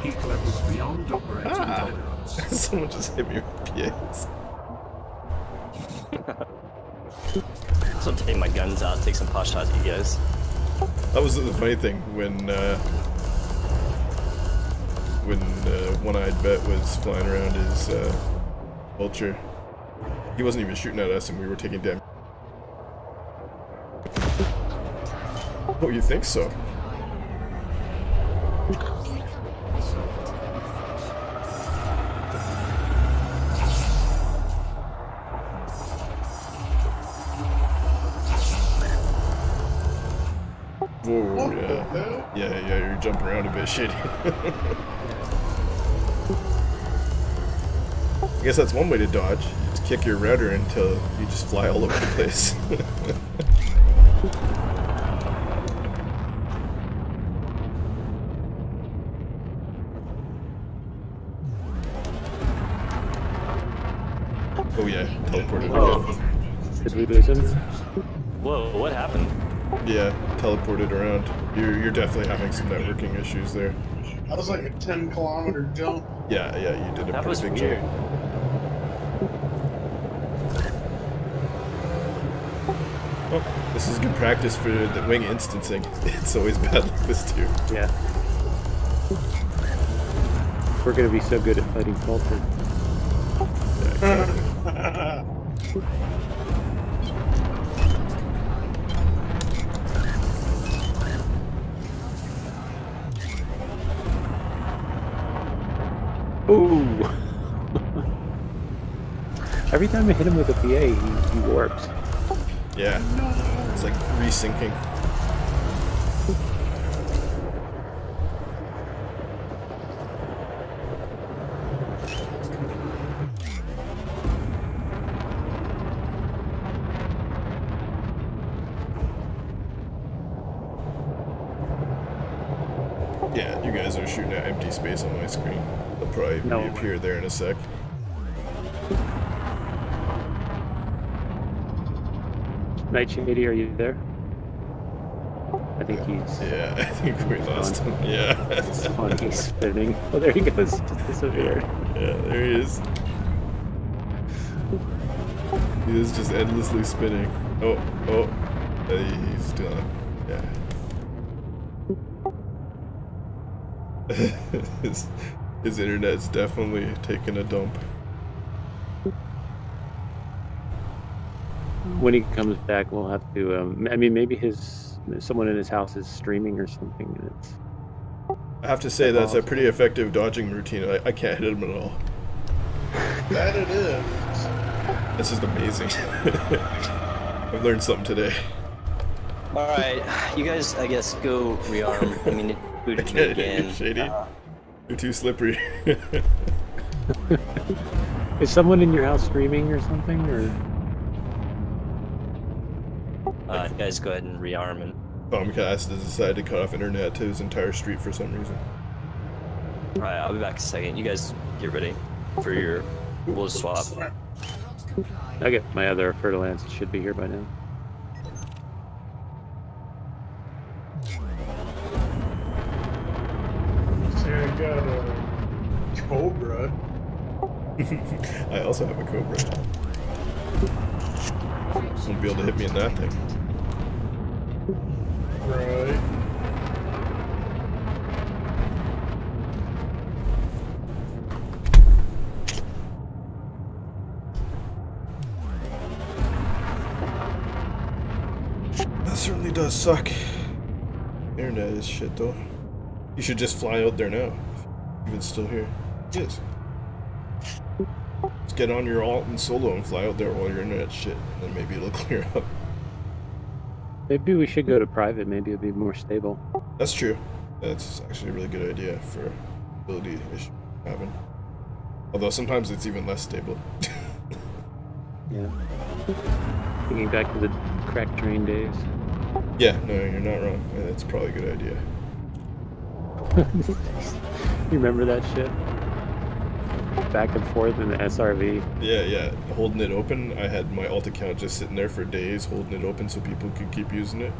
Heat levels beyond operating Someone just hit me with PAs. So take my guns out, take some pot shots at you guys. That was the funny thing when One-Eyed Bet was flying around his vulture. He wasn't even shooting at us, and we were taking damage. Oh, you think so? Whoa, yeah, you're jumping around a bit, shitty. I guess that's one way to dodge. You just kick your router until you just fly all over the place. Oh yeah, teleported again. Did we lose him? Whoa, what happened? Yeah, teleported around. You're definitely having some networking issues there. That was like a 10-kilometer jump. Yeah, you did a pretty big jump. Oh, this is good practice for the wing instancing. It's always bad like this too. Yeah. We're gonna be so good at fighting Falter. Yeah, exactly. Ooh! Every time I hit him with a PA, he warps. Yeah, it's like resyncing. Yeah, you guys are shooting at empty space on my screen. They'll probably reappear there in a sec. Night Shady, are you there? I think he's... Yeah, I think we lost him. Yeah. It's funny, he's spinning. Oh, there he goes. Just disappeared. Yeah, there he is. He is just endlessly spinning. Oh, he's done. Yeah. his internet's definitely taking a dump. When he comes back, we'll have to. I mean, maybe someone in his house is streaming or something. And it's. I have to say that's a pretty effective dodging routine. I can't hit him at all. That it is. This is amazing. I've learned something today. All right, you guys, I guess go rearm. I mean, booted me again. Shady. You're too slippery. Is someone in your house streaming or something, or? You guys go ahead and rearm and. Bombcast has decided to cut off internet to his entire street for some reason. All right, I'll be back in a second. You guys get ready for your. We'll swap. I get my other fertilizer. It should be here by now. See, I got a Cobra. I also have a Cobra. Won't be able to hit me in that thing. Right. That certainly does suck. Internet is shit though. You should just fly out there now. If it's still here. Yes. Just get on your alt and solo and fly out there while your internet's shit. And then maybe it'll clear up. Maybe we should go to private. Maybe it'll be more stable. That's true. That's actually a really good idea for ability issue having. Although sometimes it's even less stable. Yeah. Thinking back to the crack train days. Yeah, no, you're not wrong. That's probably a good idea. You remember that shit? Back and forth in the SRV. Yeah, holding it open. I had my alt account just sitting there for days, holding it open so people could keep using it.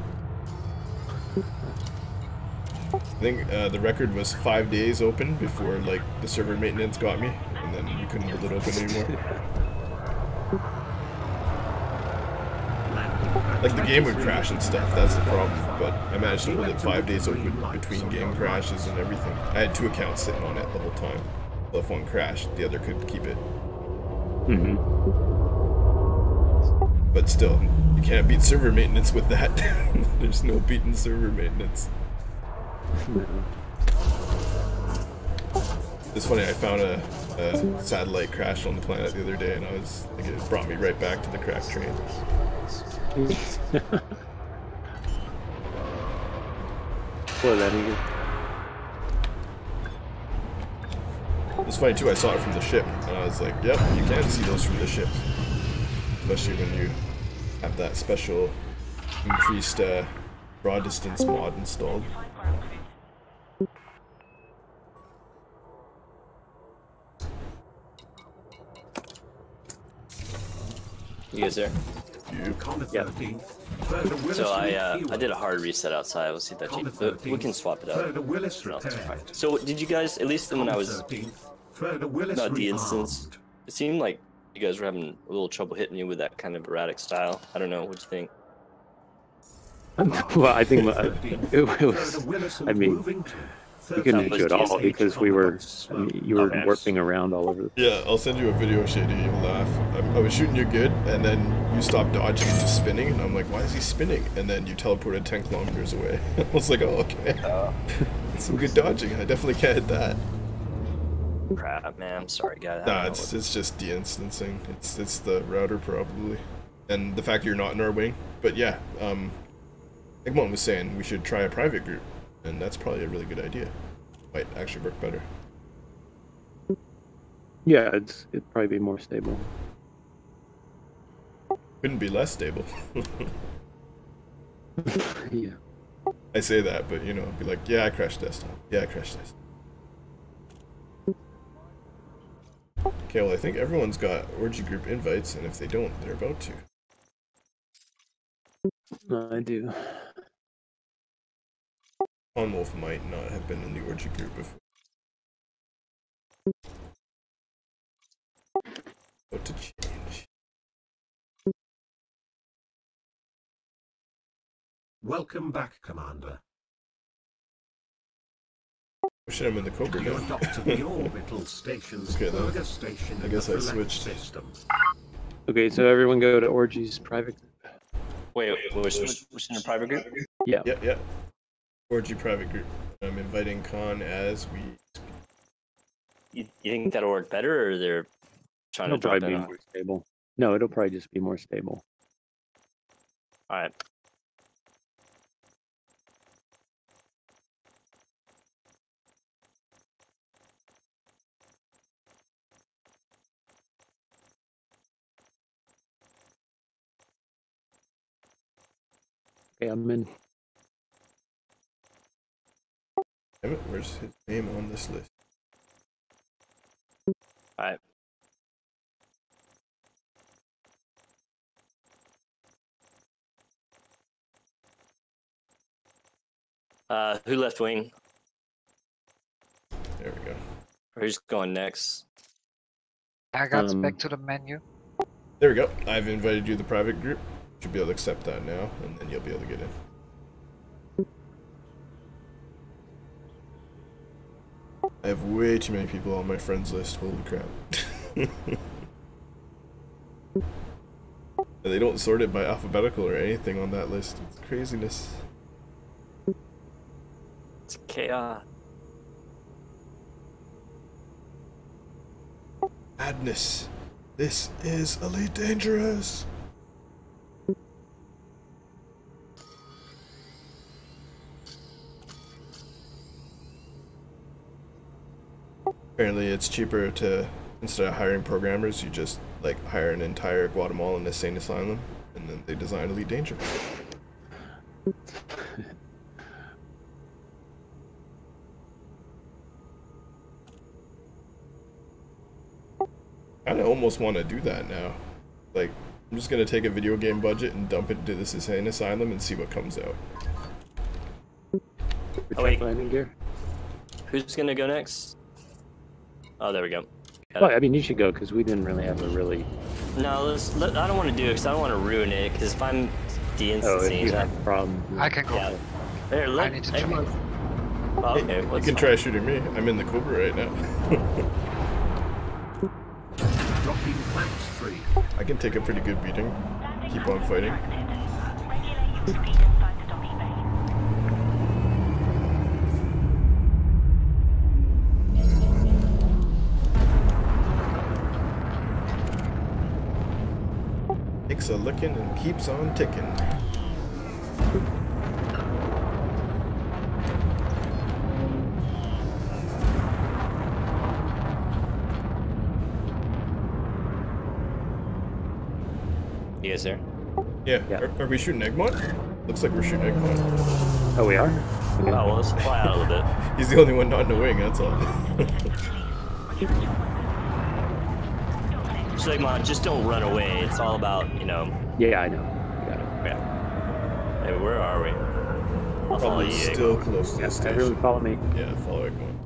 I think the record was 5 days open before like the server maintenance got me, and then we couldn't hold it open anymore. Like the game would crash and stuff, that's the problem, but I managed to hold it 5 days open between game crashes and everything. I had 2 accounts sitting on it the whole time. So if one crashed, the other could keep it. Mm-hmm. But still, you can't beat server maintenance with that. There's no beating server maintenance. No. It's funny, I found a satellite crash on the planet the other day, and it brought me right back to the crack train. Well, that is. It's funny too, I saw it from the ship, and I was like, yep, you can see those from the ship. Especially when you have that special increased broad distance mod installed. You guys there? Yeah. So I did a hard reset outside. We'll see if that changes. We can swap it out. No, it's fine. So did you guys, at least when I was not the instance, it seemed like you guys were having a little trouble hitting me with that kind of erratic style. I don't know. What do you think? Well, I think it was. I mean, we couldn't hit you at all because we were. I mean, you were warping around all over. Yeah, I'll send you a video, Shady. You'll laugh. I was shooting you good, and then you stopped dodging and just spinning, and I'm like, why is he spinning? And then you teleported 10 kilometers away. I was like, oh, okay. Some good dodging. I definitely can't hit that. Crap, man. I'm sorry, guys. Nah, it's just de-instancing. It's the router probably, and the fact you're not in our wing. But yeah, Egmont was saying we should try a private group, and that's probably a really good idea. Might actually work better. Yeah, it'd probably be more stable. Couldn't be less stable. Yeah. I say that, but you know, be like, yeah, I crashed desktop. Yeah, I crashed desktop. Okay, well, I think everyone's got orgy group invites, and if they don't, they're about to. I do. Wolf might not have been in the orgy group before. What to change? Welcome back, Commander. Oh shit, I'm in the Cobra now. The orbital station's okay, then. burger station I guess I in the switched. system. Okay, so everyone go to Orgy's private group. Wait, we're in a private group? Yeah. Yep. Orgy private group. I'm inviting Khan as we speak. You think that'll work better, or they're trying to drop probably that be on? more stable. No, it'll probably just be more stable. Alright. Okay, I'm in. Damn it, where's his name on this list? Alright. Who left wing? There we go. Or who's going next? I got back to the menu. There we go. I've invited you to the private group. Should be able to accept that now, and then you'll be able to get in. I have way too many people on my friends list. Holy crap. They don't sort it by alphabetical or anything on that list. It's craziness. It's chaos. Madness. This is Elite Dangerous. Apparently it's cheaper to, instead of hiring programmers, you just like hire an entire Guatemalan insane asylum, and then they design Elite Dangerous. I almost want to do that now. Like, I'm just gonna take a video game budget and dump it into this insane asylum and see what comes out. Oh, wait. landing gear. Who's gonna go next? Oh, there we go. Well, I mean, you should go because we didn't really have a really. No, I don't want to do it because I don't want to ruin it. Because if I'm Oh, if de-instancing, you have a problem. I can go. yeah. There, I need to join. Oh, okay, You can try shooting me. I'm in the Cobra right now. Dropping flaps 3. I can take a pretty good beating. Keep on fighting. Takes a licking and keeps on ticking. You guys there? Yeah. Are we shooting Egmont? Looks like we're shooting Egmont. Oh, we are? Oh, well, let's fly out a little bit. He's the only one not in the wing, that's all. Sigmund, just don't run away. It's all about, you know. Yeah, I know. Got it. Yeah. Hey, where are we? I'll follow Probably you. still close to the Yeah, station. everyone follow me. Yeah, follow Egmont.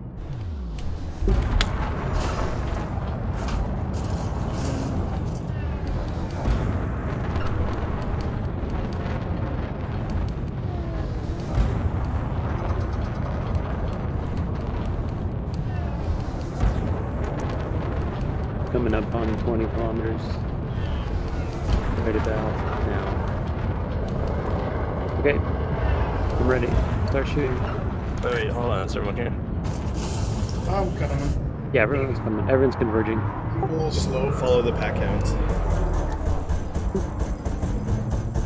Coming up on 20 kilometers. Right about now. Okay. I'm ready. Start shooting. Wait, hold on. Is everyone here? I'm coming. Yeah, everyone's coming. Everyone's converging. A little slow. Follow the pack hounds.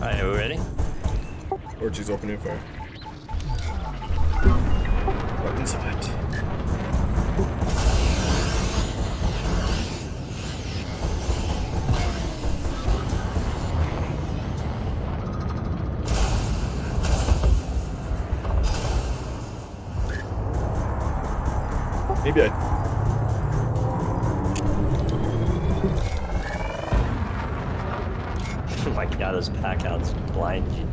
Alright, are we ready? Orgy's opening fire. Weapons hot. Maybe I... Oh my god, those pack outs blind you.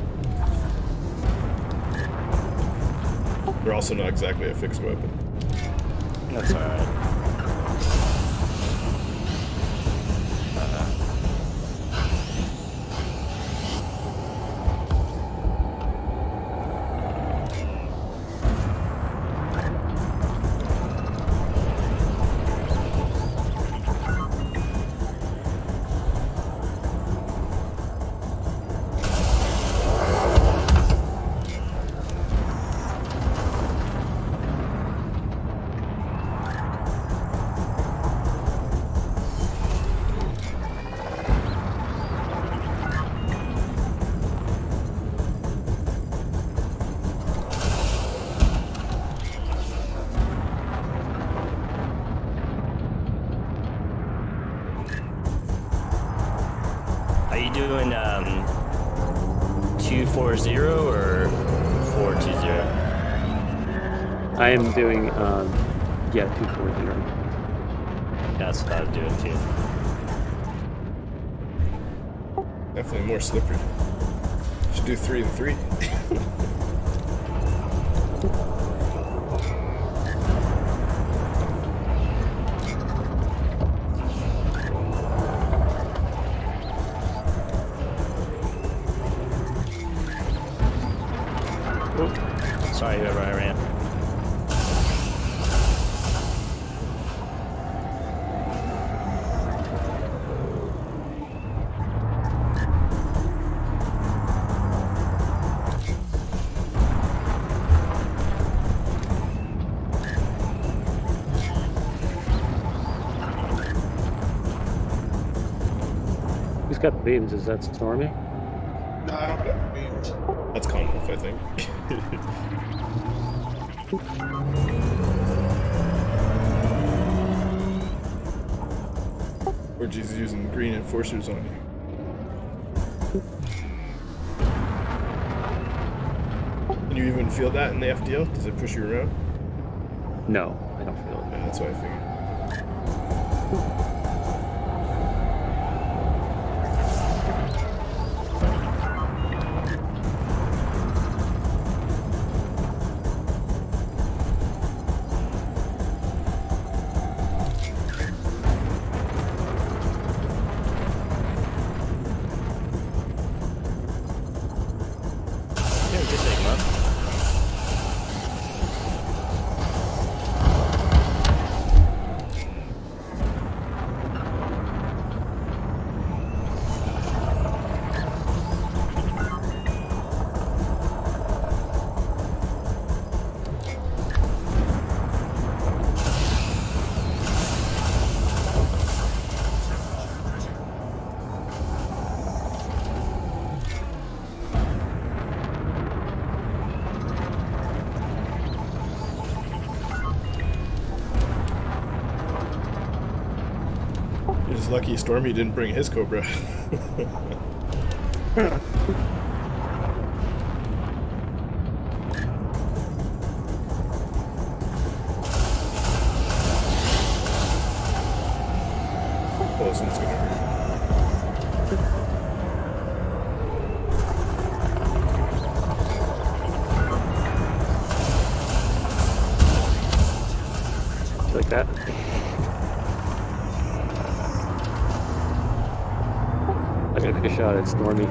They're also not exactly a fixed weapon. That's alright. Are you doing 240 or 420? I am doing, yeah, 240. That's what I was doing too. Definitely more slippery. Should do 3 and 3. Sorry, whoever I ran. Who's got the beams? Is that Stormy? No, I don't get beams. That's Conwolf, I think. Orgy's using green enforcers on you. Can you even feel that in the FDL? Does it push you around? No, I don't feel it. Yeah, that's what I figured. He's lucky Stormy didn't bring his Cobra. Oh, this one's gonna hurt. Like that. I took a shot at Stormy.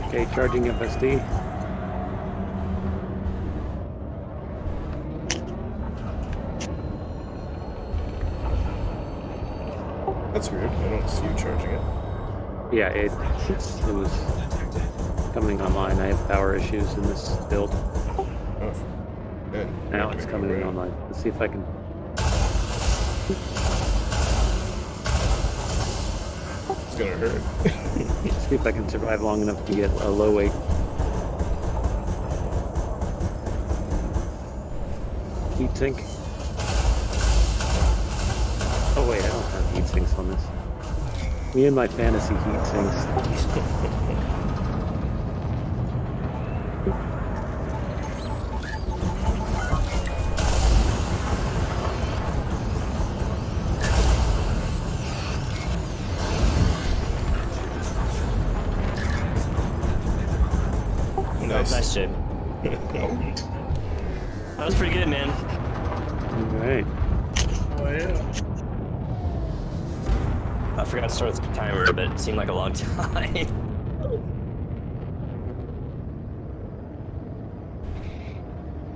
Okay, charging FSD. That's weird. I don't see you charging it. Yeah, it was coming online. I have power issues in this build. Oh, yeah. Now it's coming online. Let's see if I can. It's gonna hurt. See if I can survive long enough to get a low weight. Heat sink. Oh wait, I don't have heat sinks on this. Me and my fantasy heat sinks. Nice shape. That was pretty good, man. Alright. Oh yeah. I forgot to start the timer, but it seemed like a long time.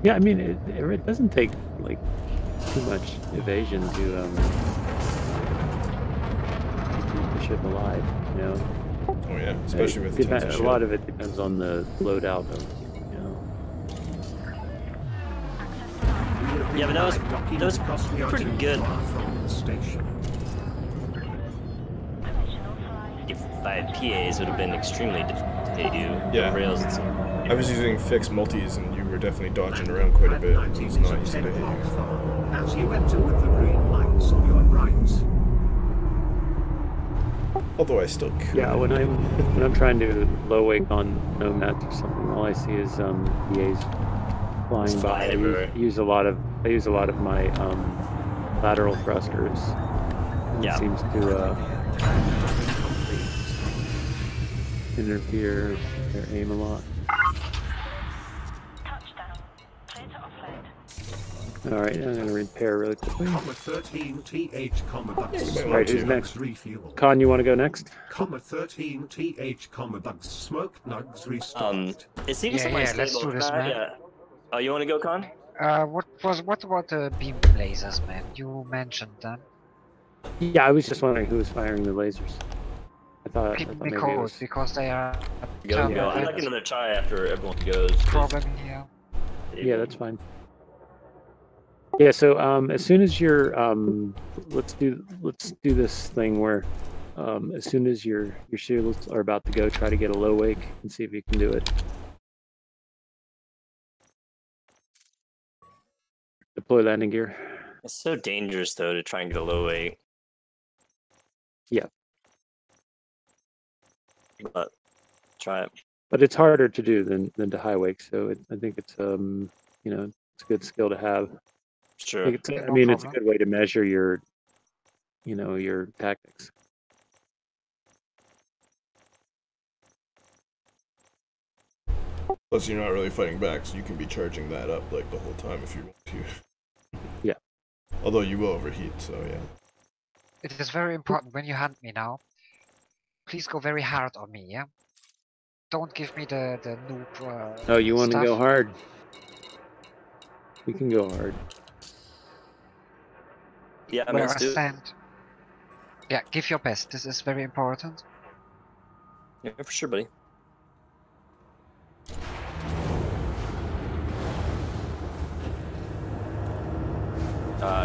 Yeah, I mean, it doesn't take like too much evasion to keep the ship alive, you know. Oh yeah, especially with a lot of it depends on the loadout of, you know. Yeah, but that was pretty good. If 5 PAs would have been extremely difficult to do. Yeah. Rails. I was using fixed multis, and you were definitely dodging around quite a bit. It was not easy to hit you. As you enter with the green lights on your right. Although I still could. Yeah, when I'm trying to low wake on nomads or something, all I see is PAs flying by. I use a lot of my lateral thrusters. Yeah. It seems to interfere their aim a lot. All right, I'm gonna repair really quickly. Comma 13 TH comma bugs. All right, who's next? Refuel. Con, you want to go next? Comma 13 TH comma bugs. Smoke nugs restocked. It seems Yeah, like let's do this, man. Yeah. Oh, you want to go, Con? What about the beam lasers, man? You mentioned them. Yeah, I was just wondering who was firing the lasers. I thought maybe it was... because they are. Go. I'd like another try after everyone goes. Problem here. Yeah, that's fine. Yeah, so as soon as you're let's do this thing where as soon as your shields are about to go, try to get a low wake and see if you can do it. Deploy landing gear. It's so dangerous though to try and get a low weight. Yeah. But try it. But it's harder to do than to high wake, so I think it's you know, it's a good skill to have. Sure. I mean, it's a good way to measure your, you know, your tactics. Plus, you're not really fighting back, so you can be charging that up like the whole time if you want to. Yeah. Although you will overheat, so yeah. It is very important when you hunt me now. Please go very hard on me, yeah? Don't give me the noob Oh, you want to stuff. go hard? We can go hard. Yeah, Where let's I do it. stand. Yeah, give your best. This is very important. Yeah, for sure, buddy.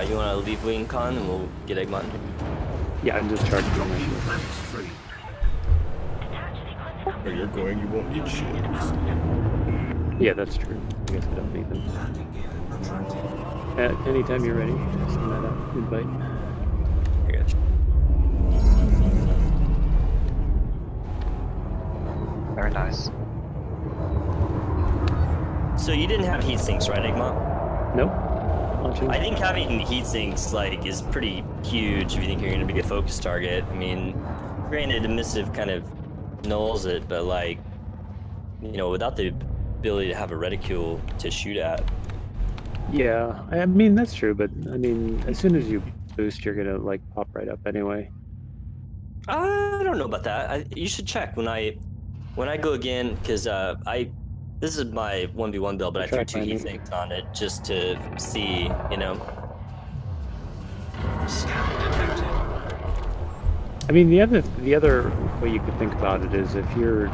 You want to leave wing con and we'll get Eggmont here? Yeah, I'm just charging. Where you're going, you won't need shields. Yeah, that's true. I guess I don't need them. Anytime you're ready, send that out. Invite. I got you. Very nice. So you didn't have heat sinks, right, Eggmont? Nope. Launching. I think having heat sinks like is pretty huge if you think you're going to be a focus target. I mean, granted, emissive kind of nulls it, but like, you know, without the ability to have a reticule to shoot at. Yeah, I mean that's true, but I mean, as soon as you boost, you're gonna like pop right up anyway. I don't know about that. You should check when I go again, because this is my 1v1 build, but I threw 2 heat sinks on it just to see, you know. I mean, the other way you could think about it is if you're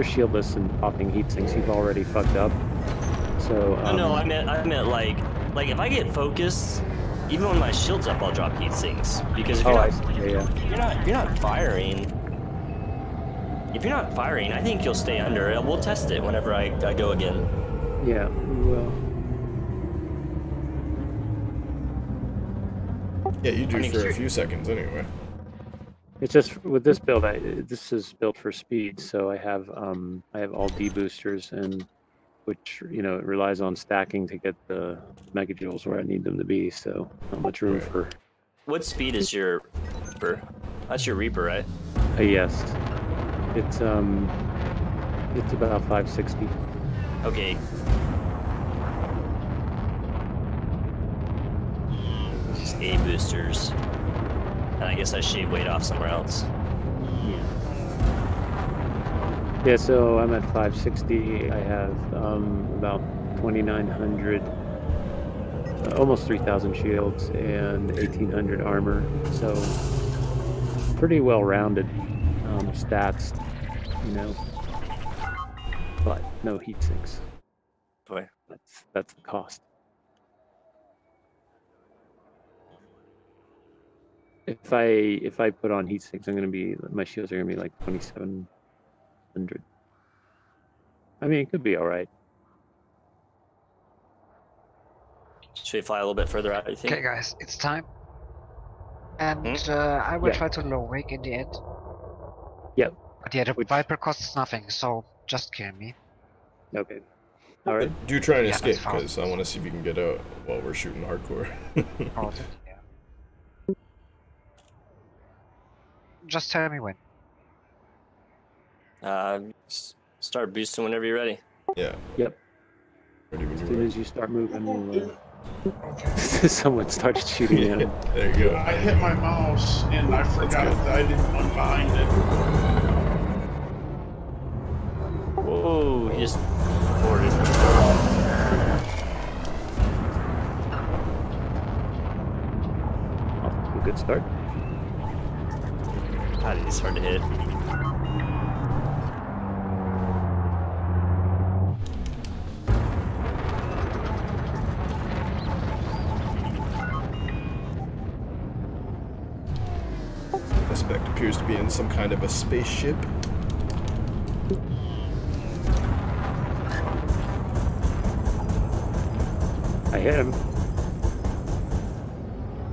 shieldless and popping heat sinks, you've already fucked up. So no, I meant like if I get focused, even when my shield's up, I'll drop heat sinks because if you're not firing. If you're not firing, I think you'll stay under. We'll test it whenever I go again. Yeah, we will. Yeah, you do for a few seconds anyway. It's just with this build, this is built for speed, so I have all D boosters, and which it relies on stacking to get the megajoules where I need them to be. So not much room for. What speed is your Reaper? That's your Reaper, right? Yes. It's about 560. Okay. Just A boosters. And I guess I shave weight off somewhere else. Yeah, so I'm at 560. I have about 2,900, almost 3,000 shields and 1,800 armor. So pretty well-rounded stats, but no heat sinks. Boy, that's the cost. If I put on heat sinks, my shields are gonna be like 2,700. I mean, it could be all right. Should we fly a little bit further out, you think? Okay, guys, it's time. And I will try to low wake in the end. Yep. But yeah, the Viper costs nothing, so just kill me. Okay. All right. Do try and escape, because I want to see if you can get out while we're shooting hardcore. Yeah. Just tell me when. Start boosting whenever you're ready. Yeah. Yep. Ready when as you're soon ready. as you start moving, we'll, someone started shooting at him. There you go. I hit my mouse and I forgot that I didn't run behind it. Whoa, he just boarded. Off to a good start. God, he's hard to hit. Suspect appears to be in some kind of a spaceship. I hit him.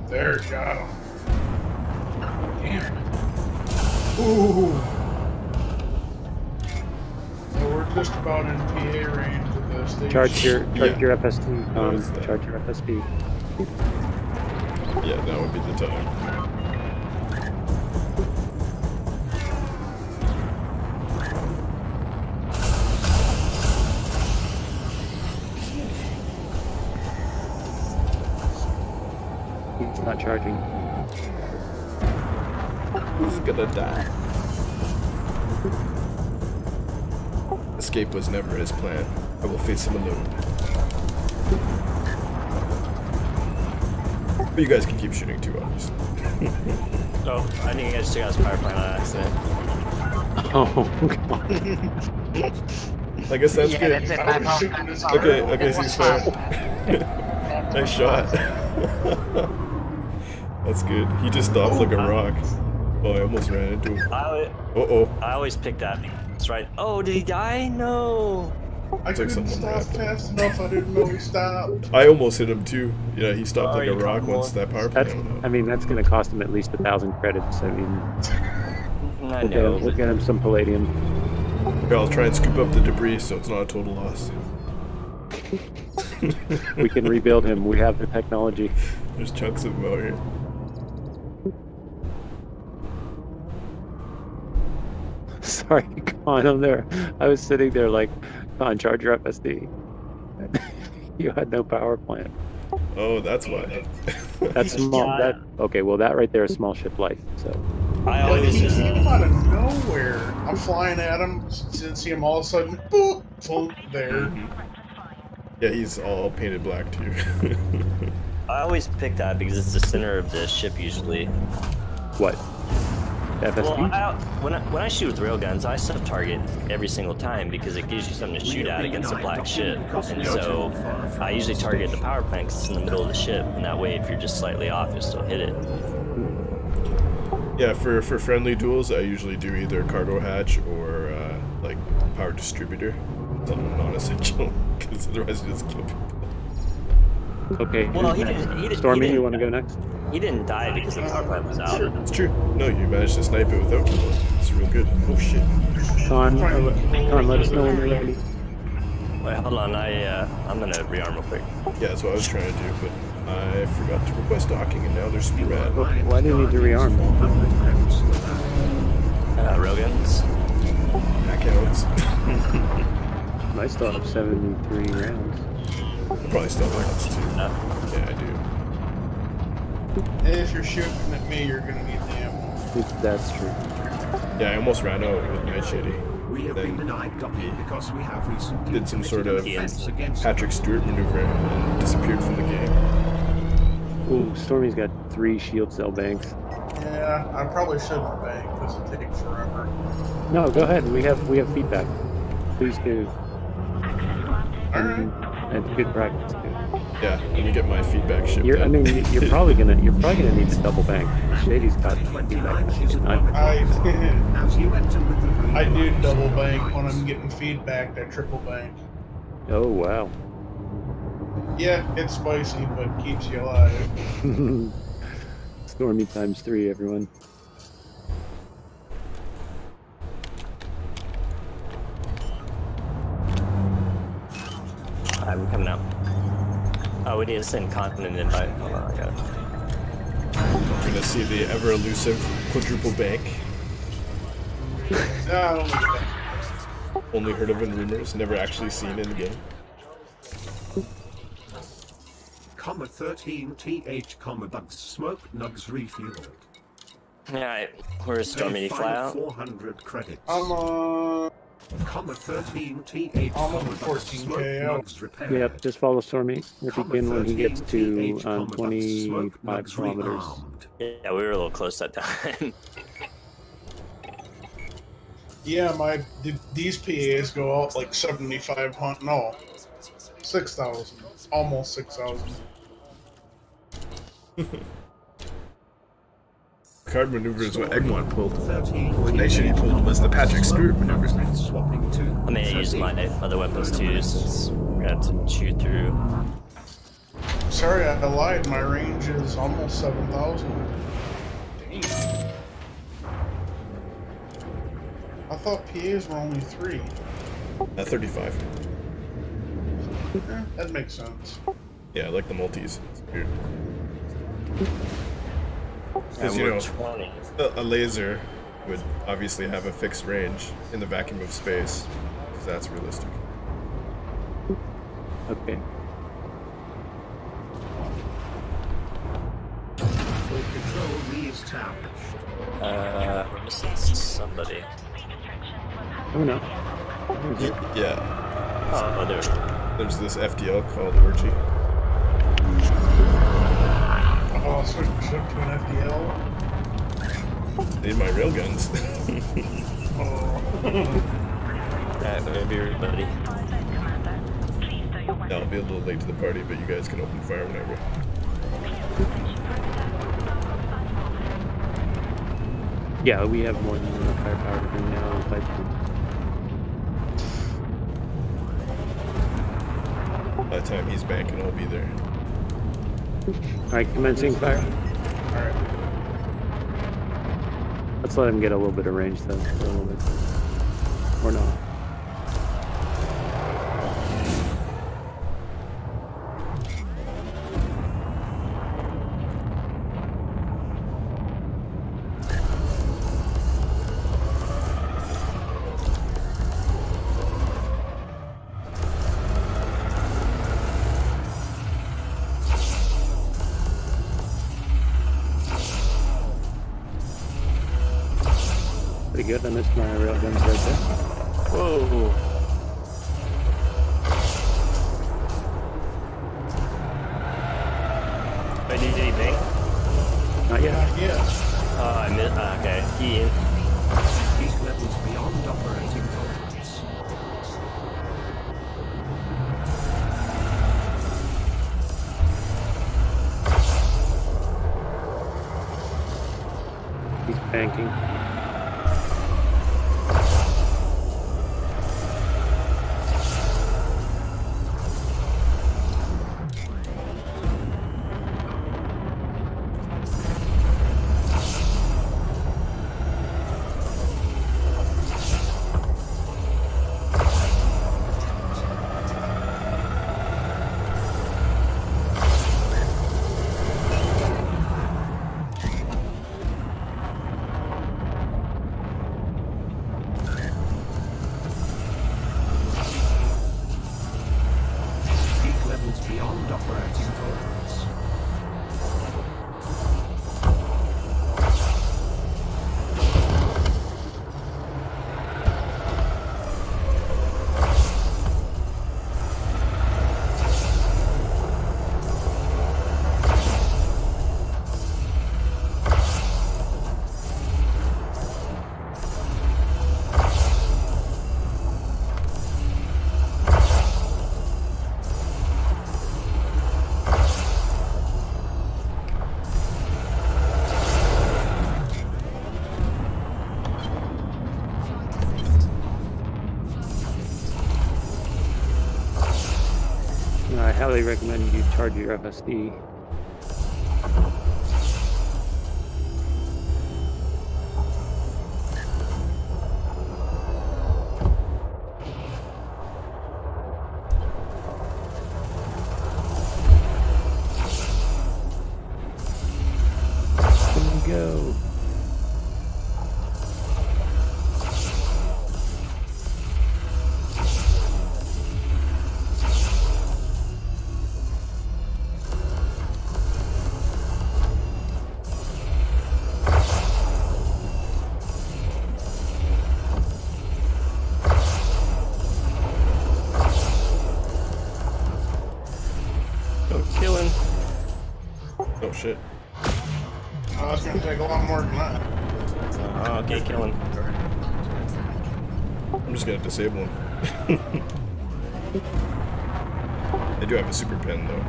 There, got him. Damn it. Ooh. So we're just about in PA range of the station. Charge your FST. Charge your FSP. Yeah, that would be the time. He's not charging. Who's gonna die? Escape was never his plan. I will face him alone. But you guys can keep shooting too, obviously. Oh, I think I just took out his power plant on accident. Oh god. I guess that's Yeah, good. that's it. Okay, That was ceasefire. fast. Nice shot. That's good. He just stopped like a rock. Oh, I almost ran into him. Uh-oh. I always pick that. That's right. Oh, did he die? No. I couldn't stop fast enough. I didn't know he stopped. I almost hit him too. Yeah, he stopped Oh, like a you rock caught once one. that power plant That's, went out. I mean, that's going to cost him at least 1,000 credits. I mean, I know. we'll get him some palladium. Okay, I'll try and scoop up the debris so it's not a total loss. We can rebuild him. We have the technology. There's chunks of him out here. Sorry, Con, I'm there. I was sitting there like, Con, charge your FSD. You had no power plant. Oh, that's why. That's small. That okay? Well, that right there is small ship life. So. He came out of nowhere. I'm flying at him, didn't see him all of a sudden. Boop, boom, there. Yeah, he's all painted black too. I always pick that because it's the center of the ship usually. What? FSD? Well, when I shoot with railguns, I sub-target every single time because it gives you something to shoot at against a black ship. And so I usually target the power plant 'cause it's in the middle of the ship, and that way if you're just slightly off, you'll still hit it. Yeah, for friendly duels, I usually do either cargo hatch or like power distributor. Something non-essential, because otherwise you just kill people. Okay. Well, he didn't. Stormy, you want to go next? He didn't die because the power plant was out. It's true. No, you managed to snipe it without killing it. It's real good. Oh shit. Con, let us know when you're ready. Wait, hold on. I'm gonna rearm real quick. Yeah, that's what I was trying to do, but I forgot to request docking, and now they're super rad. Why do you need to rearm? Railguns. That counts. I still have 73 rounds. I probably still have rounds too. Yeah, I do. If you're shooting at me, you're gonna need the ammo. That's true. Yeah, I almost ran out with my shitty. We have been denied docking because we have recently Did some sort of offense against Patrick Stewart maneuver and disappeared from the game. Ooh, Stormy's got 3 shield cell banks. Yeah, I probably shouldn't bank because it takes forever. No, go ahead. We have feedback. Please do. And good practice too. Yeah, let me get my feedback shipped I out. mean, you're probably gonna need to double bank. Shady's got feedback. I do double bank when I'm getting feedback. I triple bank. Oh wow. Yeah, it's spicy, but keeps you alive. Stormy times 3, everyone. I'm coming out. Oh, we need to send continent invite. Hold on, I got it. We're gonna see the ever elusive quadruple bank. Only heard of in rumors, never actually seen in the game. Comma 13th, comma bugs smoke nugs refueled. Alright, where's Stormy? Fly out? 400 credits. I'm comma 13th, almost 14k out. Yep, just follow Stormy. We'll begin when he gets to 25 kilometers. Yeah, we were a little close that time. Yeah, these PAs go out like 7,500. No, 6,000. Almost 6,000. Card maneuver is what Egmont pulled. The night shit he pulled was the Patrick Stewart maneuver. I mean, I used my other weapons too, since we're gonna have to chew through. Sorry, I lied. My range is almost 7,000. Dang. I thought PAs were only 3. 35. That makes sense. Yeah, I like the multis. It's weird. Because, And you we're know, 20. a laser would obviously have a fixed range in the vacuum of space, because that's realistic. Okay. Control re-established. We're missing somebody. Oh no. Yeah. Oh, there's this FDL called Orgy. Oh, switch to an FDL. Need my railguns. Alright, maybe everybody. Yeah, I'll be a little late to the party, but you guys can open fire whenever. Yeah, we have more than enough firepower to bring down the pipeline. By the time he's banking, I'll be there. Alright, commencing fire. Alright. Let's let him get a little bit of range though, for a little bit. Or not. Pretty good, I missed my railguns right there. Whoa! Wait, did he bang? Not yet. Yeah. I missed. Okay, he in. Peak levels beyond operating tolerance. He's banking. Peak levels beyond operating tolerance. I highly recommend you charge your FSD. There we go. Killing. Oh shit. Oh, it's gonna take a lot more than that. Okay, killing. I'm just gonna disable him. I do have a super pen though.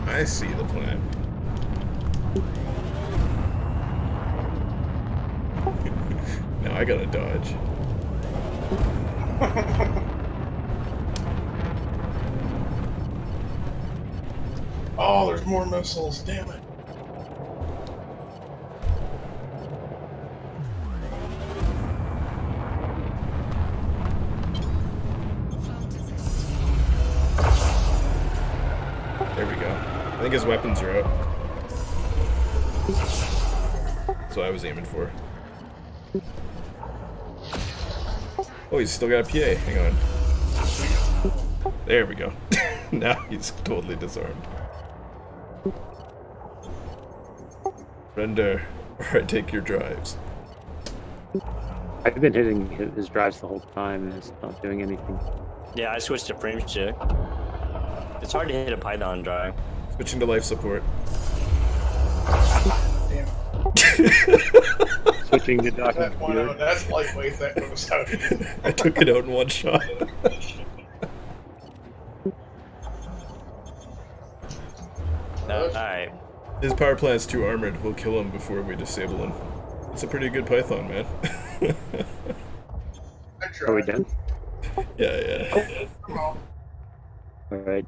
I see the plan. Now I gotta dodge. Oh, there's more missiles. Damn it. There we go. I think his weapons are out. That's what I was aiming for. Oh, he's still got a PA. Hang on. There we go. Now he's totally disarmed. Render, or I take your drives. I've been hitting his drives the whole time and it's not doing anything. Yeah, I switched to frame stick. It's hard to hit a Python drive. Switching to life support. Damn. Switching to docking. That's lightweight. That goes out. I took it out in one shot. Alright. His power plant's too armored. We'll kill him before we disable him. It's a pretty good Python, man. Are we done? Yeah. Alright.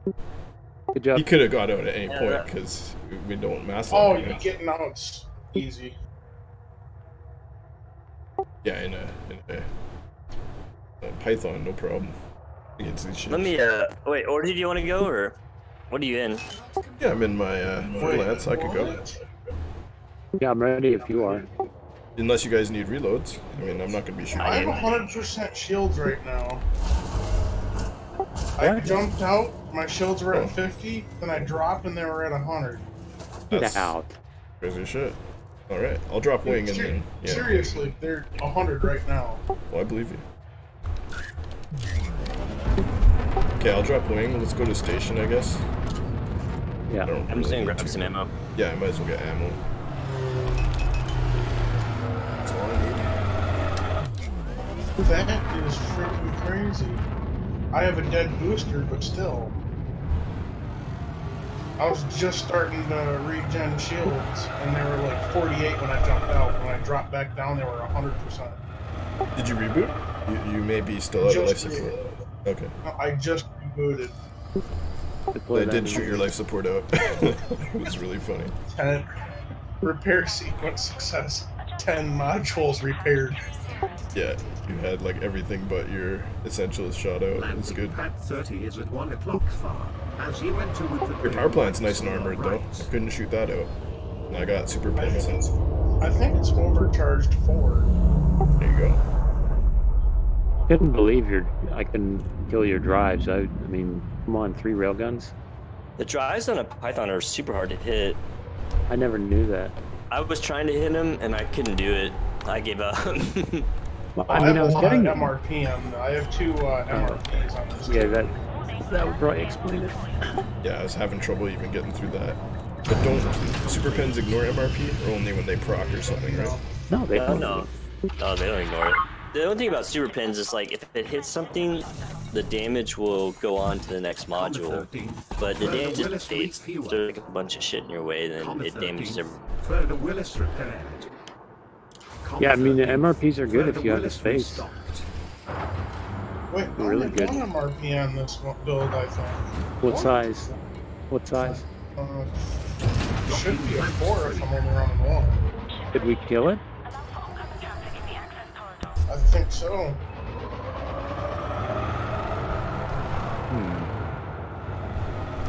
Good job. He could have got out at any point because we don't mass Oh, lock you're him. getting out easy. Yeah, in a Python, no problem. Against these ships. Let me, wait, or did you want to go, or what are you in? Yeah, I'm in my freelance. I could go. Yeah, I'm ready if you are. Unless you guys need reloads. I mean, I'm not going to be shooting. I have 100% shields right now. I jumped out, my shields were at 50, then I dropped and they were at 100. Get out. Crazy shit. Alright, I'll drop wing and then... Yeah. Seriously, they're 100 right now. Well, I believe you. Okay, I'll drop wing. Let's go to station, I guess. Yeah, I'm just gonna grab some ammo. Yeah, I might as well get ammo. That's all I need. That is freaking crazy. I have a dead booster, but still. I was just starting to regen shields, and they were like 48 when I jumped out. When I dropped back down, they were 100%. Did you reboot? You may be still out of life support. Okay. No, I just rebooted. I did shoot your life support out. It was really funny. 10 repair sequence success. 10 modules repaired. Yeah, you had like everything but your essentials shot out. It was good. Pad 30 is at 1 o'clock far. As you enter with the Your power plant's nice and armored though. I couldn't shoot that out. And I got super pins. I think it's overcharged 4. There you go. Couldn't believe I can kill your drives. I mean, come on, 3 railguns. The drives on a Python are super hard to hit. I never knew that. I was trying to hit him and I couldn't do it. I gave up. Well, I mean, I was getting them. MRPM. I have 2 MRPs on this. Yeah, that would probably explain it. Yeah, I was having trouble even getting through that. But don't super pins ignore MRP or only when they proc or something, right? No, they don't. No, they don't ignore it. The only thing about super pins is like if it hits something, the damage will go on to the next module. But the damage just fades. If there's like a bunch of shit in your way, then it damages everything. Further Willis repaired. Yeah, I mean, the MRPs are good if you have the space. Wait, Really only good. 1 MRP on this build, I think. What size? What size? It should be a 4 if I'm only running 1. Did we kill it? I think so.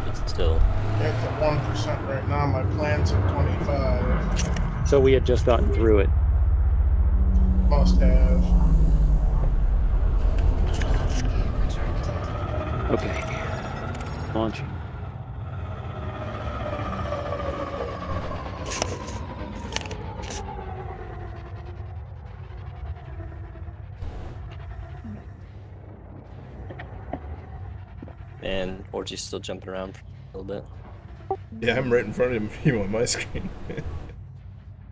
But still. Yeah, it's at 1% right now. My plan's at 25. So we had just gotten through it. Must have. Okay. Launching. And Orgy's still jumping around a little bit. Yeah, I'm right in front of him on my screen.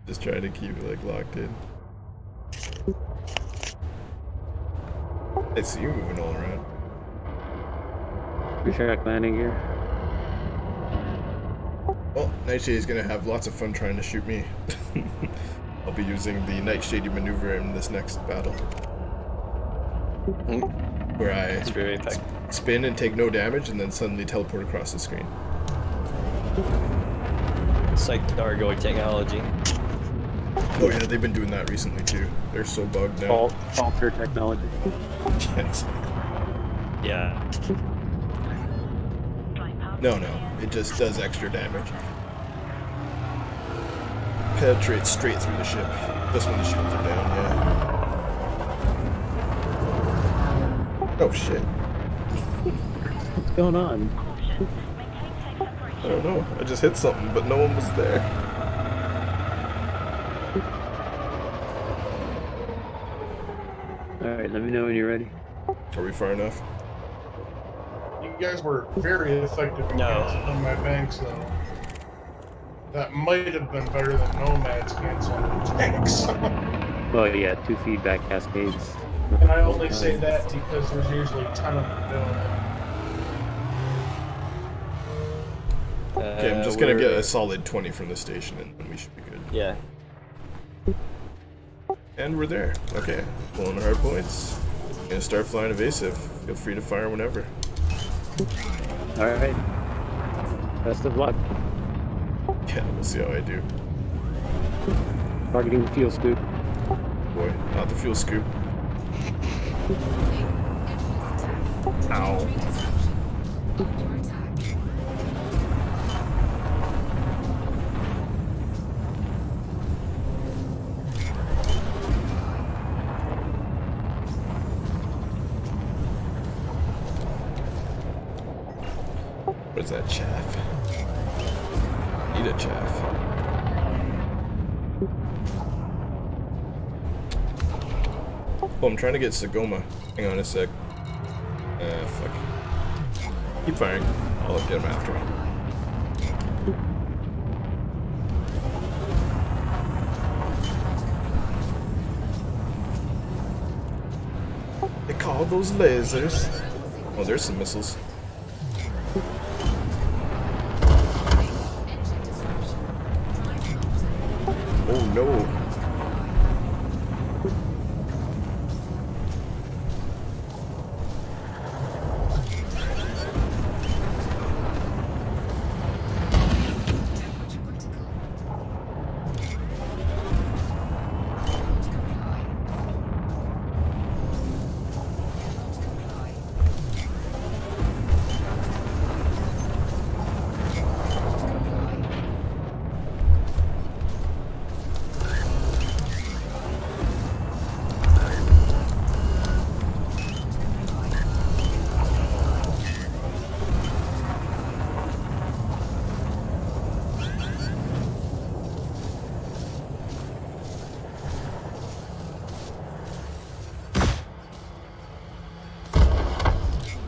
Just trying to keep it like locked in. I see you moving all around. Retract landing gear. Well, Nightshade is gonna have lots of fun trying to shoot me. I'll be using the Nightshade maneuver in this next battle. Where I spin and take no damage and then suddenly teleport across the screen. It's like Thargoid technology. Oh yeah, they've been doing that recently too. They're so bugged now. Falter technology. Yes. Yeah. No, it just does extra damage. Penetrates straight through the ship. Just when the shields are down, yeah. Oh shit. What's going on? I don't know. I just hit something, but no one was there. Alright, let me know when you're ready. Are we far enough? You guys were very effective in canceling my banks, though. That might have been better than Nomads canceling the banks. Well, yeah, 2 feedback cascades. And I only say that because there's usually 10 of them doing it. Okay, I'm just gonna get a solid 20 from the station and then we should be good. Yeah. And we're there. Okay, pulling the hard points. Gonna start flying evasive. Feel free to fire whenever. Alright. Best of luck. Yeah, we'll see how I do. Targeting the fuel scoop. Boy, not the fuel scoop. Ow. What is that, chaff? Eat a chaff. Oh, I'm trying to get Sagoma. Hang on a sec. Fuck. Keep firing. I'll get him after me. They call those lasers. Oh, there's some missiles. Oh no.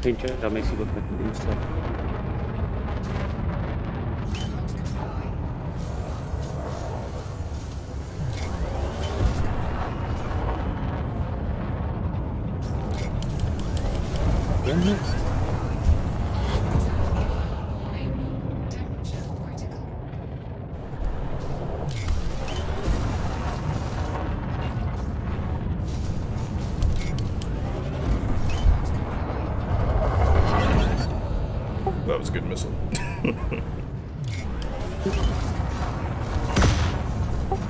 Paint job makes you look like a stuff. That was a good missile.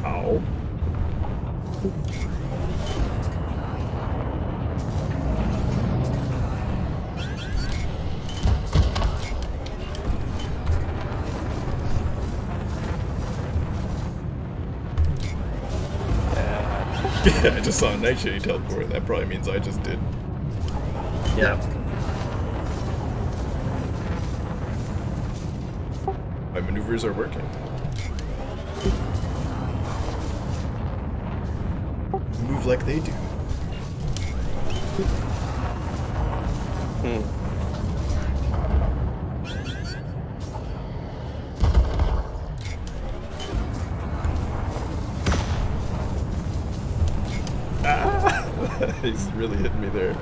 Ow. Yeah, I just saw a Nightshade teleport. That probably means I just did. Yeah. My maneuvers are working. Move like they do. Ah! He's really hitting me there.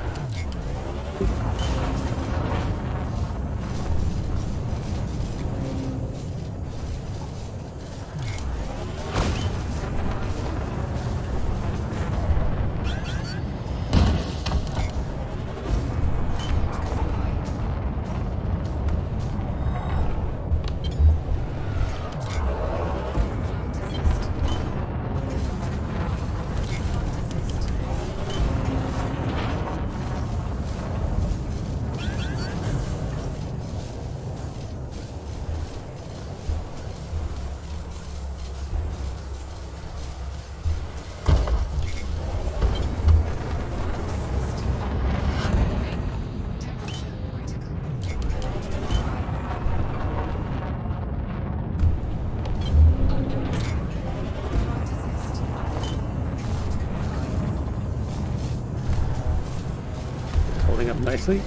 nicely.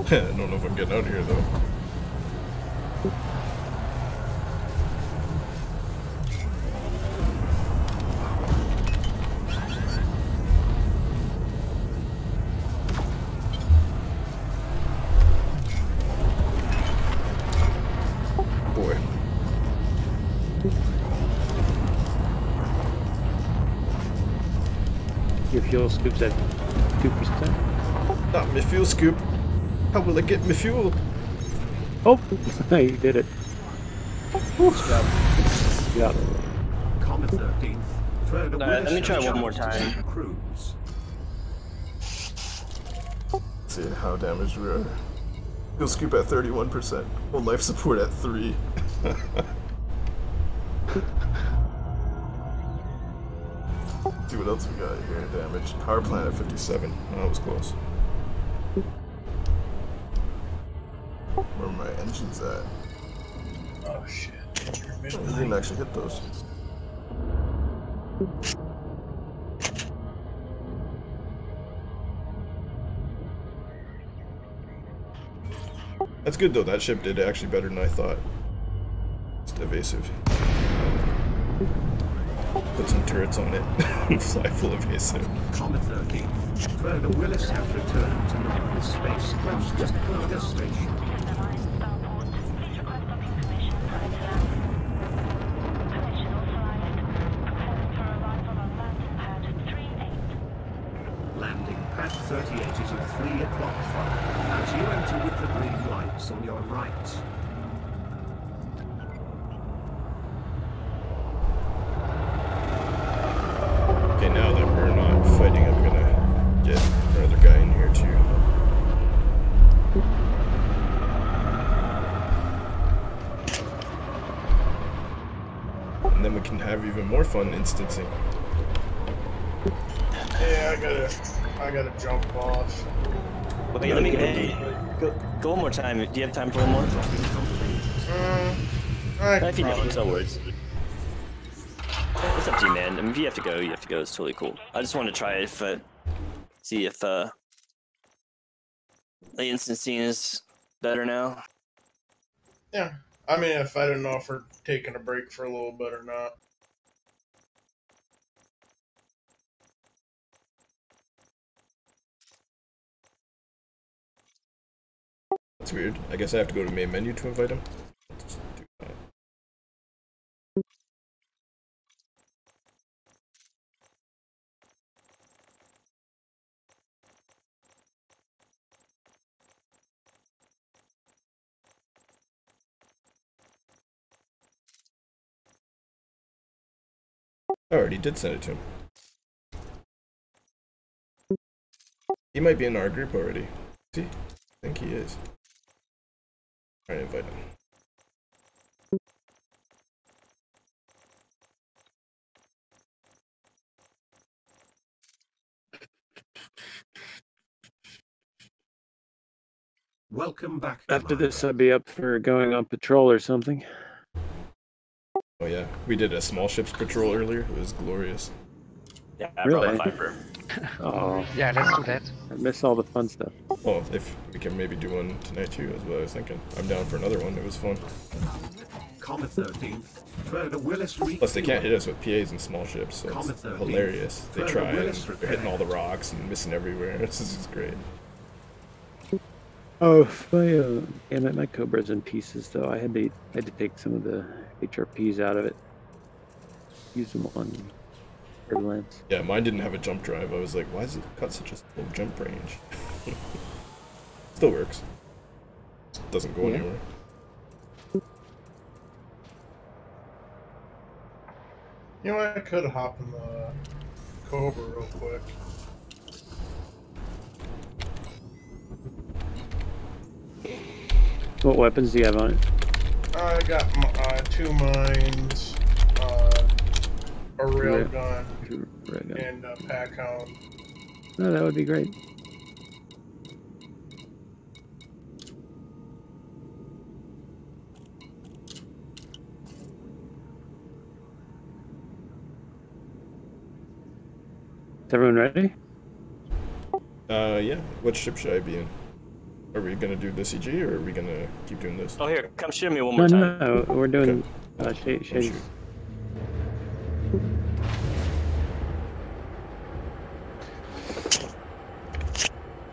I don't know if I'm getting out of here though. Boy. Your fuel scoop's at 2%. Not my fuel scoop. How will I get my fuel? Oh, you did it. Yeah. Comet 13th. Third Alright, let me try one more time. Cruise. Let's see how damaged we are. Fuel scoop at 31%. Well, life support at 3. See what else we got here. Damage. Power plant at 57. Oh, that was close. Where are my engines at? Oh shit. We didn't actually hit those. That's good though, that ship did actually better than I thought. It's evasive. Put some turrets on it and fly full evasive. Comet 13. Further Willis have returned to normal space crash just further station. Landing pad 38 is at 3 o'clock as you enter with the green lights on your right. Okay, now that we're not fighting, I'm gonna get another guy in here too. And then we can have even more fun instancing. Yeah, I gotta jump off. Wait, let me go one more time. Do you have time for one more? If you don't, no worries. It's up to you, man. I mean, if you have to go, you have to go. It's totally cool. I just want to try it, see if the instancing is better now. Yeah, I mean, if I didn't know if we're taking a break for a little bit or not. That's weird. I guess I have to go to main menu to invite him. Let's do that. I already did send it to him. He might be in our group already. See? I think he is. Try to invite him. Welcome back. After this, I'd be up for going on patrol or something. Oh yeah, we did a small ships patrol earlier. It was glorious. Yeah, I Really? brought my Viper. Oh. Yeah, let's do that. I miss all the fun stuff. Well, if we can maybe do one tonight too, is what I was thinking. I'm down for another one. It was fun. Comet 13th. Further Willis Plus, they can't hit us with PAs and small ships, so Comet it's 13th. hilarious. They Further try, and Willis they're hitting all the rocks and missing everywhere. This is great. Oh, my Cobra's in pieces though. I had to take some of the HRPs out of it. Use them on turbulence. Yeah, mine didn't have a jump drive. I was like, why is it got such a low jump range? Still works. Just doesn't go anywhere. You know, I could hop in the Cobra real quick. What weapons do you have on it? I got 2 mines, a railgun, and a pack hound. No, that would be great. Is everyone ready? Yeah. What ship should I be in? Are we gonna do the CG or are we gonna keep doing this? Oh, here, come shoot me one more time. No, we're doing Shady.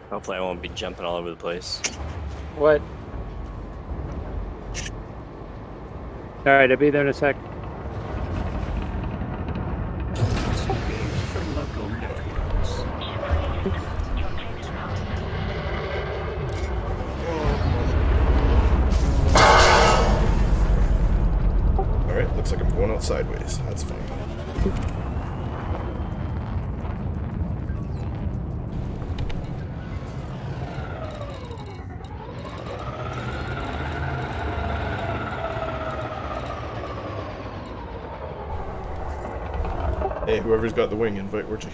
Hopefully I won't be jumping all over the place. What? Alright, I'll be there in a sec. From local networks. Alright, looks like I'm going out sideways. That's fine. Hey, whoever's got the wing, invite Orchie.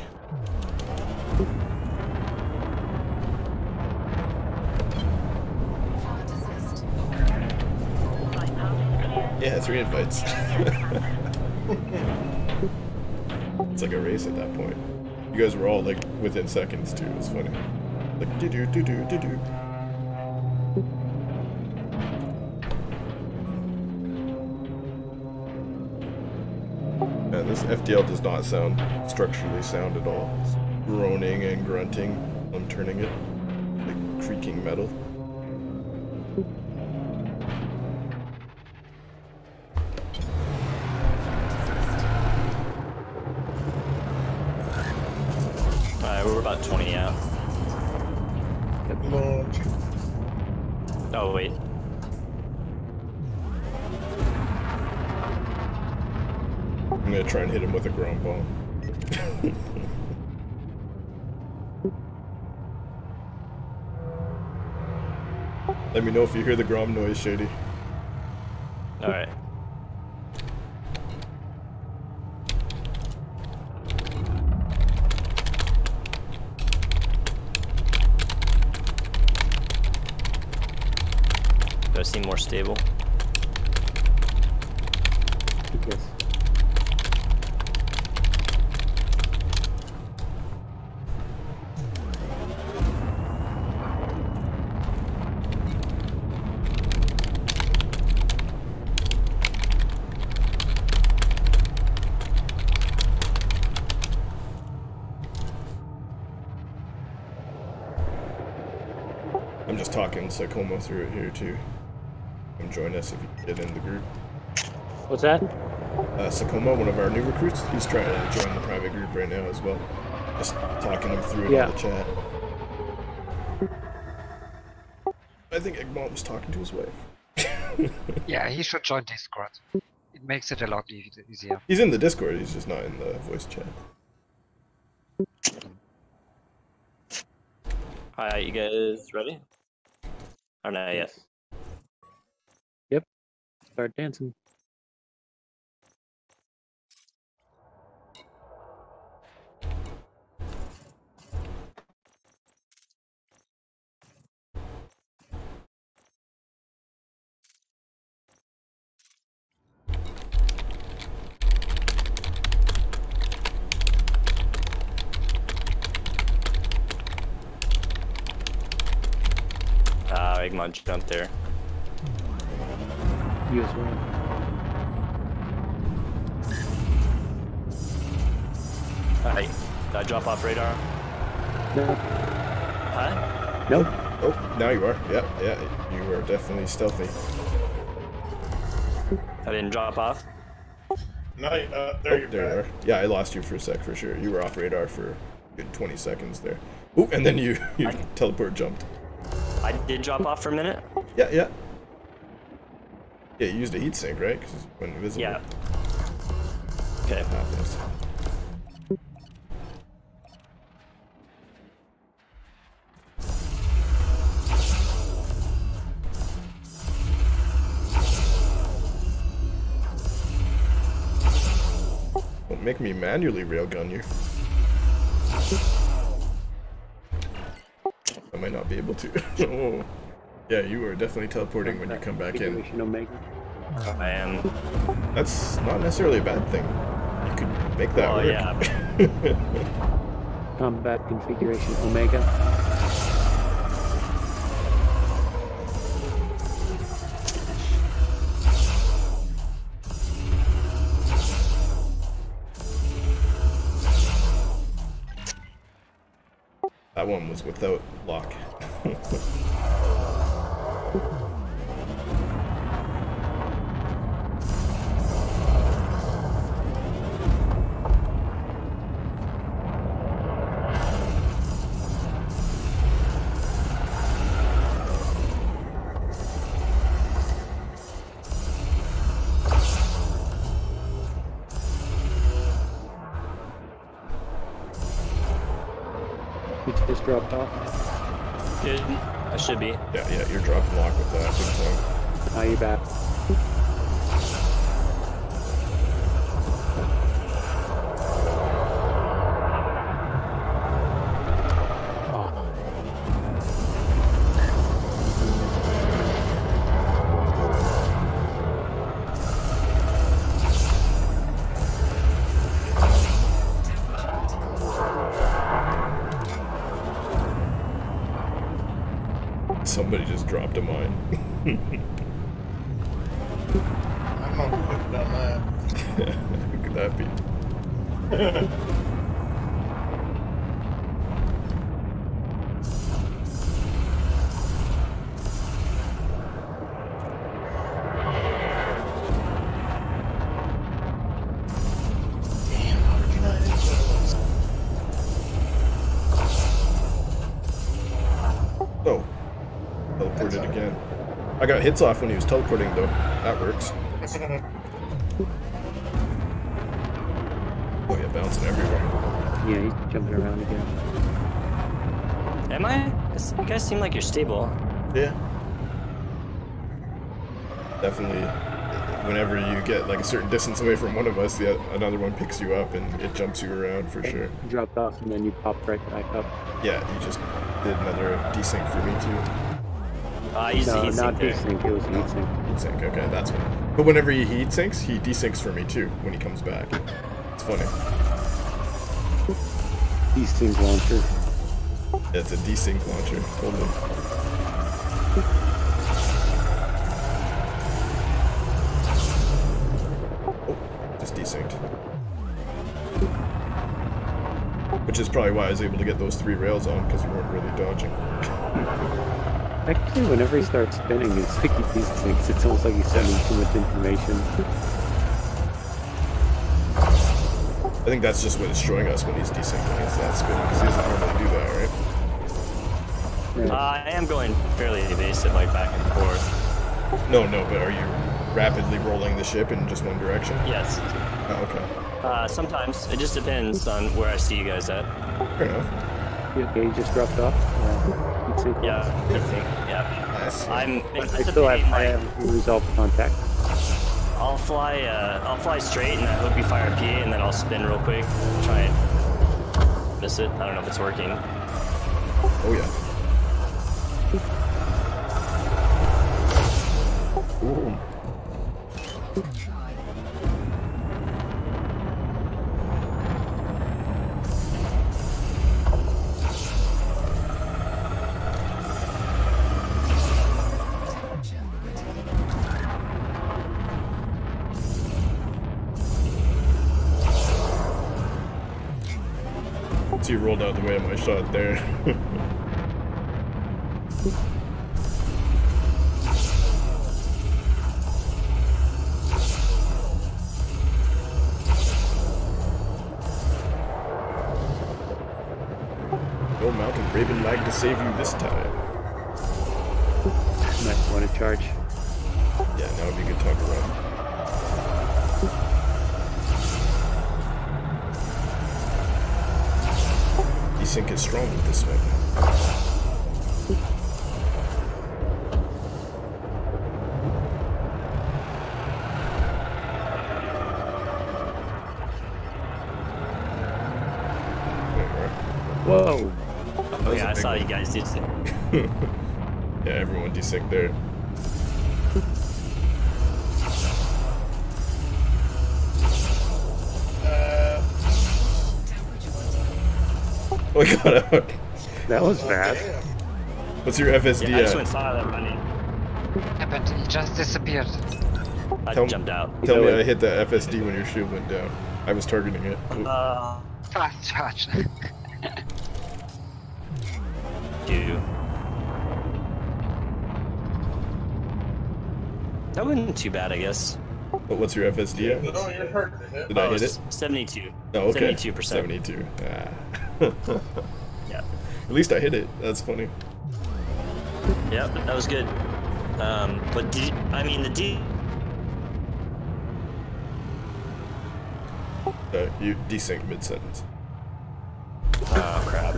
Yeah, 3 invites. It's like a race at that point. You guys were all like within seconds too. It was funny. Like do do do do do do. Man, this FDL does not sound structurally sound at all. It's groaning and grunting. I'm turning it like creaking metal. Alright, we're about 20 out. Launch. Oh, wait. I'm gonna try and hit him with a ground bomb. Let me know if you hear the grom noise, Shady. Alright. Does it seem more stable? Yes. I'm just talking Psychoma through it here too. Come join us if you get in the group. What's that? Psychoma, one of our new recruits, he's trying to join the private group right now as well. Just talking him through it on the chat. I think Egmont was talking to his wife. Yeah, he should join Discord. It makes it a lot easier. He's in the Discord, he's just not in the voice chat. Alright, you guys ready? Or not yet? Yep. Start dancing. Egmont jumped there. You as well. Alright, did I drop off radar? No. Huh? Nope. Oh, now you are. Yeah, yeah, you are definitely stealthy. I didn't drop off? No, there you are. Yeah, I lost you for a sec for sure. You were off radar for a good 20 seconds there. Oh, and then you teleport jumped. I did drop off for a minute? Yeah, yeah. Yeah, you used a heat sink, right? Because it went invisible. Yeah. Okay. That happens. Don't make me manually railgun you. I might not be able to. Oh. Yeah, you are definitely teleporting when you come back in. I am. That's not necessarily a bad thing. You could make that work. Yeah. combat configuration Omega. That one was without lock. You just dropped off. Good. I should be. Yeah, you're dropping lock with that big time. Now you're back. Somebody just dropped a mine. I don't know who could have done that. Who could that be? Oh. Teleported again. I got hits off when he was teleporting though. That works. Oh yeah, bouncing everywhere. Yeah, he's jumping around again. Am I? You guys seem like you're stable. Yeah. Definitely. Whenever you get like a certain distance away from one of us, another one picks you up and it jumps you around for sure. You dropped off and then you popped right back up. Yeah, you just did another desync for me too. I used to heat not sync desync, it was heat sync. Heat sync, okay, that's what. But whenever he heat syncs, he desyncs for me too when he comes back. It's funny. Desync launcher. Yeah, it's a desync launcher, totally. Oh, just desynced. Which is probably why I was able to get those 3 rails on, because you weren't really dodging. Actually, whenever he starts spinning, it's like he desyncs. It's almost like he's sending too much information. I think that's just what it's showing us when he's desyncing, is that spin, because he doesn't normally do that, right? I am going fairly evasive, like back and forth. No, but are you rapidly rolling the ship in just one direction? Yes. Oh, okay. Sometimes. It just depends on where I see you guys at. Fair enough. You okay, you just dropped off? Yeah, I think, yeah. I'm I still have, I anticipating, have resolved contact. I'll fly straight and I hope you fire a PA and then I'll spin real quick. Try and miss it. I don't know if it's working. Oh yeah. Ooh. He rolled out the way of my shot there. No mountain raven lag to save you this time. Might want to charge. Yeah, now would be a good time to run. Desync is strong with this weapon. Whoa! Oh yeah, I saw you guys desync. Yeah, everyone desync there. it got out. That was fast. What's your FSD Yeah, I just at? went silent running. Happened. He just disappeared. I Tell- jumped out. Tell me I hit the FSD when your shield went down. I was targeting it. Ooh. Fast charge. Dude. That wasn't too bad, I guess. But what's your FSD at? Oh, you're hurt. Did I hit it? 72. Oh, okay. 72%. 72. Ah. Yeah. At least I hit it. That's funny. Yeah, that was good. But the You desync mid-sentence. Oh crap.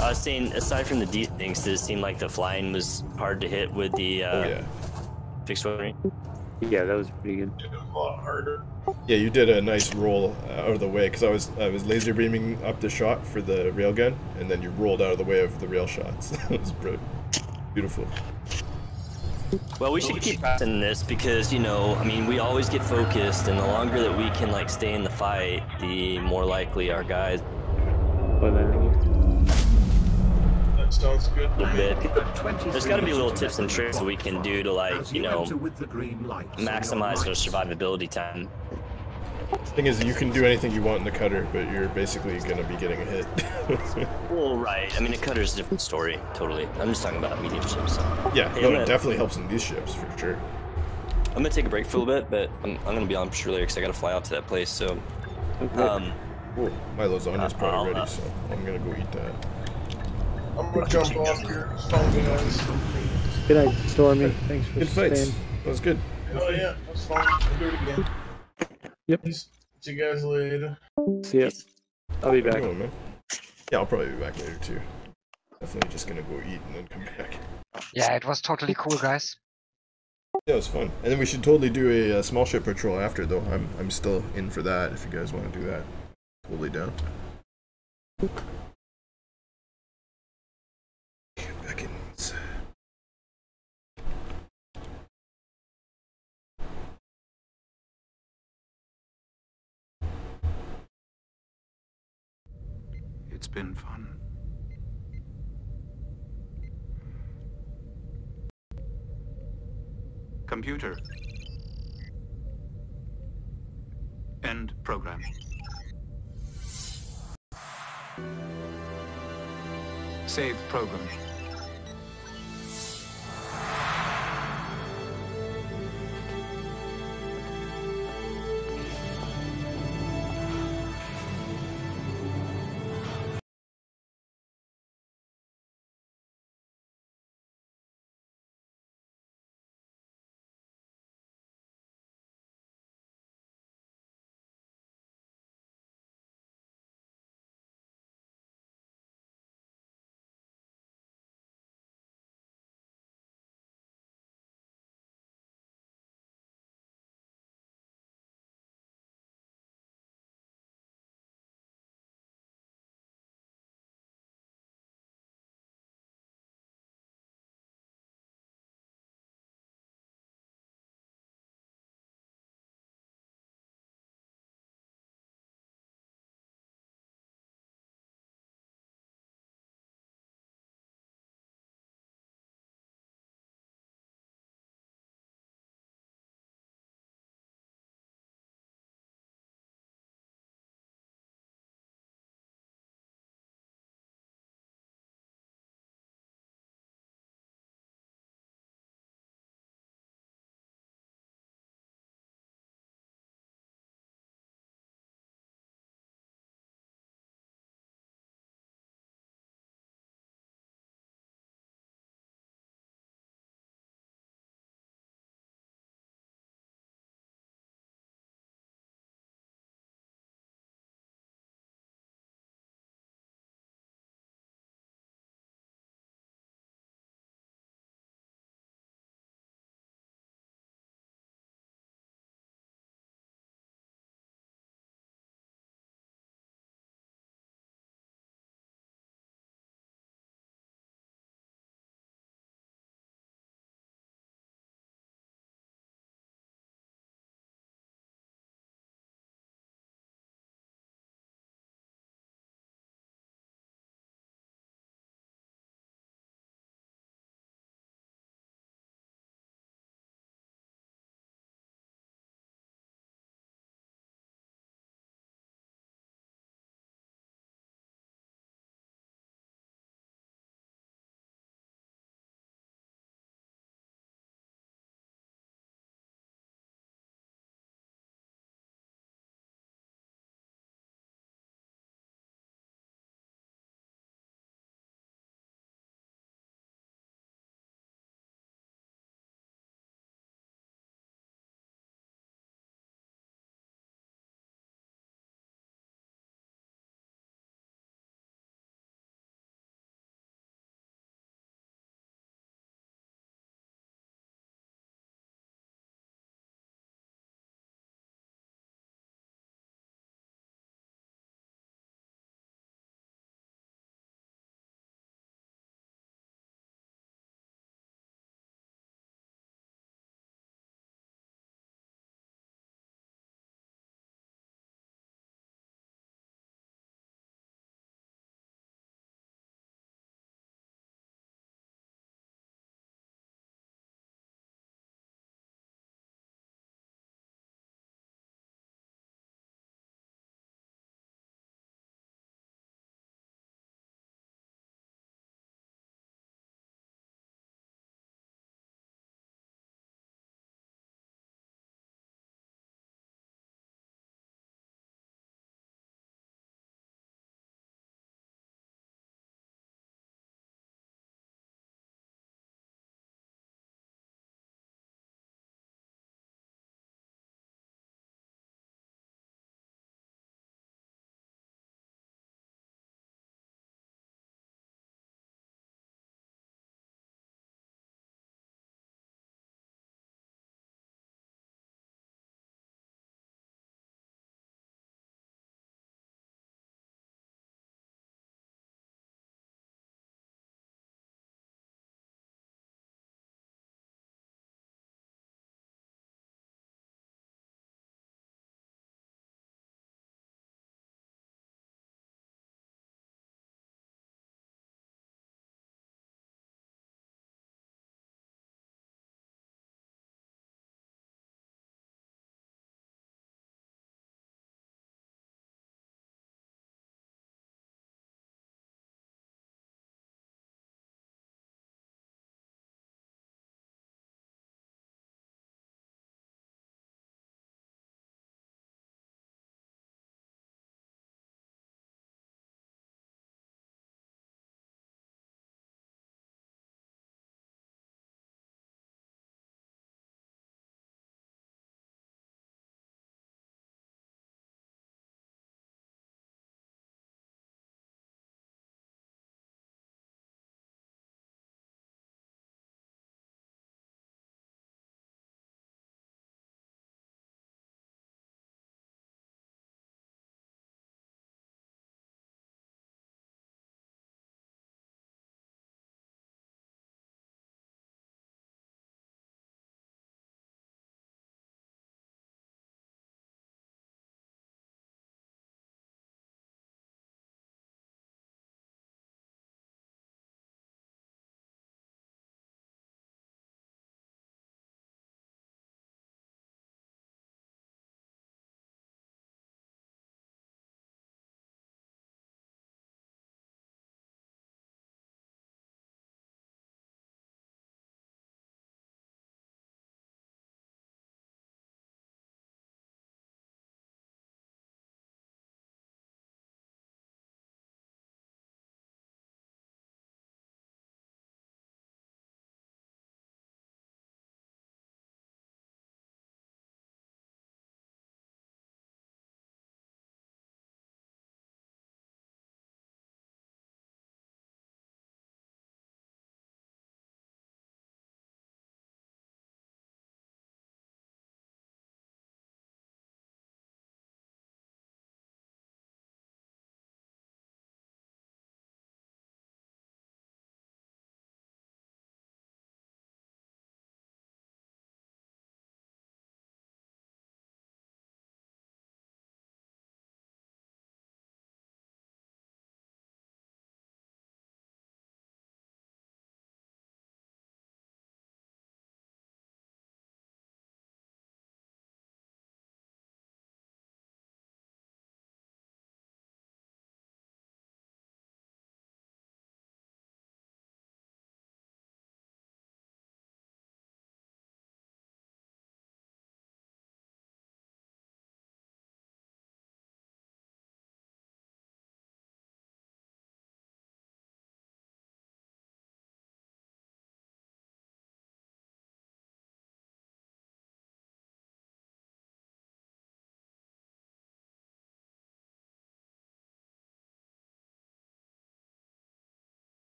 I was saying, aside from the D things, did it seem like the flying was hard to hit with the fixed weaponry? Yeah, that was pretty good. A lot harder. Yeah, you did a nice roll out of the way because I was laser beaming up the shot for the railgun, and then you rolled out of the way of the rail shots. It was brilliant. Beautiful. Well, we should keep practicing this because, you know, I mean, we always get focused, and the longer that we can, like, stay in the fight, the more likely our guys... That sounds good. A bit. There's got to be little tips and tricks that we can do to, like, you know, maximize our survivability time. Thing is, you can do anything you want in the cutter, but you're basically gonna be getting a hit. Well, right. I mean, a cutter's a different story, totally. I'm just talking about medium ships. So. Yeah, Hey, no, it definitely helps in these ships, for sure. I'm gonna take a break for a little bit, but I'm gonna be on shore later because I gotta fly out to that place, so... Oh, my lasagna's probably ready, so I'm gonna go eat that. I'm gonna jump off here. Phone guys. Good night, Stormy. Thanks for Good fights. staying. That was good. Oh yeah, that's fine. We'll do it again. Yep. See you guys later. See ya. I'll be back. Come on, man. Yeah, I'll probably be back later too. Definitely just gonna go eat and then come back. Yeah, it was totally cool, guys. Yeah, it was fun. And then we should totally do a small ship patrol after, though. I'm still in for that if you guys want to do that. Totally down. Beckons. It's been fun. Computer. End program. Save program.